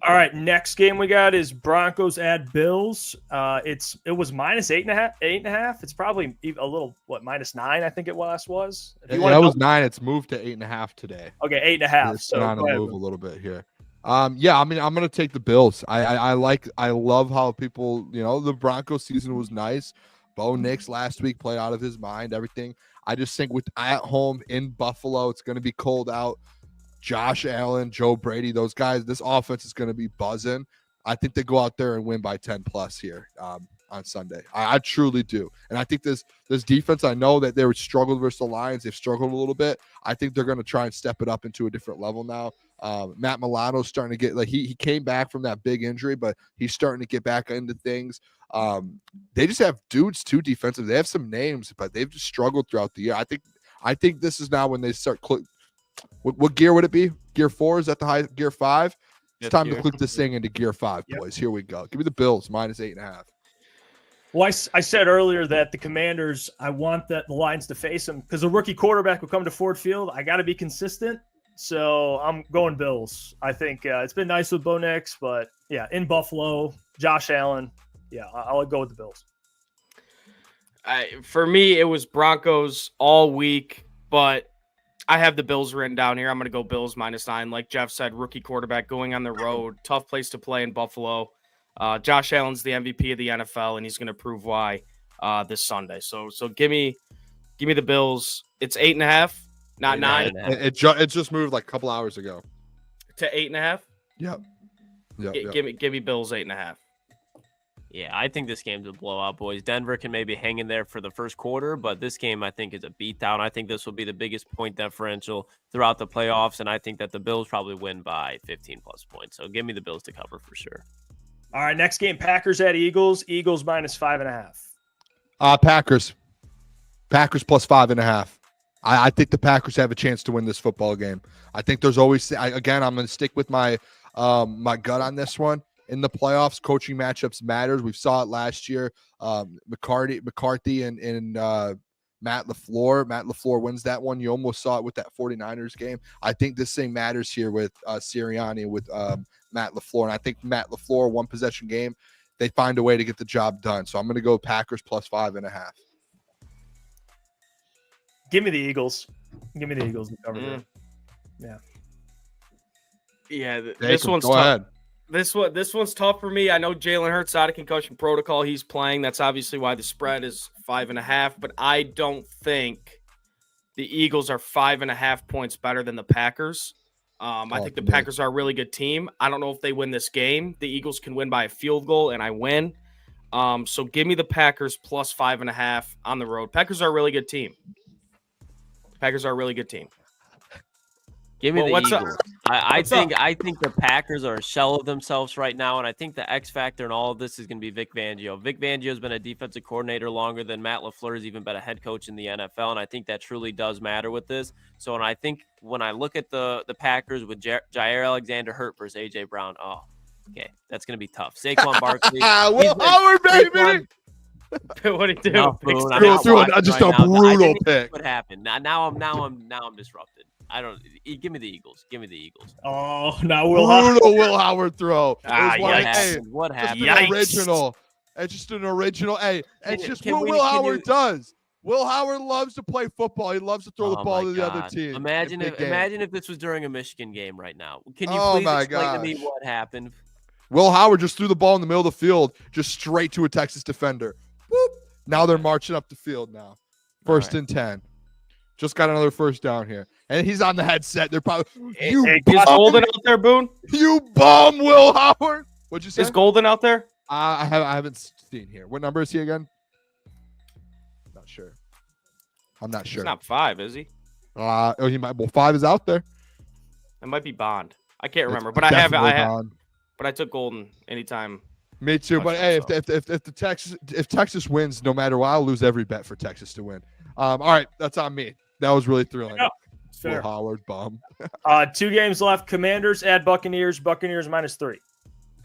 All right, next game we got is Broncos at Bills. It was -8.5. It's probably a little -9. I think it was. That was 9. It's moved to 8.5 today. Okay, 8.5. It's on to move a little bit here. Yeah, I mean, I'm gonna take the Bills. I love how people, the Broncos season was nice. Bo Nix last week played out of his mind. Everything. I just think with at home in Buffalo, it's gonna be cold out. Josh Allen, Joe Brady, those guys, this offense is going to be buzzing. I think they go out there and win by 10 plus here. on Sunday. I truly do. And I think this defense, I know that they were struggled versus the Lions. They've struggled a little bit. I think they're going to try and step it up into a different level now. Matt Milano's starting to get, like, he came back from that big injury, but he's starting to get back into things. They just have dudes too defensive. They have some names, but they've just struggled throughout the year. I think this is now when they start what gear would it be? Gear 4? Is that the high gear 5? It's time to click this thing into gear 5, boys. Here we go. Give me the Bills -8.5. Well, I said earlier that the Commanders, I want the Lions to face them because a rookie quarterback will come to Ford Field. I got to be consistent. So I'm going Bills. I think it's been nice with Bo Nix, but yeah, in Buffalo, Josh Allen. Yeah, I'll go with the Bills. For me, it was Broncos all week, but I have the Bills written down here. I'm going to go Bills -9. Like Jeff said, rookie quarterback going on the road, tough place to play in Buffalo. Josh Allen's the MVP of the NFL, and he's going to prove why this Sunday. So give me the Bills. It's 8.5, not 9. It just moved like a couple hours ago to 8.5. Yep. Give me Bills 8.5. Yeah, I think this game's a blowout, boys. Denver can maybe hang in there for the first quarter, but this game I think is a beatdown. I think this will be the biggest point differential throughout the playoffs, and I think that the Bills probably win by 15+ points. So give me the Bills to cover for sure. All right, next game, Packers at Eagles. Eagles -5.5. Packers +5.5. I think the Packers have a chance to win this football game. I think there's always, again, I'm going to stick with my my gut on this one. In the playoffs, coaching matchups matters. We saw it last year. McCarthy and Matt LaFleur. Matt LaFleur wins that one. You almost saw it with that 49ers game. I think this thing matters here with Sirianni, with Matt LaFleur. And I think Matt LaFleur, one possession game, they find a way to get the job done. So I'm going to go Packers +5.5. Give me the Eagles. Give me the Eagles to cover there. Yeah. Yeah, this one's tough. Ahead. This one's tough for me. I know Jalen Hurts out of concussion protocol. He's playing. That's obviously why the spread is 5.5. But I don't think the Eagles are 5.5 points better than the Packers. I think the Packers are a really good team. I don't know if they win this game. The Eagles can win by a field goal, and I win. So give me the Packers +5.5 on the road. Packers are a really good team. Give me the Eagles. I think the Packers are a shell of themselves right now, and I think the X factor in all of this is going to be Vic Fangio. Vic Fangio has been a defensive coordinator longer than Matt LaFleur has even been a head coach in the NFL, and I think that truly does matter with this. So, and I think when I look at the Packers with Jair Alexander hurt versus A.J. Brown, okay, that's going to be tough. Saquon Barkley. Will Howard, baby! What do you do? No, just a brutal pick. What happened? Now I'm disrupted. Give me the Eagles. Oh, now Will Howard throw. What happened? It's just an original. Hey, it's just what Will Howard does. Will Howard loves to play football. He loves to throw the ball to the other team. Imagine if this was during a Michigan game right now. Can you please explain to me what happened? Will Howard just threw the ball in the middle of the field, just straight to a Texas defender. Boop. Now they're marching up the field now. First and 10. Just got another first down here. And he's on the headset. They're probably is Golden out there, Boone? You bum, Will Howard. What'd you say? Is Golden out there? I haven't seen here. What number is he again? Not sure. I'm not sure. He's not 5, is he? He might. Well, 5 is out there. It might be Bond. I can't remember, but but I took Golden anytime. Me too. But hey, if Texas wins, no matter what, I'll lose every bet for Texas to win. All right, that's on me. That was really thrilling. Yeah, fair. Will Howard, bum. 2 games left. Commanders at Buccaneers. Buccaneers -3.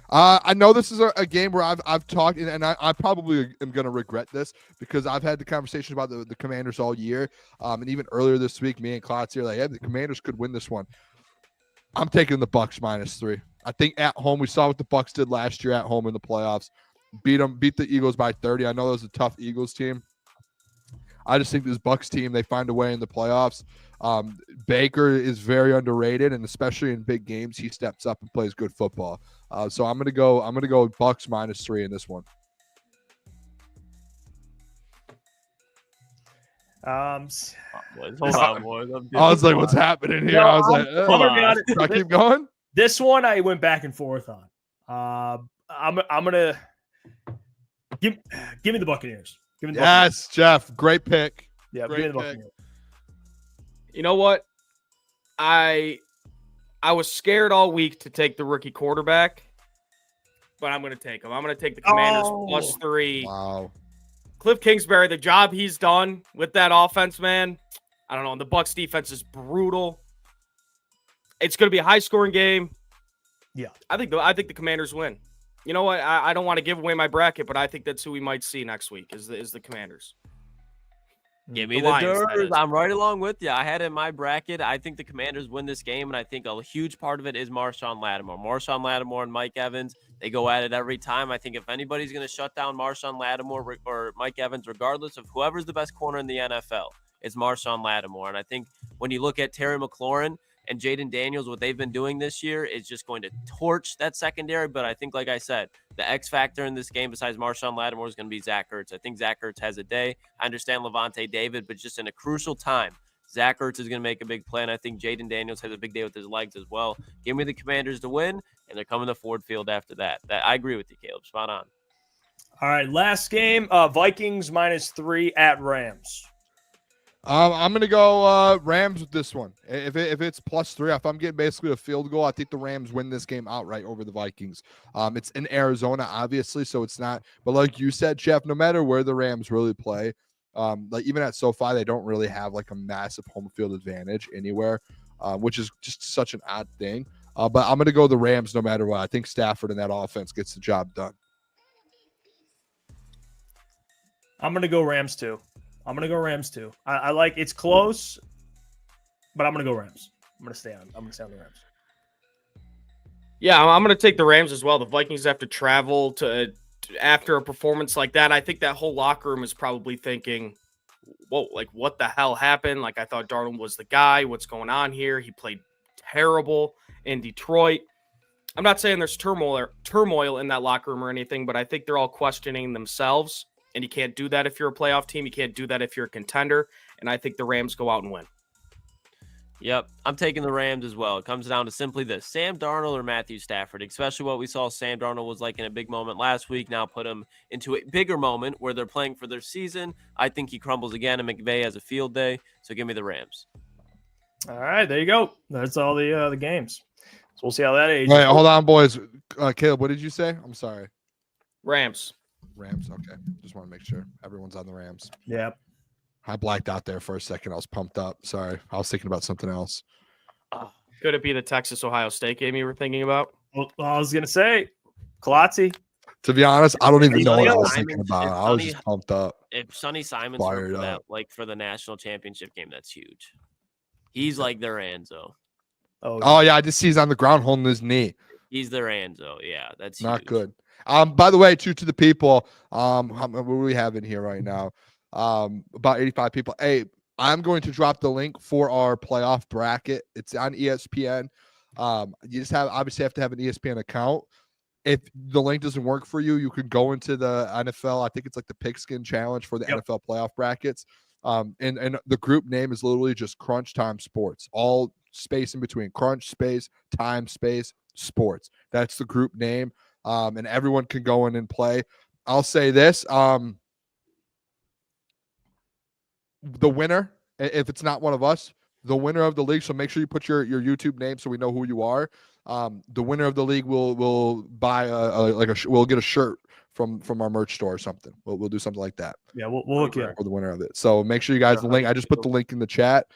I know this is a game where I've talked, and I probably am going to regret this because I've had the conversation about the Commanders all year. And even earlier this week, me and Klotz here, like, hey, the Commanders could win this one. I'm taking the Bucs -3. I think at home, we saw what the Bucs did last year at home in the playoffs. Beat the Eagles by 30. I know that was a tough Eagles team. I just think this Bucs team, they find a way in the playoffs. Baker is very underrated, and especially in big games, he steps up and plays good football. So I'm gonna go Bucs -3 in this one. Hold on, boys. I was like, what's happening here? I was like, should I keep going? This one I went back and forth on. I'm gonna Give me the Buccaneers. Give me the Yes, Jeff. Great pick. Yeah, Great give me the pick. Buccaneers. You know what? I was scared all week to take the rookie quarterback, but I'm going to take him. I'm going to take the Commanders +3. Wow. Cliff Kingsbury, the job he's done with that offense, man. I don't know. The Bucs defense is brutal. It's going to be a high-scoring game. Yeah, I think the Commanders win. You know what? I don't want to give away my bracket, but I think that's who we might see next week is the Commanders. Give me the Lions, that Durs. is. I'm right along with you. I had it in my bracket. I think the Commanders win this game, and I think a huge part of it is Marshawn Lattimore. Marshawn Lattimore and Mike Evans, they go at it every time. I think if anybody's going to shut down Marshawn Lattimore or Mike Evans, regardless of whoever's the best corner in the NFL, it's Marshawn Lattimore. And I think when you look at Terry McLaurin and Jaden Daniels, what they've been doing this year is just going to torch that secondary. But I think, like I said, the X factor in this game besides Marshawn Lattimore is going to be Zach Ertz. I think Zach Ertz has a day. I understand Levante David, but just in a crucial time, Zach Ertz is going to make a big play. And I think Jaden Daniels has a big day with his legs as well. Give me the Commanders to win, and they're coming to Ford Field after that. I agree with you, Caleb. Spot on. All right, last game, Vikings -3 at Rams. I'm gonna go Rams with this one. If it's +3, if I'm getting basically a field goal, I think the Rams win this game outright over the Vikings. It's in Arizona, obviously, so it's not. But like you said, Jeff, no matter where the Rams really play, like even at SoFi, they don't really have like a massive home field advantage anywhere, which is just such an odd thing. But I'm gonna go the Rams no matter what. I think Stafford and that offense gets the job done. I'm going to go Rams too. I like it's close, but I'm going to go Rams. I'm going to stay on the Rams. Yeah, I'm going to take the Rams as well. The Vikings have to travel to after a performance like that. I think that whole locker room is probably thinking, whoa, like what the hell happened? Like I thought Darnold was the guy. What's going on here? He played terrible in Detroit. I'm not saying there's turmoil in that locker room or anything, but I think they're all questioning themselves. And you can't do that if you're a playoff team. You can't do that if you're a contender. And I think the Rams go out and win. Yep, I'm taking the Rams as well. It comes down to simply this: Sam Darnold or Matthew Stafford, especially what we saw Sam Darnold was like in a big moment last week. Now put him into a bigger moment where they're playing for their season. I think he crumbles again, and McVay has a field day. So give me the Rams. All right, there you go. That's all the games. So we'll see how that ages. Wait, hold on, boys. Caleb, what did you say? I'm sorry. Rams. Rams. Okay. Just want to make sure everyone's on the Rams. Yeah. I blacked out there for a second. I was pumped up. Sorry. I was thinking about something else. Could it be the Texas-Ohio State game you were thinking about? Well, I was going to say, Klotzy. To be honest, I don't even know what I was Simon, thinking about. if I was Sonny- just pumped up. If Sonny Simon's Fired for that, up. like for the national championship game, that's huge. He's like their Anzo. Oh, yeah. I just see he's on the ground holding his knee. He's their Anzo. Yeah, that's Not huge. good. By the way, to the people, what do we have in here right now? About 85 people. Hey, I'm going to drop the link for our playoff bracket. It's on ESPN. You just obviously have to have an ESPN account. If the link doesn't work for you, you can go into the NFL. I think it's like the Pigskin Challenge for the NFL playoff brackets. And the group name is literally just Crunch Time Sports. All space in between. Crunch space, time space, sports. That's the group name. And everyone can go in and play. I'll say this. The winner, if it's not one of us, the winner of the league, so make sure you put your YouTube name so we know who you are. The winner of the league will buy we'll get a shirt from our merch store or something. We'll do something like that. Yeah, we'll look you. For the winner of it. So make sure you guys the link. I just put the link in the chat.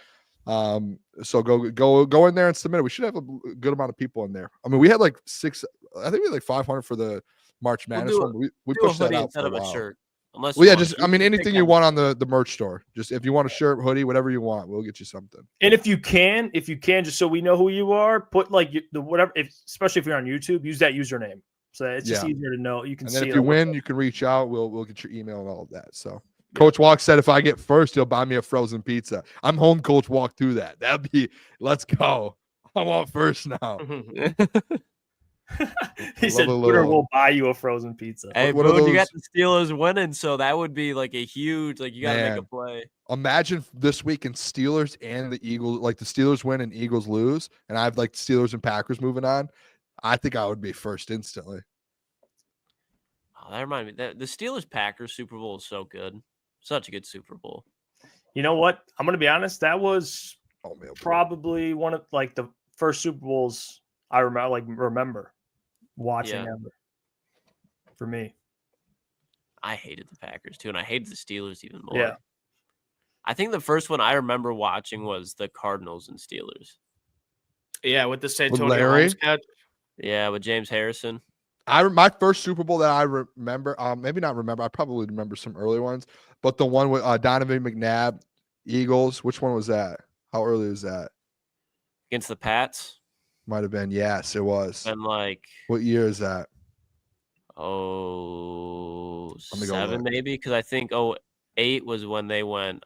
So go in there and submit it. We should have a good amount of people in there. I mean, we had like 500 for the March Madness one. We Do a pushed that hoodie out instead for of a a while. shirt. Unless Well, you yeah, want just to. I mean You can anything pick you one. want on the merch store. Just if you want a shirt, hoodie, whatever you want, we'll get you something. And if you can, just so we know who you are, put like the whatever. Especially if you're on YouTube, use that username. So it's just easier to know. You can And see. then if it you on win, the- you can reach out. We'll get your email and all of that. So Coach Walk said if I get first, he'll buy me a frozen pizza. I'm home. Coach Walk through that. That'd be. Let's go. I want first now. He said, "Booner will buy you a frozen pizza." Hey, What are Boone, you got those- the Steelers winning, so that would be like a huge, like you got to make Man. a play. Imagine this week in Steelers and the Eagles, like the Steelers win and Eagles lose, and I have like Steelers and Packers moving on. I think I would be first instantly. Oh, that reminded me. The Steelers-Packers Super Bowl is so good. Such a good Super Bowl. You know what? I'm going to be honest. That was man, probably one of like the first Super Bowls I remember watching ever. For me, I hated the Packers too, and I hated the Steelers even more. Yeah. I think the first one I remember watching was the Cardinals and Steelers. Yeah, with the San With Antonio Larry? Holmes catch. Yeah, with James Harrison. My first Super Bowl that I remember, maybe not remember, I probably remember some early ones, but the one with Donovan McNabb, Eagles, which one was that? How early was that? Against the Pats. Might have been, yes, it was. And like, What year is that? Let me go 07 look. maybe, because I think 08 was when they went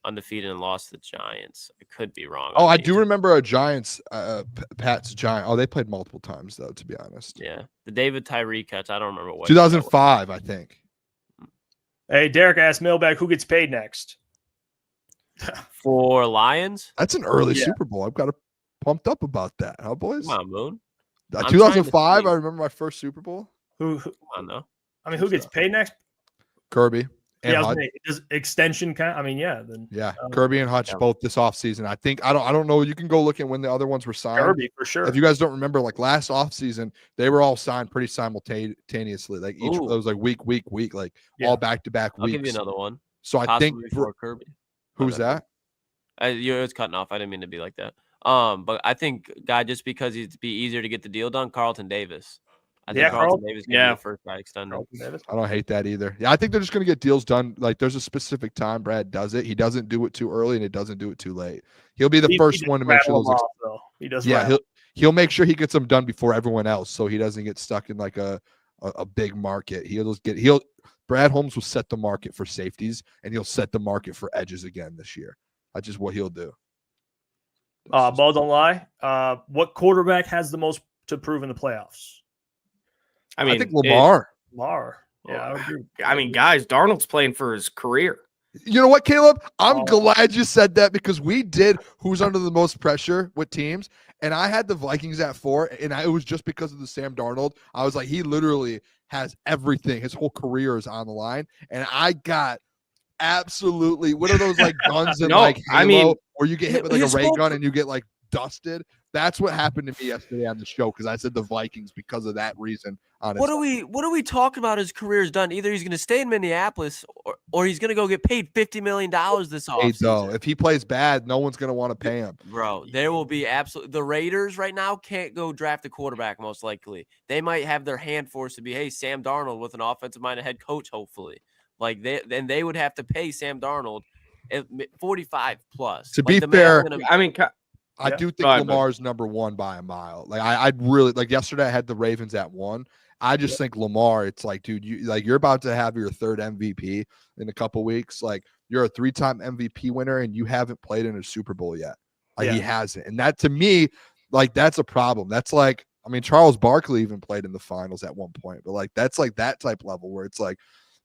undefeated and lost to the Giants. I could be wrong. Oh, on I these. do remember a Giants, Pats Giant. Oh, they played multiple times though, to be honest. Yeah, the David Tyree catch. I don't remember what. 2005, I think. hey, Derek asked Mailbag who gets paid next. For Lions. That's an early Yeah. Super Bowl. I've got pumped up about that. Huh, boys? Come on, Moon. I'm 2005, trying to I see. remember my first Super Bowl. Who Come on, though. I mean, who gets paid next? Kirby and Yeah, I was Hutch. gonna say, does extension count? I mean, yeah, then Yeah, Kirby and Hutch yeah. both this offseason. I think I don't know. You can go look at when the other ones were signed. Kirby for sure. If you guys don't remember, like last offseason, they were all signed pretty simultaneously. Like each it Ooh. was like week, like Yeah. all back to back I'll give you weeks. another one. So I Possibly think before Kirby. who's that? It's cutting off. I didn't mean to be like that. But I think just because it'd be easier to get the deal done, Carlton Davis. I think Yeah, Carlton Davis can be yeah. the first guy extended. Carlton Davis. I don't hate that either. Yeah, I think they're just going to get deals done. Like there's a specific time Brad does it. He doesn't do it too early and it doesn't do it too late. He'll be the He first does one to make sure rattle those. them off, though. He does. Yeah, rattle. he'll make sure he gets them done before everyone else, so he doesn't get stuck in like a big market. Brad Holmes will set the market for safeties, and he'll set the market for edges again this year. That's just what he'll do. Ball don't lie. What quarterback has the most to prove in the playoffs? I think Lamar. Lamar. Yeah, I would agree. I mean, guys, Darnold's playing for his career. You know what, Caleb? I'm Oh. glad you said that because we did who's under the most pressure with teams, and I had the Vikings at 4, and it was just because of the Sam Darnold. I was like, he literally has everything. His whole career is on the line, and I got absolutely what are those like guns and No, like Halo, I mean, where you get hit with like his a ray whole gun and you get like dusted. That's what happened to me yesterday on the show because I said the Vikings because of that reason. Honestly, What are we talking about? His career's done. Either he's going to stay in Minneapolis or he's going to go get paid $50 million this Hey, though, offseason. if he plays bad, no one's going to want to pay him. Bro, there will be absolutely the Raiders right now can't go draft a quarterback most likely. They might have their hand forced to be, hey, Sam Darnold with an offensive minded head coach, hopefully. Like they would have to pay Sam Darnold 45 plus. To Like, be the man's fair, gonna- I mean, I Yeah. do think Go ahead, bud. Lamar's number 1 by a mile. Like I'd really like yesterday I had the Ravens at 1. I just think Lamar, it's like, dude, you're about to have your 3rd MVP in a couple weeks. Like you're a 3-time MVP winner and you haven't played in a Super Bowl yet. Like he hasn't. And that to me, like that's a problem. That's like, I mean, Charles Barkley even played in the finals at one point, but like that's like that type level where it's like,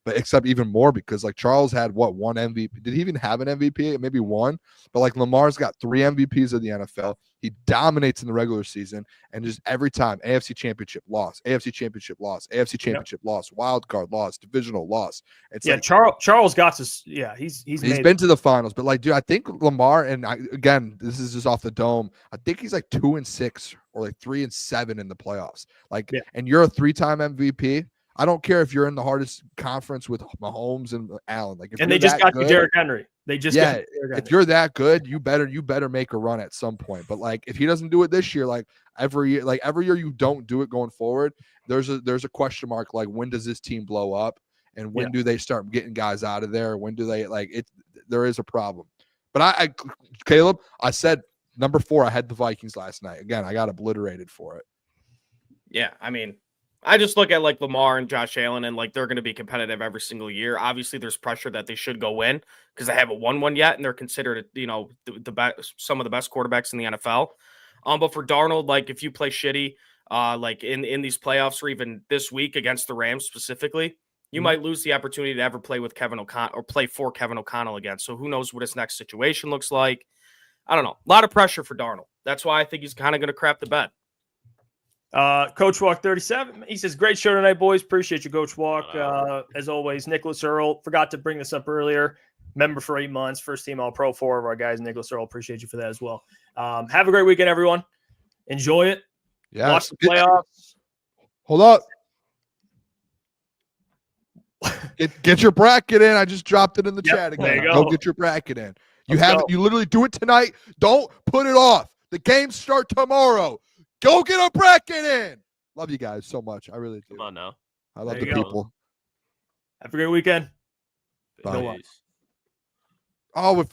but except even more because like Charles had one MVP? Did he even have an MVP? Maybe one, but like Lamar's got 3 MVPs of the NFL. He dominates in the regular season, and just every time AFC Championship loss, AFC Championship loss, AFC Championship loss, wild card loss, divisional loss. It's Yeah, like, Charles got to. Yeah, he's made been to the finals, but like, dude, I think Lamar again, this is just off the dome. I think he's like 2-6 or like 3-7 in the playoffs. Like, and you're a 3-time MVP. I don't care if you're in the hardest conference with Mahomes and Allen. Like, if and you're they just that got good, you Derrick Henry. They just got you Derrick if Henry. you're that good, you better make a run at some point. But like, if he doesn't do it this year, like every year you don't do it going forward, there's a question mark. Like, when does this team blow up, and when do they start getting guys out of there? When do they like it? There is a problem. But Caleb, I said number 4. I had the Vikings last night. Again, I got obliterated for it. yeah, I mean, I just look at like Lamar and Josh Allen and like they're going to be competitive every single year. Obviously, there's pressure that they should go win because they haven't won one yet, and they're considered, the best, some of the best quarterbacks in the NFL. But for Darnold, like if you play shitty, like in these playoffs or even this week against the Rams specifically, you might lose the opportunity to ever play with Kevin O'Connell or play for Kevin O'Connell again. So who knows what his next situation looks like? I don't know. A lot of pressure for Darnold. That's why I think he's kind of going to crap the bed. Coach Walk 37. He says, great show tonight, boys. Appreciate you, Coach Walk. As always, Nicholas Earl. Forgot to bring this up earlier. Member for 8 months. First team All-Pro. 4 of our guys. Nicholas Earl. Appreciate you for that as well. Have a great weekend, everyone. Enjoy it. Yeah. Watch the playoffs. Hold up. Get your bracket in. I just dropped it in the chat again. there you go. Get your bracket in. You literally do it tonight. Don't put it off. The games start tomorrow. Go get a bracket in. Love you guys so much. I really do. Come on now. I love There the you go. people. Have a great weekend. Bye. Peace. Oh,